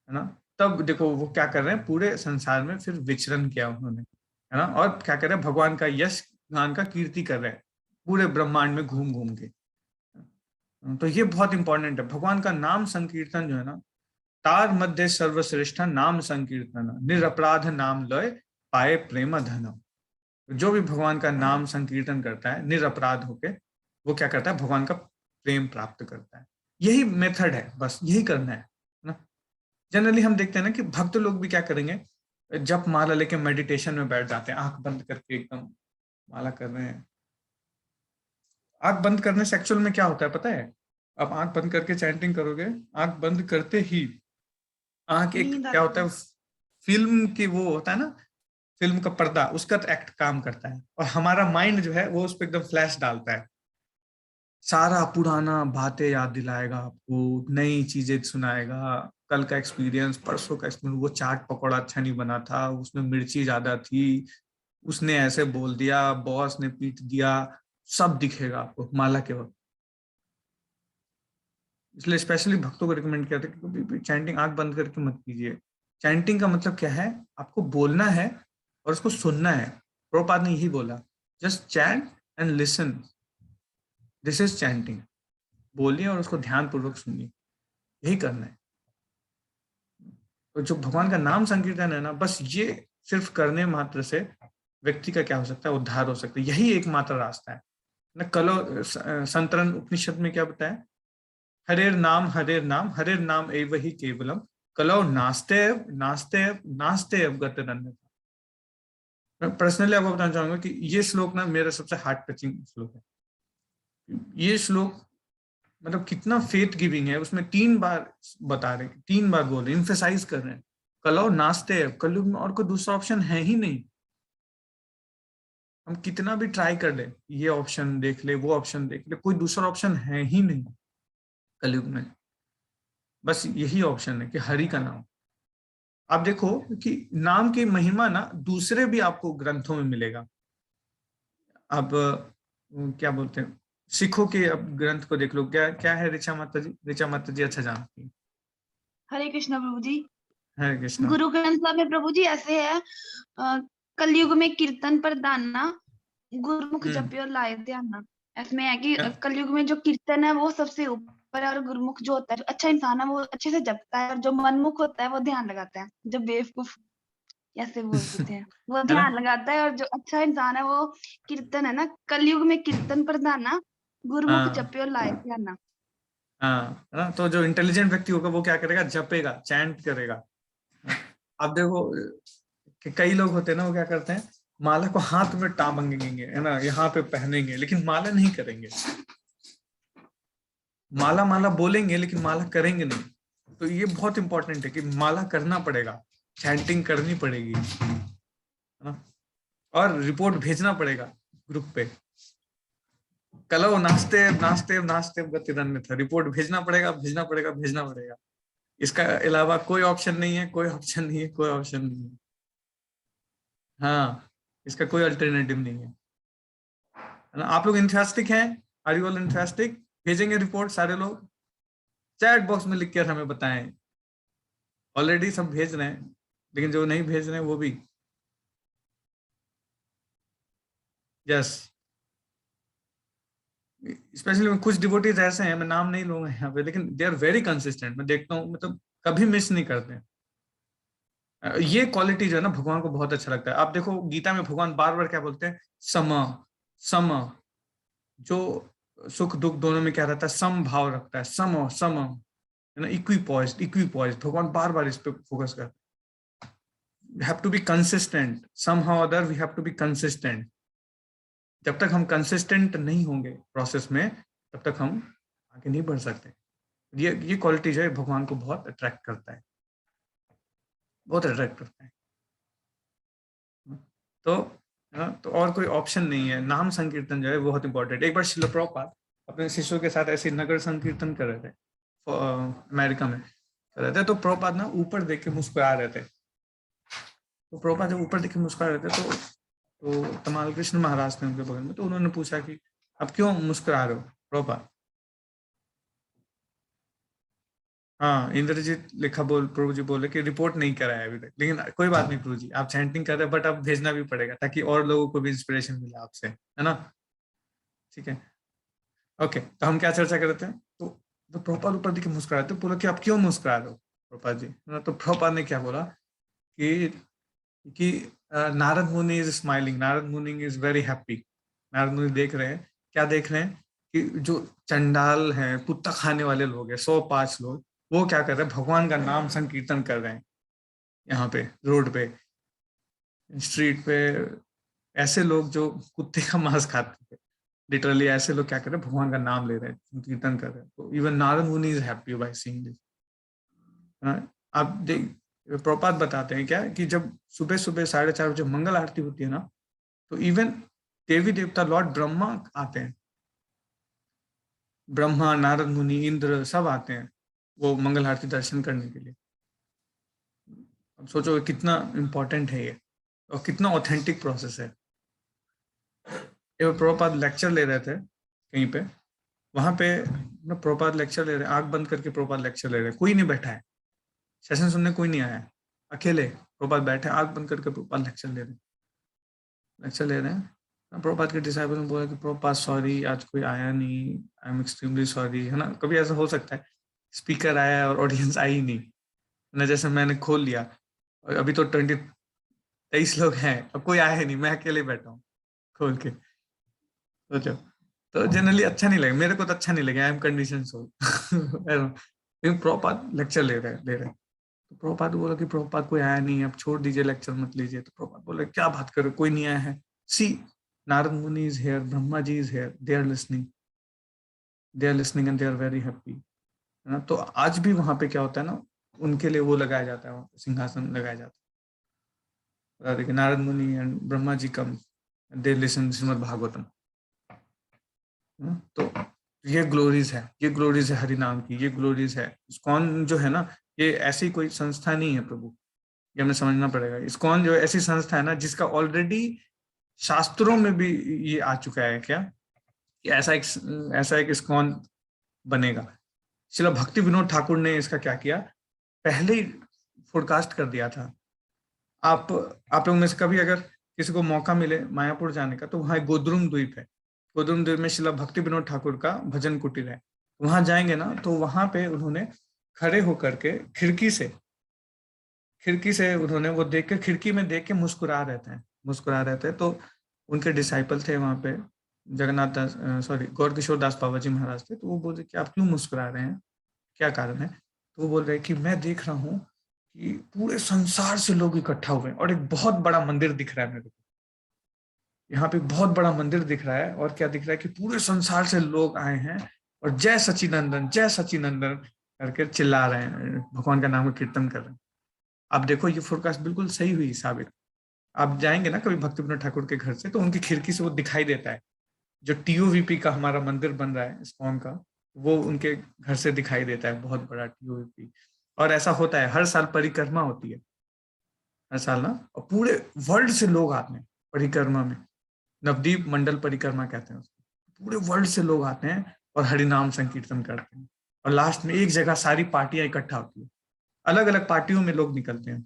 है ना, तब देखो वो क्या कर रहे हैं, पूरे संसार में फिर विचरण किया उन्होंने, है ना। और क्या कर रहे हैं, भगवान का यश गान का कीर्ति कर रहे हैं पूरे ब्रह्मांड में घूम घूम के। तो ये बहुत इंपॉर्टेंट है, भगवान का नाम संकीर्तन जो है ना, तार मध्य सर्वश्रेष्ठ नाम संकीर्तन, निरपराध नाम लय पाए प्रेम धन। जो भी भगवान का नाम संकीर्तन करता है निरपराध होके, वो क्या करता है, भगवान का प्रेम प्राप्त करता है। यही मेथड है, बस यही करना है ना। जनरली हम देखते हैं ना कि भक्त लोग भी क्या करेंगे, जब माला लेके मेडिटेशन में बैठ जाते हैं, आंख बंद करके एकदम माला कर रहे हैं। आंख बंद करने से एक्चुअल में क्या होता है पता है, आप आंख बंद करके चैंटिंग करोगे, आंख बंद करते ही आंख एक क्या होता है, फिल्म की वो होता है ना, फिल्म का पर्दा, उसका एक्ट काम करता है, और हमारा माइंड जो है वो उस पर एकदम फ्लैश डालता है, सारा पुराना बातें याद दिलाएगा आपको, नई चीजें सुनाएगा, कल का एक्सपीरियंस, परसों का एक्सपीरियंस, वो चाट पकौड़ा अच्छा नहीं बना था, उसमें मिर्ची ज्यादा थी, उसने ऐसे बोल दिया, बॉस ने पीट दिया, सब दिखेगा आपको माला के वक्त। इसलिए स्पेशली भक्तों को रिकमेंड किया था कि चैंटिंग आंख बंद करके मत कीजिए। चैंटिंग का मतलब क्या है, आपको बोलना है और उसको सुनना है। प्रभुपाद ने यही बोला, just chant and listen, this is chanting. बोलिए और उसको ध्यान पूर्वक सुनिए, यही करना है। तो जो भगवान का नाम संकीर्तन है ना, बस ये सिर्फ करने मात्र से व्यक्ति का क्या हो सकता है, उद्धार हो सकता है। यही एकमात्र रास्ता है ना। कलो संतरण उपनिषद में क्या बताया, हरेर नाम हरेर नाम एव ही केवलम, कलो नास्तेव नास्तेव नास्तेव गतिरन्यथा। मैं पर्सनली आपको बताना चाहूंगा कि ये श्लोक ना मेरा सबसे हार्ट टचिंग श्लोक है। ये श्लोक मतलब कितना फेथ गिविंग है, उसमें 3 बार बता रहे, 3 बार बोल रहे, इम्फेसाइज कर रहे हैं कलौ नास्ते, कलयुग में और कोई दूसरा ऑप्शन है ही नहीं। हम कितना भी ट्राई कर ले, ये ऑप्शन देख ले, वो ऑप्शन देख ले, कोई दूसरा ऑप्शन है ही नहीं कलयुग में, बस यही ऑप्शन है कि हरि का नाम। आप देखो कि नाम की महिमा ना दूसरे भी आपको ग्रंथों में मिलेगा। अब क्या बोलते हैं, सिखों के अब ग्रंथ को देख लो, क्या क्या है ऋचा माता जी, ऋचा माता जी अच्छा जानती है। हरे कृष्णा प्रभु जी। हरे कृष्णा। गुरु ग्रंथ साहब में प्रभु जी ऐसे है, कलयुग में कीर्तन प्रधाना, गुरुमुख जपे और लाए ध्याना। इसमें है कि कलयुग में जो कीर्तन है वो सबसे ऊपर है, और गुरुमुख जो होता है, जो अच्छा इंसान है वो अच्छे से जपता है, और जो मनमुख होता है वो ध्यान लगाता है। जो बेवकूफ ऐसे बोलते हैं वो ध्यान लगाता है, और जो अच्छा इंसान है वो कीर्तन है ना, कलयुग में कीर्तन प्रधाना, गुरुमुख जपे और लाए ध्याना। हाँ, है ना। तो जो इंटेलिजेंट व्यक्ति होगा वो क्या करेगा, जपेगा, चैंट करेगा। अब देखो कि कई लोग होते हैं ना, वो क्या करते हैं, माला को हाथ में टांगेंगे, है ना, यहाँ पे पहनेंगे, लेकिन माला नहीं करेंगे। माला माला बोलेंगे लेकिन माला करेंगे नहीं। तो ये बहुत इंपॉर्टेंट है कि माला करना पड़ेगा, चैंटिंग करनी पड़ेगी, है ना, और रिपोर्ट भेजना पड़ेगा ग्रुप पे। कलो नाचते नाचते नाचते गतिरन्य था, रिपोर्ट भेजना पड़ेगा, भेजना पड़ेगा, भेजना पड़ेगा। इसका अलावा कोई ऑप्शन नहीं है, कोई ऑप्शन नहीं है, कोई ऑप्शन नहीं है। हाँ, इसका कोई अल्टरनेटिव नहीं है ना। आप लोग इंथुसियास्टिक हैं? Are you all enthusiastic? भेजेंगे रिपोर्ट सारे लोग? चैट बॉक्स में लिख कर हमें बताएं। ऑलरेडी सब भेज रहे हैं, लेकिन जो नहीं भेज रहे हैं वो भी। यस, स्पेशली कुछ डिवोटीज ऐसे हैं, मैं नाम नहीं लूंगा यहाँ पे, लेकिन दे आर वेरी कंसिस्टेंट। मैं देखता हूँ, मतलब कभी मिस नहीं करते। ये क्वालिटी जो है ना भगवान को बहुत अच्छा लगता है। आप देखो गीता में भगवान बार बार क्या बोलते हैं, सम सम। जो सुख दुख दोनों में क्या रहता है, सम भाव रखता है, सम सम, है ना, इक्विपॉइज्ड इक्विपॉइज्ड। भगवान बार बार इस पे फोकस करते हैं। We have to be consistent, somehow other we have to be consistent. जब तक हम कंसिस्टेंट नहीं होंगे प्रोसेस में, तब तक हम आगे नहीं बढ़ सकते। ये क्वालिटी जो है भगवान को बहुत अट्रैक्ट करता है, बहुत अट्रैक्ट करता है। तो और कोई ऑप्शन नहीं है। नाम संकीर्तन जो है बहुत इंपॉर्टेंट। एक बार श्रील प्रभुपाद अपने शिष्यों के साथ ऐसे नगर संकीर्तन कर रहे थे, अमेरिका में कर रहे थे। तो प्रभुपाद ना ऊपर देख के मुस्कुरा रहे थे। तो प्रभुपाद जब ऊपर देख के मुस्कुरा रहे थे तो तमाल कृष्ण महाराज थे उनके बगल में। तो उन्होंने पूछा कि अब क्यों मुस्कुरा रहे हो प्रभुपाद? हाँ, इंद्रजीत लिखा प्रभु जी बोले कि रिपोर्ट नहीं करा है अभी तक, लेकिन कोई बात नहीं प्रभु जी, आप चैंटिंग कर रहे हैं, बट अब भेजना भी पड़ेगा ताकि और लोगों को भी इंस्पिरेशन मिले आपसे, है ना। ठीक है, ओके। तो हम क्या चर्चा कर रहे थे? तो प्रभुपाद ऊपर देख के मुस्कुराए थे, बोला कि आप क्यों मुस्कुरा रहे हो प्रभुपाद जी? तो प्रभुपाद ने क्या बोला कि Narad Muni is smiling, Narad Muni is very happy. Narad मुनि देख रहे हैं, क्या देख रहे हैं कि जो चंडाल हैं, कुत्ता खाने वाले लोग हैं, 105 लोग, वो क्या कर रहे हैं, भगवान का नाम संकीर्तन कर रहे हैं। यहाँ पे रोड पे, स्ट्रीट पे, ऐसे लोग जो कुत्ते का मांस खाते थे, लिटरली ऐसे लोग क्या कर रहे हैं, भगवान का नाम ले रहे हैं, संकीर्तन कर रहे हैं। तो even Narad Muni is happy by seeing this. आप देख, प्रभुपाद बताते हैं क्या कि जब सुबह सुबह 4:30 बजे मंगल आरती होती है ना, तो इवन देवी देवता लॉर्ड ब्रह्मा आते हैं। ब्रह्मा, नारद मुनि, इंद्र सब आते हैं वो मंगल आरती दर्शन करने के लिए। अब सोचो कितना इंपॉर्टेंट है ये, और कितना ऑथेंटिक प्रोसेस है। प्रभुपाद लेक्चर ले रहे थे कहीं पे, वहां पे प्रभुपाद लेक्चर ले रहे हैं, आंख बंद करके प्रभुपाद लेक्चर ले रहे हैं, कोई नहीं बैठा है, सेशन सुनने कोई नहीं आया है, अकेले प्रभुपाद बैठे, आंख बंद करके प्रभुपाद लेक्चर ले रहे हैं। प्रभुपाद के डिसाइबल ने बोला कि प्रभुपाद सॉरी, आज कोई आया नहीं, आई एम एक्सट्रीमली सॉरी, है ना। कभी ऐसा हो सकता है स्पीकर आया और ऑडियंस आई नहीं ना, जैसे मैंने खोल लिया और अभी तो 23 लोग हैं, अब कोई आया नहीं, मैं अकेले बैठा हूँ खोल के। सोचो, तो जनरली अच्छा नहीं लगे, मेरे को तो अच्छा नहीं लगे, आई एम कंडीशन सोल। लेकिन प्रभुपाद लेक्चर ले रहे हैं। तो प्रभुपाद बोला कि प्रभुपाद कोई आया नहीं, अब छोड़ दीजिए, लेक्चर मत लीजिए। तो प्रभुपाद बोले क्या बात करो, कोई नहीं आया है, see Narad Muni is here, Brahma ji is here, they are listening. They are listening and they are very happy, है ना। तो आज भी वहां पे क्या होता है ना, उनके लिए वो लगाया जाता है, सिंहासन लगाया जाता है। देखिए Narad Muni and Brahma ji come, they listen Shrimad Bhagavatam. तो ये ग्लोरीज है, ये ग्लोरीज है हरि नाम की, ये ग्लोरीज है। इस्कॉन जो है ना, ये ऐसी कोई संस्था नहीं है प्रभु, ये हमें समझना पड़ेगा। इस्कॉन जो ऐसी संस्था है ना जिसका ऑलरेडी शास्त्रों में भी ये आ चुका है क्या, कि ऐसा एक इस्कॉन बनेगा। श्रील भक्ति विनोद ठाकुर ने इसका क्या किया, पहले ही फोरकास्ट कर दिया था। आप लोगों में से कभी अगर किसी को मौका मिले मायापुर जाने का, तो वहाँ एक गोद्रुम द्वीप है। गोद्रुम द्वीप में श्रील भक्ति विनोद ठाकुर का भजन कुटीर है। वहां जाएंगे ना, तो वहां पे उन्होंने खड़े होकर के खिड़की से उन्होंने वो देख के, खिड़की में देख के मुस्कुरा रहते हैं। तो उनके डिसाइपल थे वहां पे, गौर किशोर दास बाबा जी महाराज थे। तो वो बोल रहे कि आप क्यों मुस्कुरा रहे हैं, क्या कारण है। तो वो बोल रहे कि मैं देख रहा हूँ कि पूरे संसार से लोग इकट्ठा हुए हैं और एक बहुत बड़ा मंदिर दिख रहा है मेरे को, यहाँ पे बहुत बड़ा मंदिर दिख रहा है। और क्या दिख रहा है कि पूरे संसार से लोग आए हैं और जय सचिनंदन करके चिल्ला रहे हैं, भगवान का नाम का कीर्तन कर रहे हैं। आप देखो ये फोरकास्ट बिल्कुल सही हुई साबित। आप जाएंगे ना कभी भक्ति विनोद ठाकुर के घर से, तो उनकी खिड़की से वो दिखाई देता है। जो TOVP का हमारा मंदिर बन रहा है इस्कॉन का, वो उनके घर से दिखाई देता है, बहुत बड़ा TOVP। और ऐसा होता है, हर साल परिक्रमा होती है, हर साल ना, और पूरे वर्ल्ड से लोग आते हैं परिक्रमा में। नवदीप मंडल परिक्रमा कहते हैं उसको। पूरे वर्ल्ड से लोग आते हैं और हरिनाम संकीर्तन करते हैं। और लास्ट में एक जगह सारी पार्टियां इकट्ठा होती है, अलग अलग पार्टियों में लोग निकलते हैं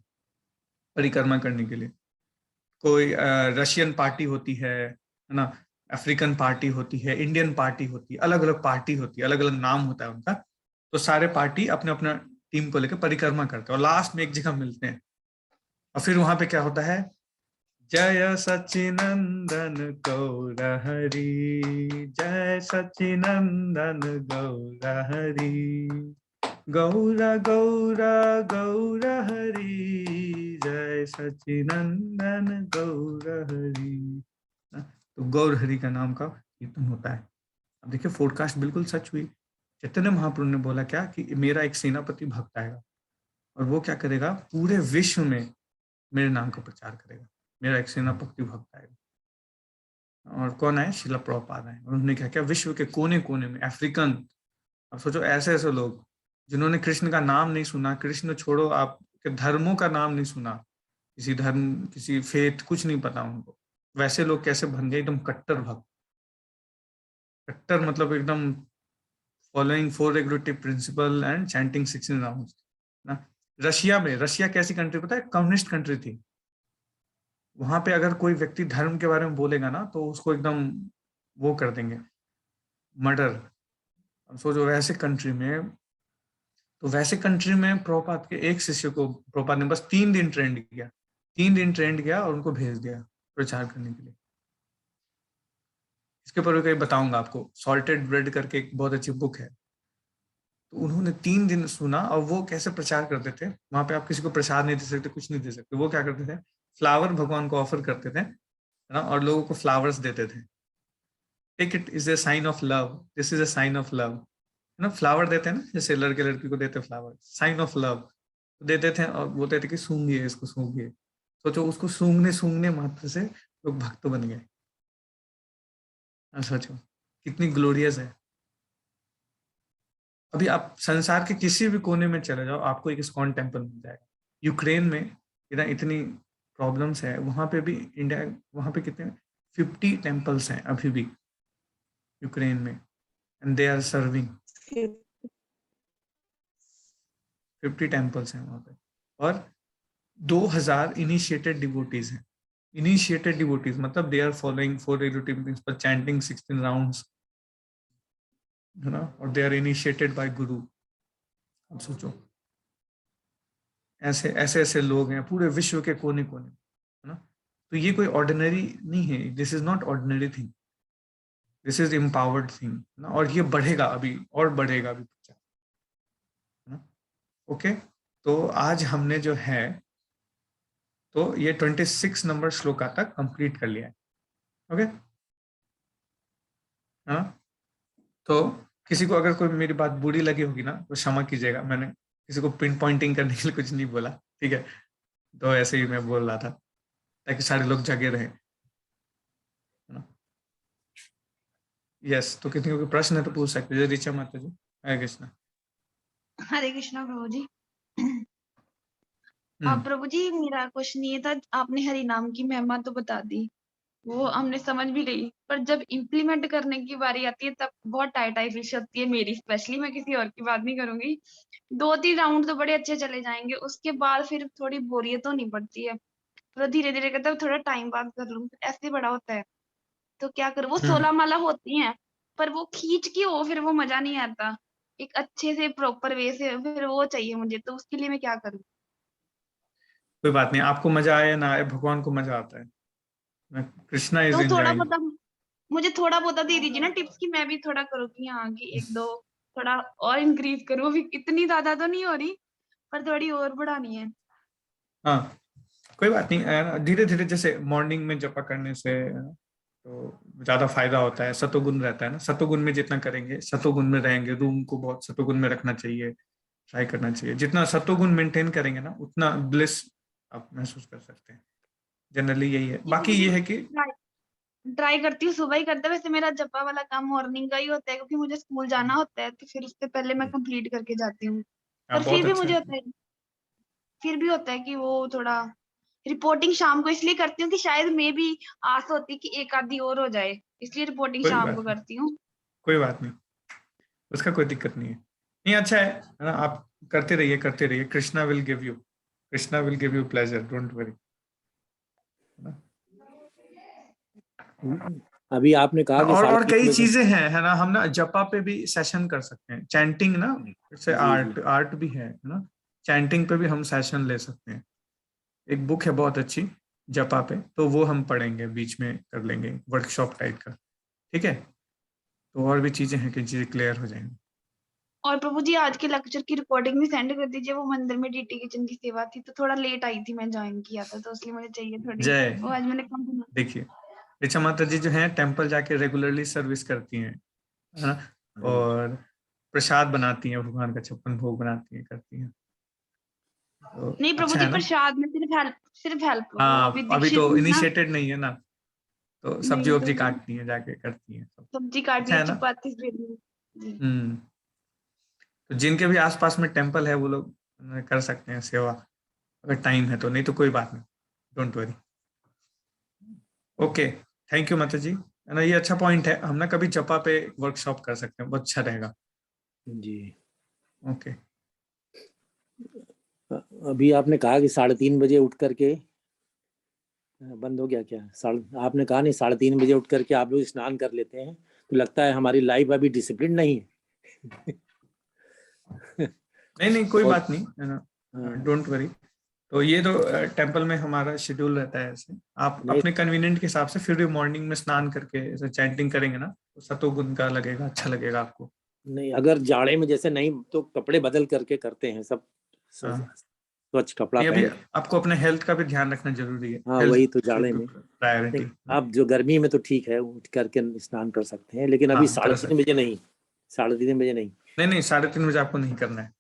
परिक्रमा करने के लिए। कोई रशियन पार्टी होती है ना, अफ्रीकन पार्टी होती है, इंडियन पार्टी होती है, अलग अलग पार्टी होती है, अलग अलग नाम होता है उनका। तो सारे पार्टी अपने अपना टीम को लेकर परिक्रमा करते हैं और लास्ट में एक जगह मिलते हैं। और फिर वहां पे क्या होता है, जय सचिनंदन गौर हरि, जय सचिनंदन गौर हरि, गौरा गौरा गौर हरि, जय सचिनंदन गौर हरि। तो गौर हरि का नाम का कीर्तन होता है। अब देखिए फोरकास्ट बिल्कुल सच हुई। चैतन्य महाप्रभु ने बोला क्या, कि मेरा एक सेनापति भक्त आएगा और वो क्या करेगा, पूरे विश्व में मेरे नाम का प्रचार करेगा। मेरा एक सेनापति भक्त आएगा। और कौन आए, श्रील प्रभुपाद आए। उन्होंने क्या किया, विश्व के कोने कोने में अफ्रीकन, अब सोचो ऐसे लोग जिन्होंने कृष्ण का नाम नहीं सुना, कृष्ण छोड़ो आपके धर्मों का नाम नहीं सुना, किसी धर्म किसी फेथ कुछ नहीं पता उनको, वैसे लोग कैसे बन गए एकदम कट्टर भक्त। कट्टर मतलब एकदम following 4 regulative principle and chanting 16 rounds ना। रशिया कैसी कंट्री पता है, कम्युनिस्ट कंट्री थी। वहां पे अगर कोई व्यक्ति धर्म के बारे में बोलेगा ना, तो उसको एकदम वो कर देंगे, मर्डर। अब सोचो वैसे कंट्री में प्रभुपाद के एक शिष्य को प्रभुपाद ने बस 3 दिन ट्रेंड किया और उनको भेज दिया प्रचार करने के लिए। इसके ऊपर भी कहीं बताऊंगा आपको, सॉल्टेड ब्रेड करके एक बहुत अच्छी बुक है। तो उन्होंने 3 दिन सुना और वो कैसे प्रचार करते थे। वहां पे आप किसी को प्रसाद नहीं दे सकते, कुछ नहीं दे सकते। वो क्या करते थे, फ्लावर भगवान को ऑफर करते थे ना, और लोगों को फ्लावर्स देते थे। Take it is a sign of love, this is a sign of love, है ना। फ्लावर देते हैं ना, जैसे लड़के लड़की को देते फ्लावर, साइन ऑफ लव देते थे। और बोलते थे कि सूंघिए इसको, सूंघिए। सोचो उसको सूंघने मात्र से लोग भक्त बन गए। सोचो कितनी ग्लोरियस है। अभी आप संसार के किसी भी कोने में चले जाओ, आपको एक इस्कॉन टेम्पल मिल जाएगा। यूक्रेन में इतनी प्रॉब्लम्स है, वहां पे भी इंडिया, वहां पे कितने 50 टेम्पल्स हैं अभी भी यूक्रेन में, and they are serving. 50 temples हैं वहां पे, और 2000 इनिशिएटेड डिवोटीज हैं। इनिशिएटेड डिवोटीज मतलब they are following 4 regulative principle, chanting 16 rounds, है ना, और दे आर इनिशिएटेड बाय गुरु। अब सोचो ऐसे लोग हैं पूरे विश्व के कोने कोने, है ना। तो ये कोई ऑर्डिनरी नहीं है, this is not ordinary thing, this is empowered thing ना। और ये बढ़ेगा अभी, और बढ़ेगा अभी, है ना। ओके, तो आज हमने जो है तो ये 26 नंबर श्लोका तक कंप्लीट कर लिया है। ओके, हाँ, तो किसी को अगर कोई मेरी बात बुरी लगी होगी ना तो क्षमा कीजिएगा, मैंने किसी को पिन पॉइंटिंग करने के लिए कुछ नहीं बोला, ठीक है। तो ऐसे ही मैं बोल रहा था ताकि सारे लोग जगे रहे। यस, तो किसी को कोई प्रश्न है तो पूछ सकते हैं। ऋचा माता जी, हरे कृष्णा। हरे कृष्णा प्रभु जी। प्रभु जी मेरा क्वेश्चन ये था, आपने हरि नाम की महिमा तो बता दी, वो हमने समझ भी ली, पर जब इम्प्लीमेंट करने की बारी आती है तब बहुत टाइट फीस होती है मेरी, स्पेशली। मैं किसी और की बात नहीं करूंगी। 2-3 राउंड तो बड़े अच्छे चले जाएंगे, उसके बाद फिर थोड़ी बोरियत होनी पड़ती है, तो धीरे धीरे करते थोड़ा टाइम बाद कर लूं, ऐसे बड़ा होता है। तो क्या करूं? वो 16 माला होती हैं, पर वो खींच के हो फिर वो मजा नहीं आता, एक अच्छे से प्रॉपर वे से फिर वो चाहिए मुझे, तो उसके लिए मैं क्या करूं? कोई बात नहीं, आपको मजा आए ना आए, भगवान को मजा आता है। कृष्णा इज तो थोड़ा एंजॉयिंग। बहुत मुझे थोड़ा बहुत दे दीजिए ना टिप्स की, मैं भी थोड़ा करूंगी यहाँ की 1-2 थोड़ा और इंक्रीज करूँ। अभी इतनी ज्यादा तो नहीं हो रही, पर थोड़ी और बढ़ानी है। हाँ, कोई बात नहीं, धीरे धीरे, जैसे मॉर्निंग में जपा करने से तो ज्यादा फायदा होता है। सतोगुण रहता है ना, सतोगुण में जितना करेंगे, सतोगुण में रहेंगे, रूम को बहुत सतोगुण में रखना चाहिए, ट्राई करना चाहिए। जितना सतोगुण मेंटेन करेंगे ना उतना ब्लिस आप महसूस कर सकते हैं। जनरली यही है। बाकी ये है कि ट्राई करती हूँ, सुबह ही करते हैं। वैसे मेरा जपा वाला काम मॉर्निंग का ही होता है, क्योंकि मुझे स्कूल जाना होता है, तो फिर उससे पहले मैं कंप्लीट करके जाती हूँ। पर बहुत फिर भी अच्छा मुझे है। होता है कि वो थोड़ा रिपोर्टिंग शाम को इसलिए करती हूँ कि शायद मे भी आस होती है कि एक आधी और हो जाए, इसलिए रिपोर्टिंग कोई शाम बात को नहीं, करती हूँ। कोई बात नहीं, उसका कोई दिक्कत नहीं है। नहीं, अच्छा है ना, आप करते रहिए, करते रहिए। Krishna will give you pleasure, don't worry. अभी आपने कहा कि और 3:30 कई बजे। चीजें हैं, है ना। हम ना जपा पे भी सेशन कर सकते हैं, चैंटिंग ना, जैसे आर्ट भी है ना, चैंटिंग पे भी हम सेशन ले सकते हैं। एक बुक है बहुत अच्छी जपा पे, तो वो हम पढ़ेंगे, बीच में कर लेंगे वर्कशॉप टाइप का, ठीक है। तो और भी चीजें हैं कि चीजें क्लियर हो जाएंगी। और प्रभु जी आज के लेक्चर की रिकॉर्डिंग भी सेंड कर दीजिए। वो मंदिर में डीटी किचन की सेवा थी, तो थोड़ा लेट आई थी, मैं ज्वाइन किया था, तो इसलिए मुझे चाहिए थोड़ी। जय, वो आज मैंने कम सुना। देखिए ऋचा माता जी जो है टेम्पल जाके रेगुलरली सर्विस करती हैं, है ना, और प्रसाद बनाती हैं, भगवान का 56 भोग बनाती हैं, करती हैं। तो नहीं प्रभु अच्छा जी, है ना। प्रसाद में सिर्फ हेल्प, वो अभी हाँ, अभी दीक्षित तो हूँ ना। इनिशिएटेड नहीं है ना, तो सब्जी नहीं तो वब्जी काटती हैं, जाके करती हैं सब। सब्जी काटनी अच्छा है, है ना। चपाती बेलनी जी। तो जिनके भी आसपास में टेम्पल है वो लोग कर सकते हैं सेवा, अगर टाइम है तो। नहीं तो कोई बात नहीं, don't worry. Okay, thank you माता जी, है ना। ये अच्छा पॉइंट है, हम ना कभी जपा पे वर्कशॉप कर सकते हैं, बहुत अच्छा रहेगा जी। ओके। अभी आपने कहा कि 3:30 बजे उठ करके बंद हो गया क्या? आपने कहा नहीं 3:30 बजे उठ करके आप लोग स्नान कर लेते हैं, तो लगता है हमारी लाइफ अभी डिसिप्लिन नहीं है। नहीं, कोई और, बात नहीं, है ना, डोंट वरी। तो ये तो टेंपल में हमारा शेड्यूल रहता है ऐसे। आप अपने कन्वीनियंट के हिसाब से फिर भी मॉर्निंग में स्नान करके ऐसे चैंटिंग करेंगे ना, तो सतोगुण का लगेगा, अच्छा लगेगा आपको। नहीं, अगर जाड़े में जैसे नहीं तो कपड़े बदल करके करते हैं सब, स्वच्छ कपड़ा अभी पहन। आपको अपने हेल्थ का भी ध्यान रखना जरूरी है। हाँ, वही तो जाड़े में प्रायोरिटी। आप जो गर्मी में तो ठीक है, उठ करके स्नान कर सकते हैं, लेकिन अभी 3:30 बजे नहीं, 3:30 बजे नहीं। नहीं, 3:30 बजे आपको नहीं करना है।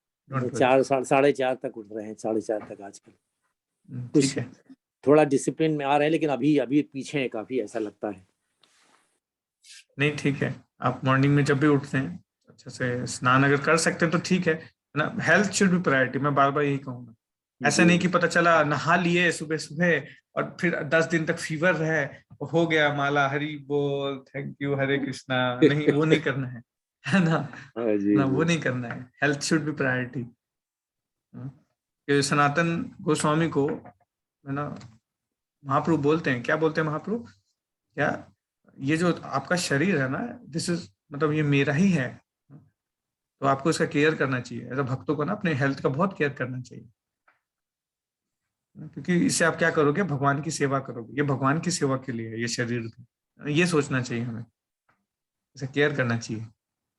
4 4:30 तक उठ रहे हैं, 4:30 तक आजकल। ठीक है, थोड़ा डिसिप्लिन में आ रहे हैं, लेकिन अभी पीछे है काफी, ऐसा लगता है। नहीं ठीक है, आप मॉर्निंग में जब भी उठते हैं अच्छे से स्नान अगर कर सकते हैं तो ठीक है ना। हेल्थ शुड बी प्रायोरिटी, मैं बार बार यही कहूंगा। ऐसा नहीं कि पता चला नहा लिए सुबह सुबह और फिर 10 दिन तक फीवर रहे, हो गया माला, हरि बोल, थैंक यू, हरे कृष्णा। नहीं, वो नहीं करना है ना। ना, वो नहीं करना है। Health should be priority. Sanatan Goswami को, है ना, महाप्रभु बोलते हैं, क्या बोलते हैं महाप्रभु, क्या ये जो आपका शरीर है ना, दिस इज, मतलब ये मेरा ही है, तो आपको इसका केयर करना चाहिए। ऐसा भक्तों को ना अपने हेल्थ का बहुत केयर करना चाहिए, क्योंकि इससे आप क्या करोगे, भगवान की सेवा करोगे। ये भगवान की सेवा के लिए है ये शरीर भी, ये सोचना चाहिए हमें, इसे केयर करना चाहिए,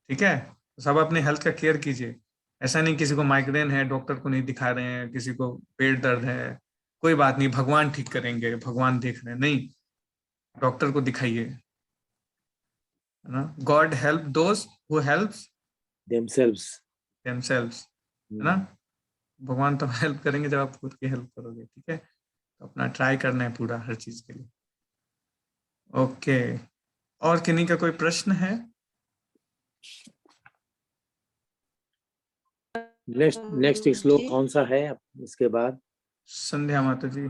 ठीक है। तो सब अपने हेल्थ का केयर कीजिए। ऐसा नहीं किसी को माइग्रेन है डॉक्टर को नहीं दिखा रहे हैं, किसी को पेट दर्द है, कोई बात नहीं, भगवान ठीक करेंगे, भगवान देख रहे हैं, नहीं, डॉक्टर को दिखाइए, है ना। God help those who helps themselves है ना। भगवान तो हेल्प करेंगे जब आप खुद की हेल्प करोगे, ठीक है। तो अपना ट्राई करना है पूरा हर चीज के लिए। ओके, और किन्हीं का कोई प्रश्न है? नेक्स्ट श्लोक कौन सा है इसके बाद? संध्या माता जी।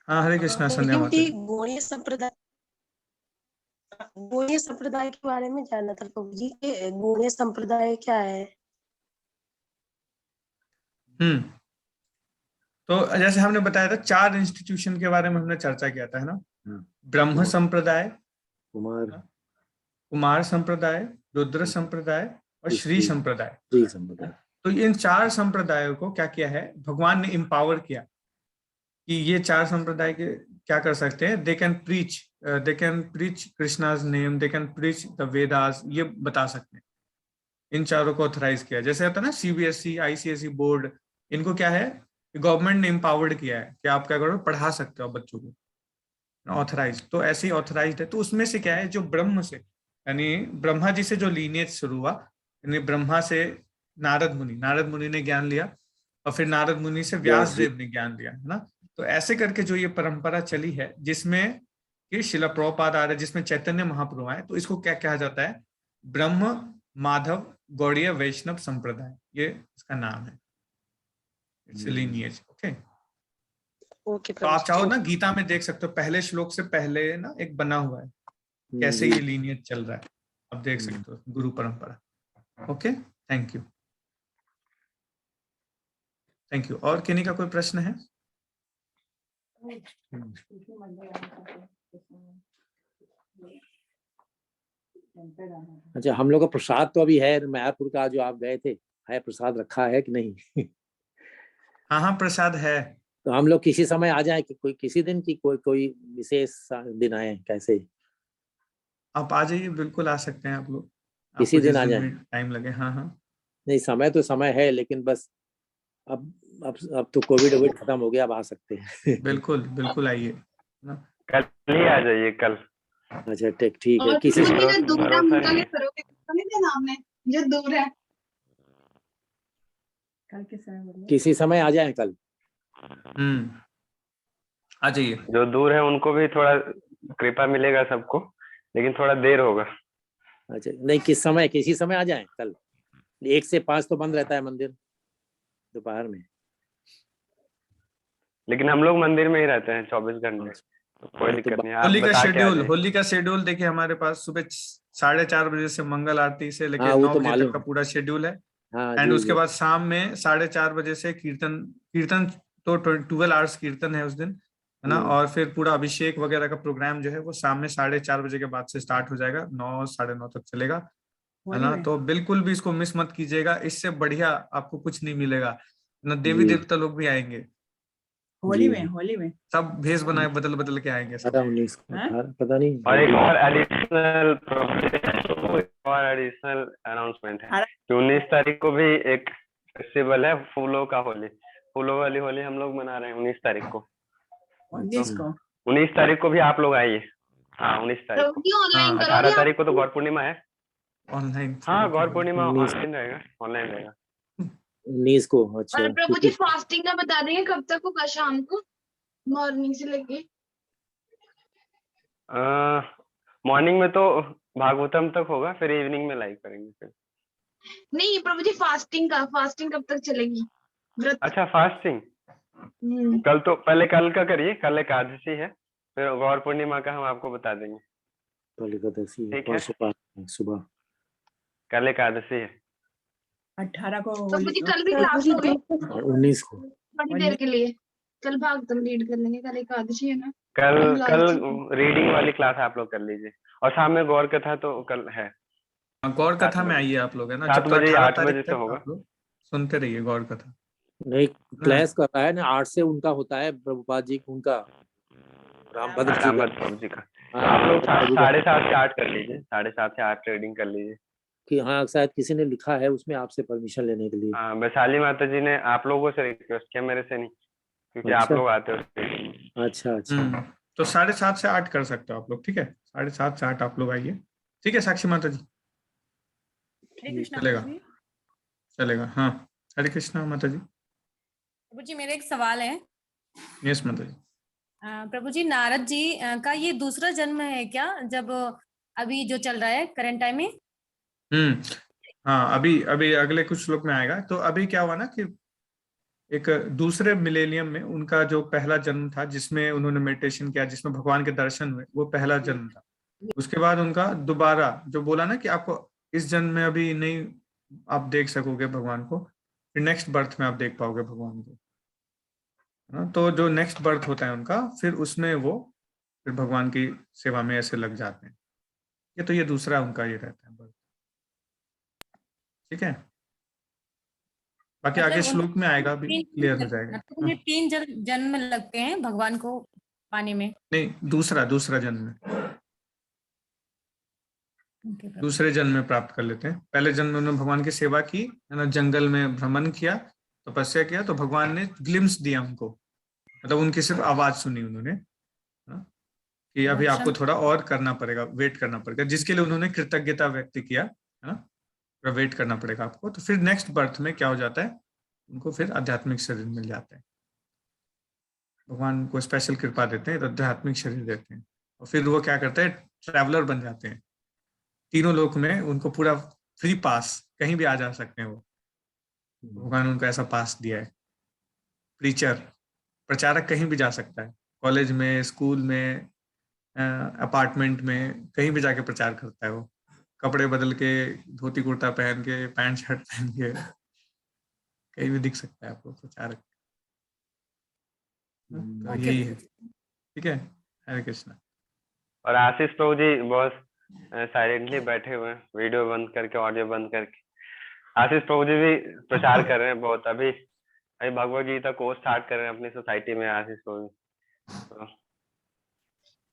हाँ, हरे कृष्णा संध्या माता जी। गौड़ीय संप्रदाय के बारे में जानना था प्रभु जी, गौड़ीय संप्रदाय क्या है? तो जैसे हमने बताया था 4 इंस्टीट्यूशन के बारे में हमने चर्चा किया था, है ना। ब्रह्म संप्रदाय, कुमार संप्रदाय, रुद्र संप्रदाय और श्री संप्रदाय। तो इन 4 संप्रदायों को क्या किया है भगवान ने एम्पावर किया कि ये 4 संप्रदाय के क्या कर सकते हैं, they can preach Krishna's name, they can preach the Vedas, ये बता सकते हैं। इन चारों को ऑथराइज किया। जैसे होता है ना सीबीएसई, आईसीएसई बोर्ड, इनको क्या है गवर्नमेंट ने एम्पावर्ड किया है कि आप क्या करो, पढ़ा सकते हो बच्चों को, ऑथराइज। तो ऐसे ही ऑथराइज्ड है। तो उसमें से क्या है, जो ब्रह्म से यानी ब्रह्मा जी से जो लीनियज शुरू हुआ, यानी ब्रह्मा से नारद मुनि ने ज्ञान लिया, और फिर नारद मुनि से व्यास देव ने ज्ञान लिया, है ना। तो ऐसे करके जो ये परंपरा चली है, जिसमें कि शिला प्रभुपाद आ रहे, जिसमें चैतन्य महाप्रभु आए, तो इसको क्या कहा जाता है, ब्रह्म माधव गौड़ीय वैष्णव संप्रदाय, ये इसका नाम है, इट्स लीनियज। ओके, तो आप चाहो ना गीता में देख सकते हो, पहले श्लोक से पहले ना एक बना हुआ है कैसे ये लीनियज चल रहा है, आप देख सकते हो, गुरु परंपरा। Okay, thank you. और किन्हीं का कोई प्रश्न है? अच्छा, हम लोग का प्रसाद तो अभी है मायापुर का, जो आप गए थे, है प्रसाद रखा है कि नहीं? हाँ, प्रसाद है। तो हम लोग किसी समय आ जाए कि कोई किसी दिन की कोई विशेष दिन आए, कैसे? आप आ जाइए, बिल्कुल आ सकते हैं आप लोग, किसी दिन आ जाए, टाइम लगे। हाँ, नहीं समय तो समय है, लेकिन बस अब तो कोविड खत्म हो गया, अब आ सकते हैं। बिल्कुल आइए, कल ही आ जाइए, कल। अच्छा, ठीक है। किसी दूर है किसी समय आ जाए कल। आ जाइए। जो दूर है उनको भी थोड़ा कृपा मिलेगा सबको, लेकिन थोड़ा देर होगा। अच्छा, नहीं किसी समय आ जाए कल। 1 से 5 तो बंद रहता है मंदिर दोपहर में, लेकिन हम लोग मंदिर में ही रहते हैं 24 घंटे, तो कोई दिक्कत नहीं। होली का शेड्यूल देखिए, हमारे पास सुबह 4:30 बजे से मंगल आरती से लेकर 9 बजे तक का पूरा शेड्यूल है। एंड उसके बाद शाम में 4:30 बजे से कीर्तन तो 12 आवर्स कीर्तन है उस दिन, है ना। और फिर पूरा अभिषेक वगैरह का प्रोग्राम जो है वो शाम में 4:30 बजे के बाद से स्टार्ट हो जाएगा, 9 साढ़े 9 तक चलेगा, है ना। तो बिल्कुल भी इसको मिस मत कीजिएगा, इससे बढ़िया आपको कुछ नहीं मिलेगा ना। देवी देवता लोग भी आएंगे होली में सब भेष बनाए बदल के आएंगे सब। पता नहीं। और एक और एडिशनल अनाउंसमेंट है कि 19 तारीख को भी एक फेस्टिवल है, फूलों का होली, फूलों वाली होली हम लोग मना रहे हैं 19 तारीख को। 19 तारीख को भी आप लोग आइए। हाँ, 19 तारीख को। 18 तारीख को तो गौर पूर्णिमा है, ऑनलाइन। हाँ, गौर पूर्णिमा ऑनलाइन रहेगा, ऑनलाइन रहेगा 19 को। अच्छा, और प्रभु जी फास्टिंग का बता देंगे कब तक होगा? शाम को, मॉर्निंग से लेके? मॉर्निंग में तो भागवतम तक होगा, फिर इवनिंग में लाइव करेंगे फिर। नहीं प्रभु जी, फास्टिंग कब तक चलेगी? अच्छा, फास्टिंग कल तो पहले कल का करिए, कल एकादशी है, फिर गौर पूर्णिमा का हम आपको बता देंगे। कल एकादशी है, सुबह कल एकादशी है 18 को, कल भी क्लास होगी 19 को, थोड़ी देर के लिए कल भागवतम रीड कर लेंगे, कल एकादशी है ना। कल रीडिंग वाली क्लास आप लोग कर लीजिए, और शाम में गौर कथा तो कल है। गौर कथा में आइए आप लोग, है ना। 7 बजे 8 बजे से होगा, सुनते रहिए गौर कथा। नहीं, क्लास कर रहा है ना, 8 से उनका होता है प्रभुपाद जी, उनका रामभद्र जी का। आप लोग 7:30 से 8 कर लीजिए, 7:30 से 8 रीडिंग कर लीजिए। कि हाँ, शायद किसी ने लिखा है उसमें आपसे परमिशन लेने के लिए। हाँ, वैशाली माता जी ने आप लोगों से रिक्वेस्ट किया, मेरे से नहीं, क्योंकि आप लोग आते हो। अच्छा। तो 7:30 से 8 कर सकते हो आप लोग, ठीक है। 7:30 से 8 आप लोग आइए, ठीक है साक्षी माता जी। चलेगा चलेगा। हाँ, हरे कृष्णा माता जी। प्रभु जी मेरा एक सवाल है। यस माता जी। प्रभु जी, नारद जी का ये दूसरा जन्म है क्या, जब अभी जो चल रहा है करंट टाइम में? हाँ, अभी अभी अगले कुछ श्लोक में आएगा। तो अभी क्या हुआ ना कि एक दूसरे मिलेनियम में उनका जो पहला जन्म था, जिसमें उन्होंने मेडिटेशन किया, जिसमें भगवान के दर्शन हुए, वो पहला जन्म था। उसके बाद उनका दोबारा जो बोला ना कि आपको इस जन्म में अभी नहीं आप देख सकोगे भगवान को, फिर नेक्स्ट बर्थ में आप देख पाओगे भगवान को। तो जो नेक्स्ट बर्थ होता है उनका, फिर उसमें वो फिर भगवान की सेवा में ऐसे लग जाते हैं। ये दूसरा उनका ये रहता है बर्थ। ठीक है, बाकी आगे श्लोक में आएगा, भी क्लियर हो जाएगा। मतलब 3 जन्म लगते हैं भगवान को पाने में? नहीं, दूसरा जन्म में, दूसरे जन्म में प्राप्त कर लेते हैं। पहले जन्म में उन्होंने भगवान की सेवा की, है ना, जंगल में भ्रमण किया, तपस्या किया, तो भगवान ने ग्लिम्स दिया उनको, मतलब उनकी सिर्फ आवाज सुनी उन्होंने कि अभी आपको थोड़ा और करना पड़ेगा, वेट करना पड़ेगा, जिसके लिए उन्होंने कृतज्ञता व्यक्त किया, है ना, वेट करना पड़ेगा आपको। तो फिर नेक्स्ट बर्थ में क्या हो जाता है, उनको फिर आध्यात्मिक शरीर मिल जाता है। भगवान को स्पेशल कृपा देते हैं तो आध्यात्मिक शरीर देते हैं, और फिर वो क्या करते हैं, ट्रैवलर बन जाते हैं। तीनों लोक में उनको पूरा फ्री पास, कहीं भी आ जा सकते हैं वो। भगवान उनको ऐसा पास दिया है। प्रीचर, प्रचारक कहीं भी जा सकता है, कॉलेज में, स्कूल में, अपार्टमेंट में, कहीं भी जाके प्रचार करता है वो। कपड़े बदल के, धोती कुर्ता पहन के, पैंट शर्ट पहन के, कहीं भी दिख सकता है आपको प्रचारक। तो यही है। ठीक है, हरे कृष्णा। और आशीष प्रभु जी बहुत साइलेंटली बैठे हुए हैं, वीडियो बंद करके, ऑडियो बंद करके। आशीष प्रभु जी भी प्रचार कर रहे हैं बहुत। अभी भगवद गीता कोर्स स्टार्ट कर रहे हैं अपनी सोसाइटी में आशीष प्रभु जी,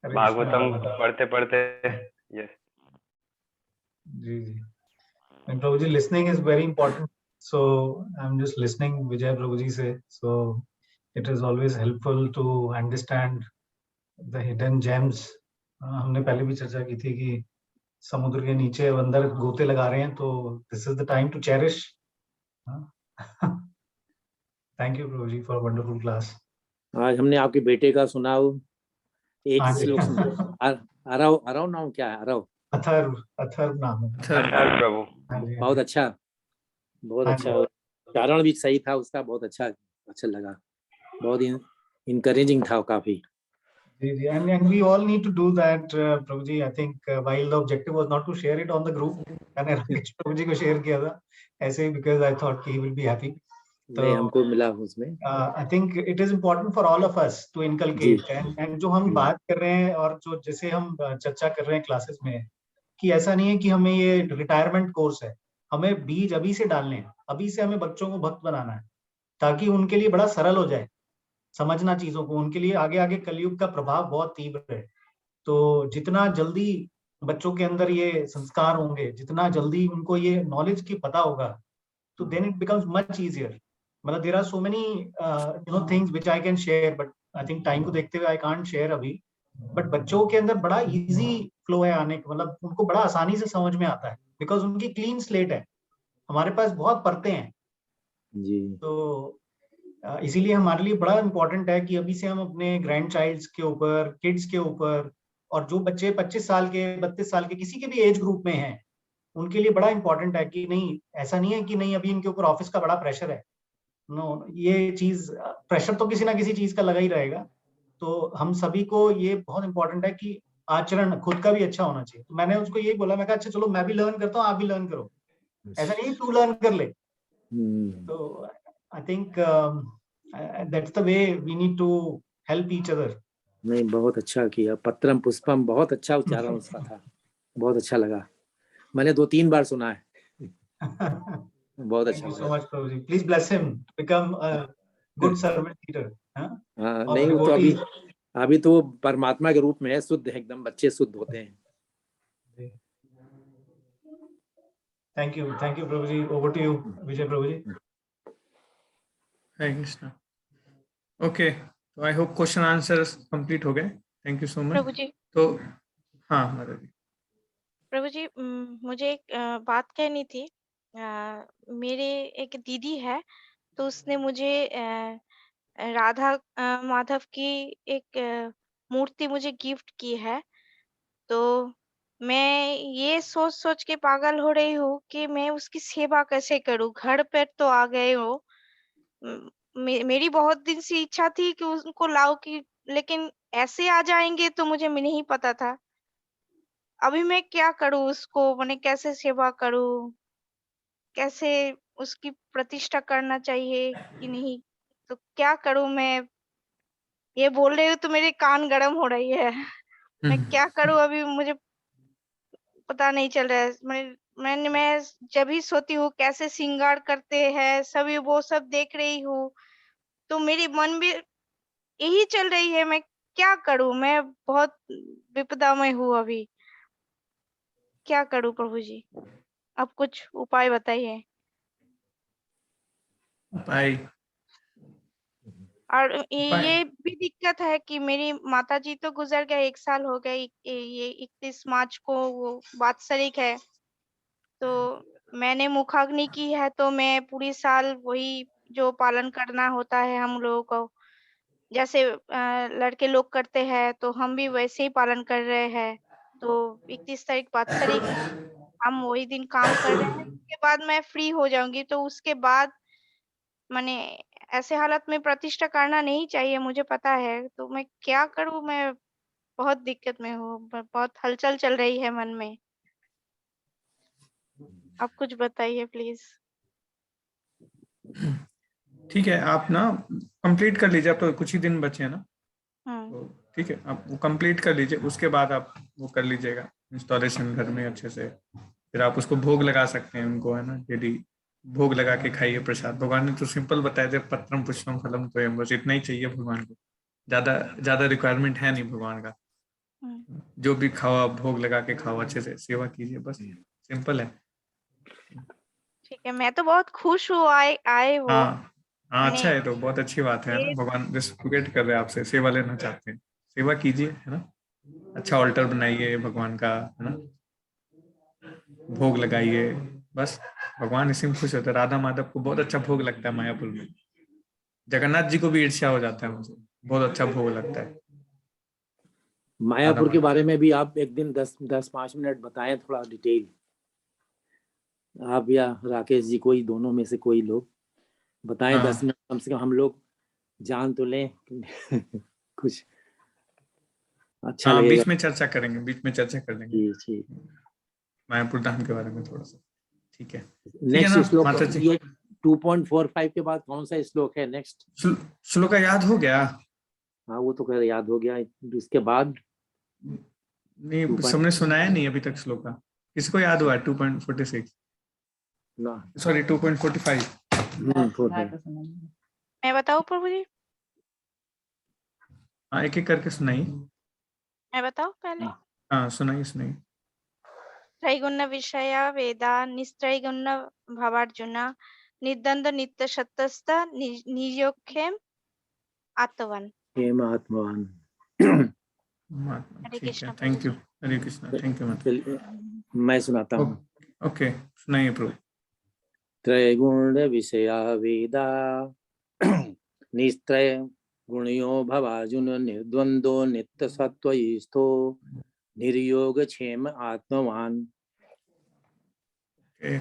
भागवतम पढ़ते पढ़ते। यस जी जी। And Prabhuji, listening is very important. So I'm just listening Vijay Prabhuji say. So it is always helpful to understand the hidden gems. हमने पहले भी चर्चा की थी कि समुद्र के नीचे बंदर गोते लगा रहे हैं, तो this is the time to cherish. Thank you Prabhuji for a wonderful class. आज हमने आपके बेटे का सुना, एक श्लोक सुना। अरव नाम क्या है? अथर्व नाम है। अथर्व प्रभु। बहुत अच्छा उच्चारण भी सही था उसका, बहुत अच्छा लगा, बहुत encouraging था काफी। And we all need to do that, Prabhuji. I think while the objective was not to share it on the group, मैंने राकेश Prabhuji को share किया था ऐसे, because I thought he will be happy. तो हमको मिला उसमें। I think it is important for all of us to inculcate, and जो हम बात कर रहे हैं और जो जैसे हम चर्चा कर रहे हैं क्लासेस में, कि ऐसा नहीं है कि हमें ये रिटायरमेंट कोर्स है, हमें बीज अभी से डालने हैं, अभी से हमें बच्चों को भक्त बनाना है, ताकि उनके लिए बड़ा सरल हो जाए समझना चीजों को। उनके लिए आगे आगे कलयुग का प्रभाव बहुत तीव्र है, तो जितना जल्दी बच्चों के अंदर ये संस्कार होंगे, जितना जल्दी उनको ये नॉलेज की पता होगा, तो then it becomes much easier. मतलब there are so many things which I can share, but I think time को देखते हुए आई कांट शेयर अभी। बट बच्चों के अंदर बड़ा इजी फ्लो है आने का, मतलब उनको बड़ा आसानी से समझ में आता है, बिकॉज उनकी क्लीन स्लेट है। हमारे पास बहुत परतें हैं जी, तो इसीलिए हमारे लिए बड़ा इम्पोर्टेंट है कि अभी से हम अपने ग्रैंड चाइल्ड्स के ऊपर, किड्स के ऊपर, और जो बच्चे 25 साल के, 32 साल के, किसी के भी एज ग्रुप में हैं, उनके लिए बड़ा इम्पोर्टेंट है कि नहीं, ऐसा नहीं है कि नहीं अभी इनके ऊपर ऑफिस का बड़ा प्रेशर है। नो, ये चीज, प्रेशर तो किसी ना किसी चीज का लगा ही रहेगा। तो हम सभी को ये बहुत इंपॉर्टेंट है कि आचरण खुद का भी अच्छा होना चाहिए। तो मैंने उसको यही बोला, मैं कहा अच्छा चलो मैं भी लर्न करता हूँ, आप भी लर्न करो, ऐसा नहीं तू लर्न कर ले। तो I think that's the way we need to help each other. नहीं, बहुत अच्छा किया। पत्रम पुष्पम, बहुत अच्छा उच्चारण उसका था, बहुत अच्छा लगा, मैंने 2-3 बार सुना है। बहुत अच्छा। Thank you so much, Prabhuji. Please bless him to become a good servant leader. हाँ, नहीं वो तो अभी तो परमात्मा के रूप में है, शुद्ध है एकदम, बच्चे शुद्ध होते हैं। Thank you Prabhuji. Over to you, Vijay Prabhuji. Hare Krishna. Okay, so I hope question answers complete हो गए। Thank you so much. प्रभु जी, तो हाँ महाराज जी। प्रभु जी, मुझे एक बात कहनी थी मेरे एक दीदी है, तो उसने मुझे राधा माधव की एक मूर्ति मुझे गिफ्ट की है। तो मैं ये सोच-सोच के पागल हो रही हूँ कि मैं उसकी सेवा कैसे करूँ? घर पे तो आ गए हो। मेरी बहुत दिन से इच्छा थी कि उनको लाऊँ कि, लेकिन ऐसे आ जाएँगे तो मुझे नहीं पता था। अभी मैं क्या करूँ उसको? माने कैसे सेवा करूँ? कैसे उसकी प्रतिष्ठा करना चाहिए कि नहीं? तो क्या करूँ मैं? ये बोल रही हूँ तो मेरे कान गरम हो रही है। मैं क्या करूँ अभी मुझे पता नहीं चल रहा है। मैं जब भी सोती हूँ कैसे श्रृंगार करते हैं, सभी वो सब देख रही हूँ, तो मेरे मन में यही चल रही है, मैं क्या करूँ? मैं बहुत विपदा में हूँ अभी। क्या करूँ प्रभु जी? आप कुछ उपाय बताइए। उपाय और उपाय ये भी दिक्कत है कि मेरी माताजी तो गुज़र गए, 1 साल हो गए, ये 31 मार्च को वो वात्सरिक है। तो मैंने मुखाग्नि की है, तो मैं पूरी साल वही जो पालन करना होता है हम लोगों को, जैसे लड़के लोग करते हैं, तो हम भी वैसे ही पालन कर रहे हैं। तो 31 तारीख वात्सरिक है, हम वही दिन काम कर रहे हैं, उसके बाद मैं फ्री हो जाऊँगी, तो उसके बाद माने ऐसे हालत में प्रतिष्ठा करना नहीं चाहिए, मुझे पता है, तो मैं क्या करूँ? मैं बहुत दिक्कत में हूँ, ब बहुत हलचल चल रही है मन में। आप कुछ बताइए प्लीज़। ठीक है, आप ना कंप्लीट कर लीजिए, अब तो कुछ ही दिन बचे हैं ना, हुँ। तो ठीक है आप वो कंप्लीट कर लीजिए, उसके बाद आप वो कर लीजिएगा इंस्टॉलेशन घर में अच्छे से, फिर आप उसको भोग लगा सकते हैं उनको, है ना, यदि भोग लगा के खाइए प्रसाद। भगवान ने तो सिंपल बताया थे, पत्रम पुष्पम फलम तोयम, बस इतना ही चाहिए भगवान को, ज्यादा ज्यादा रिक्वायरमेंट है नहीं भगवान का। हुँ। जो भी खाओ आप भोग लगा के खाओ, अच्छे से सेवा कीजिए, बस सिंपल है। ठीक है, मैं तो बहुत खुश हूँ आए आए वो, हाँ हाँ, माने अच्छा है, तो बहुत अच्छी बात है ना, ये भगवान रिस्पेक्ट कर रहे हैं आपसे, सेवा लेना चाहते हैं, सेवा कीजिए, है ना, अच्छा ऑल्टर बनाइए भगवान का, है ना, भोग लगाइए, बस भगवान इसी में खुश होते हैं। राधा माधव को बहुत अच्छा भोग लगता है मायापुर में, जगन्नाथ जी को भी ईर्ष्या हो जाता है मुझे, बहुत अच्छा भोग लगता है राधा मायापुर के माधव। बारे में भी आप एक दिन 10-5 मिनट बताएं थोड़ा डिटेल, आप या राकेश जी, कोई दोनों में से कोई लोग बताएं। हाँ 10 मिनट कम से कम, हम लोग जान तो लें कुछ अच्छा हाँ, लगेगा। बीच में चर्चा करेंगे, बीच में चर्चा कर लेंगे जी जी। मायापुर धाम के बारे में थोड़ा सा, ठीक है नेक्स्ट ना श्लोक माता जी। ये 2.45 के बाद कौन सा श्लोक है नेक्स्ट? श्लोक का याद हो गया? हाँ वो तो खैर याद हो गया, इसके बाद नहीं, सबने सुनाया नहीं अभी तक श्लोक का, किसको याद हुआ? 2.46 सॉरी 2.45। मैं बताऊँ प्रभु जी? हाँ एक एक करके सुनाइए। मैं बताऊँ पहले? हाँ सुनाइए सुनाइए। त्रैगुण्य विषया वेदा निस्त्रैगुण्य भवार्जुना निर्द्वंद नित्य सत्तस्थ निर्योक्षेम आत्मवान। हेम आत्मवान। हरे ठीक है, कृष्ण प्रभु थैंक यू, जी। Hare Krishna, thank you. मैं सुनाता हूँ। ओके सुनाइए प्रभु। त्रैगुण्य विषया वेदा निस्त्रय गुणयो भवार्जुन निर्द्वंदो नित्य सत्वस्तो निर्योग क्षेम आत्मवान।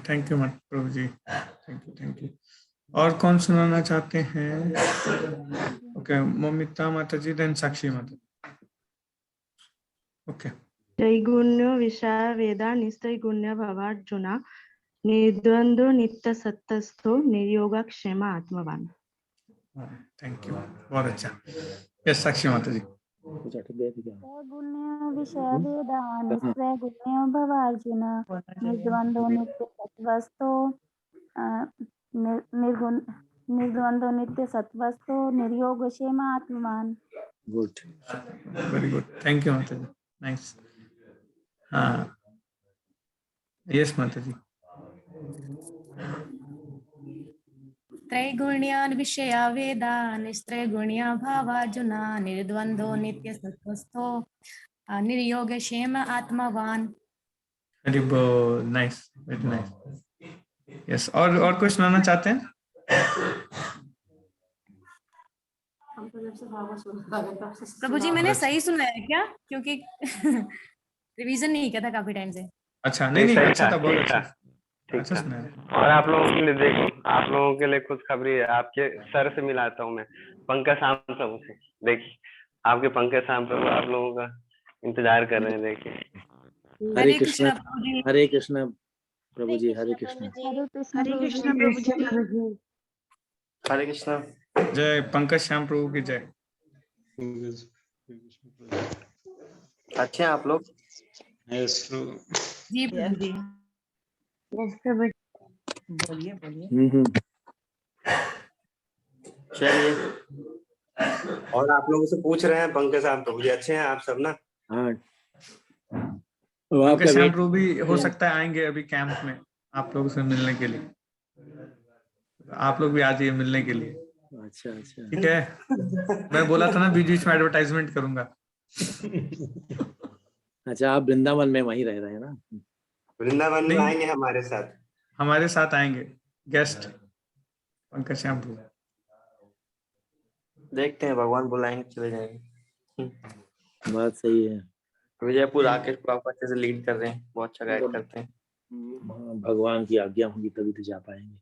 थैंक यू मत प्रभु जी, थैंक यू। और कौन सुनाना चाहते हैं? ओके ममिता माता जी, देन साक्षी माता। ओके। त्रैगुण्य विषय वेदा निस्त्रैगुण्य भवार्जुना निर्द्वंद्व नित्य सत्तस्थो निर्योग क्षेम आत्मवान। थैंक यू, बहुत अच्छा। यस साक्षी माता जी। गुण्य विषय वेदा निस्त्रय गुण्य भवार्जुन निर्द्वंद्व नित्य सत्वस्तो निर्द्वंद्व नित्य सत्वस्तो निर्योग क्षेम आत्मवान। Good, very good, thank you माता जी, नाइस। हाँ यस माता जी। त्रैगुण्यान् विषया वेदा निस्त्रैगुण्या भावार्जुना निर्द्वंद्वो नित्य सत्वस्थो निर्योग क्षेम आत्मवान। Very good, nice, very nice. Yes, और कुछ सुनाना चाहते हैं? प्रभु जी मैंने सही सुना है क्या? क्योंकि रिवीजन नहीं किया था काफी टाइम से। अच्छा, नहीं अच्छा था, बहुत अच्छा ठीक था। सुना है। और आप लोगों के लिए देखो, आप लोगों के लिए खुशखबरी है, आपके सर से मिलाता हूँ मैं, पंकज शाम प्रभु से। देखिए आपके पंकज शाम प्रभु आप लोगों का इंतजार कर रहे हैं। देखिए हरे कृष्णा प्रभु जी, हरे कृष्णा प्रभु जी। हरे कृष्णा। जय पंकज श्याम प्रभु की जय। अच्छे हैं आप लोग? जी प्रभु जी। बोलिए बोलिए। चलिए, और आप लोगों से पूछ रहे हैं पंकज साहब प्रभु जी, अच्छे हैं आप सब ना? हाँ, पंकज श्याम प्रभु भी हो सकता है आएंगे अभी कैंप में आप लोगों से मिलने के लिए। आप लोग भी आ जाइए मिलने के लिए। अच्छा ठीक है, मैं बोला था ना बीच बीच में एडवर्टाइजमेंट करूंगा। अच्छा, आप वृंदावन में वहीं रह रहे हैं ना? वृंदावन में आएंगे हमारे साथ आएंगे गेस्ट पंकज श्याम प्रभु। देखते हैं, भगवान बुलाएंगे चले जाएंगे। बात सही है। विजयपुर राकेश बाबू अच्छे से लीड कर रहे हैं, बहुत अच्छा गाइड करते हैं। भगवान की आज्ञा होगी तभी तो जा पाएंगे।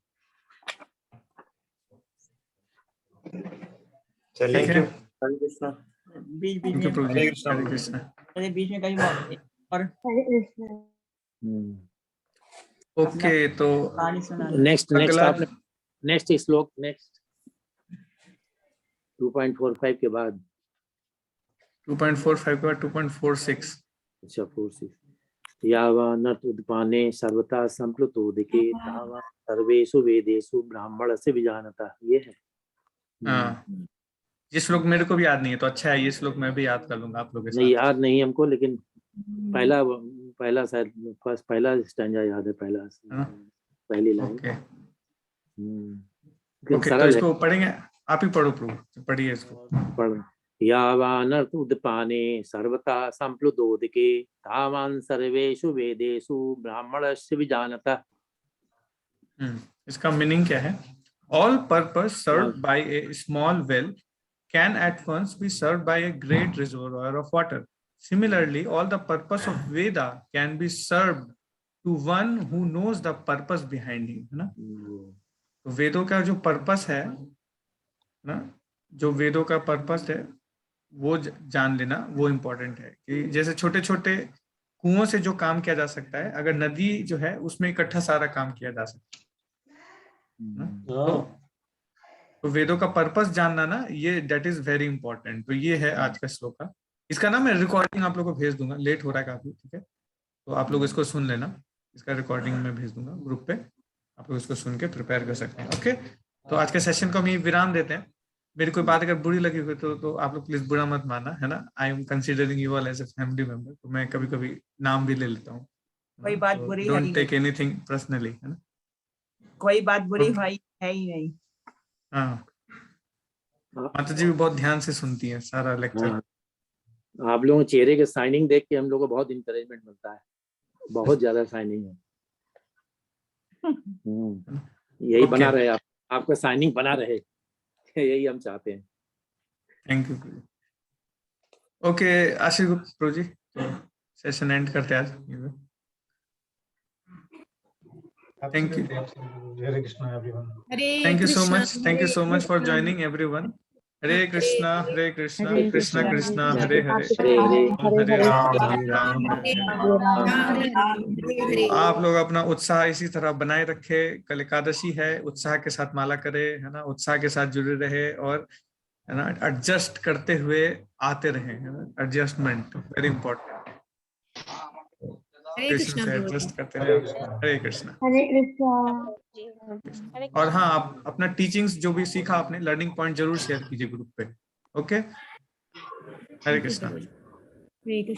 चलिए, हरे कृष्णा। बीच में हरे कृष्णा। अरे बीच में कहीं और ओके, तो नेक्स्ट श्लोक 2.45 के बाद 2.45 के बाद 2.46। अच्छा 46। यावानर्थ उद्पाने सर्वथा संप्लुतोदिके तावा सर्वेषु वेदेषु ब्राह्मणस्य विजानता। ये है। हाँ, ये श्लोक मेरे को भी याद नहीं है, तो अच्छा है ये श्लोक मैं भी याद कर लूंगा आप लोगों के साथ। नहीं याद नहीं हमको, लेकिन पहला स्टैंजा याद है, पहली लाइन। ओके, तो इसको पढ़ेंगे, आप ही पढ़ो प्रभु, पढ़िए इसको। पढ़। यावानर्थ उद्पाने सर्वथा संप्लुतोदिके तावान् सर्वेषु वेदेषु ब्राह्मणस्य विजानता। इसका मीनिंग क्या है? All purpose served by a small well can at once be served by a great reservoir of water. Similarly, all the purpose of Veda can be served to one who knows the purpose behind him, है ना? तो वेदों का जो पर्पस है ना, जो वेदों का पर्पस है वो जान लेना, वो इम्पोर्टेंट है। कि जैसे छोटे छोटे कुओं से जो काम किया जा सकता है, अगर नदी जो है उसमें इकट्ठा सारा काम किया जा सकता है। तो वेदों का पर्पस जानना ना, ये दैट इज वेरी इंपॉर्टेंट। तो ये है आज का श्लोक का। इसका ना मैं रिकॉर्डिंग आप लोगों को भेज दूंगा, लेट हो रहा है काफी, ठीक है? तो आप लोग इसको सुन लेना, इसका रिकॉर्डिंग में भेज दूंगा ग्रुप पे, आप लोग इसको सुन के प्रिपेयर कर सकते हैं। ओके, तो आज के सेशन को हम विराम देते हैं। मेरी कोई बात अगर बुरी लगी हुई तो आप लोग प्लीज बुरा मत मानना, है ना? I am considering you all as a family member, तो मैं कभी कभी नाम भी ले लेता हूँ। कोई बात बुरी डोंट टेक एनीथिंग पर्सनली, है ना? कोई बात बुरी भाई है ही नहीं। हाँ, माता जी भी बहुत ध्यान से सुनती हैं सारा लेक्चर। आप लोगों के चेहरे के साइनिंग देख के हम लोग को बहुत इंकरेजमेंट मिलता है, बहुत ज्यादा साइनिंग है। यही बना रहे, आपका साइनिंग बना रहे, यही हम चाहते हैं। Thank you. Okay, Ashish Gupta प्रो जी, तो सेशन एंड करते हैं आज। Thank you. Hare Krishna, everyone. Thank you so much for joining everyone. Hare Krishna, Krishna Krishna, Hare Hare, Hare Ram, आप लोग अपना उत्साह इसी तरह बनाए रखे। कल एकादशी है, उत्साह के साथ माला करे, है ना? उत्साह के साथ जुड़े रहे और है ना एडजस्ट करते हुए आते रहे, है ना? Adjustment very important. कृष्ण से एडजस्ट करते रहे। हरे कृष्णा। और हाँ, आप अपना टीचिंग्स जो भी सीखा आपने, लर्निंग पॉइंट जरूर शेयर कीजिए ग्रुप पे। ओके, हरे कृष्णा।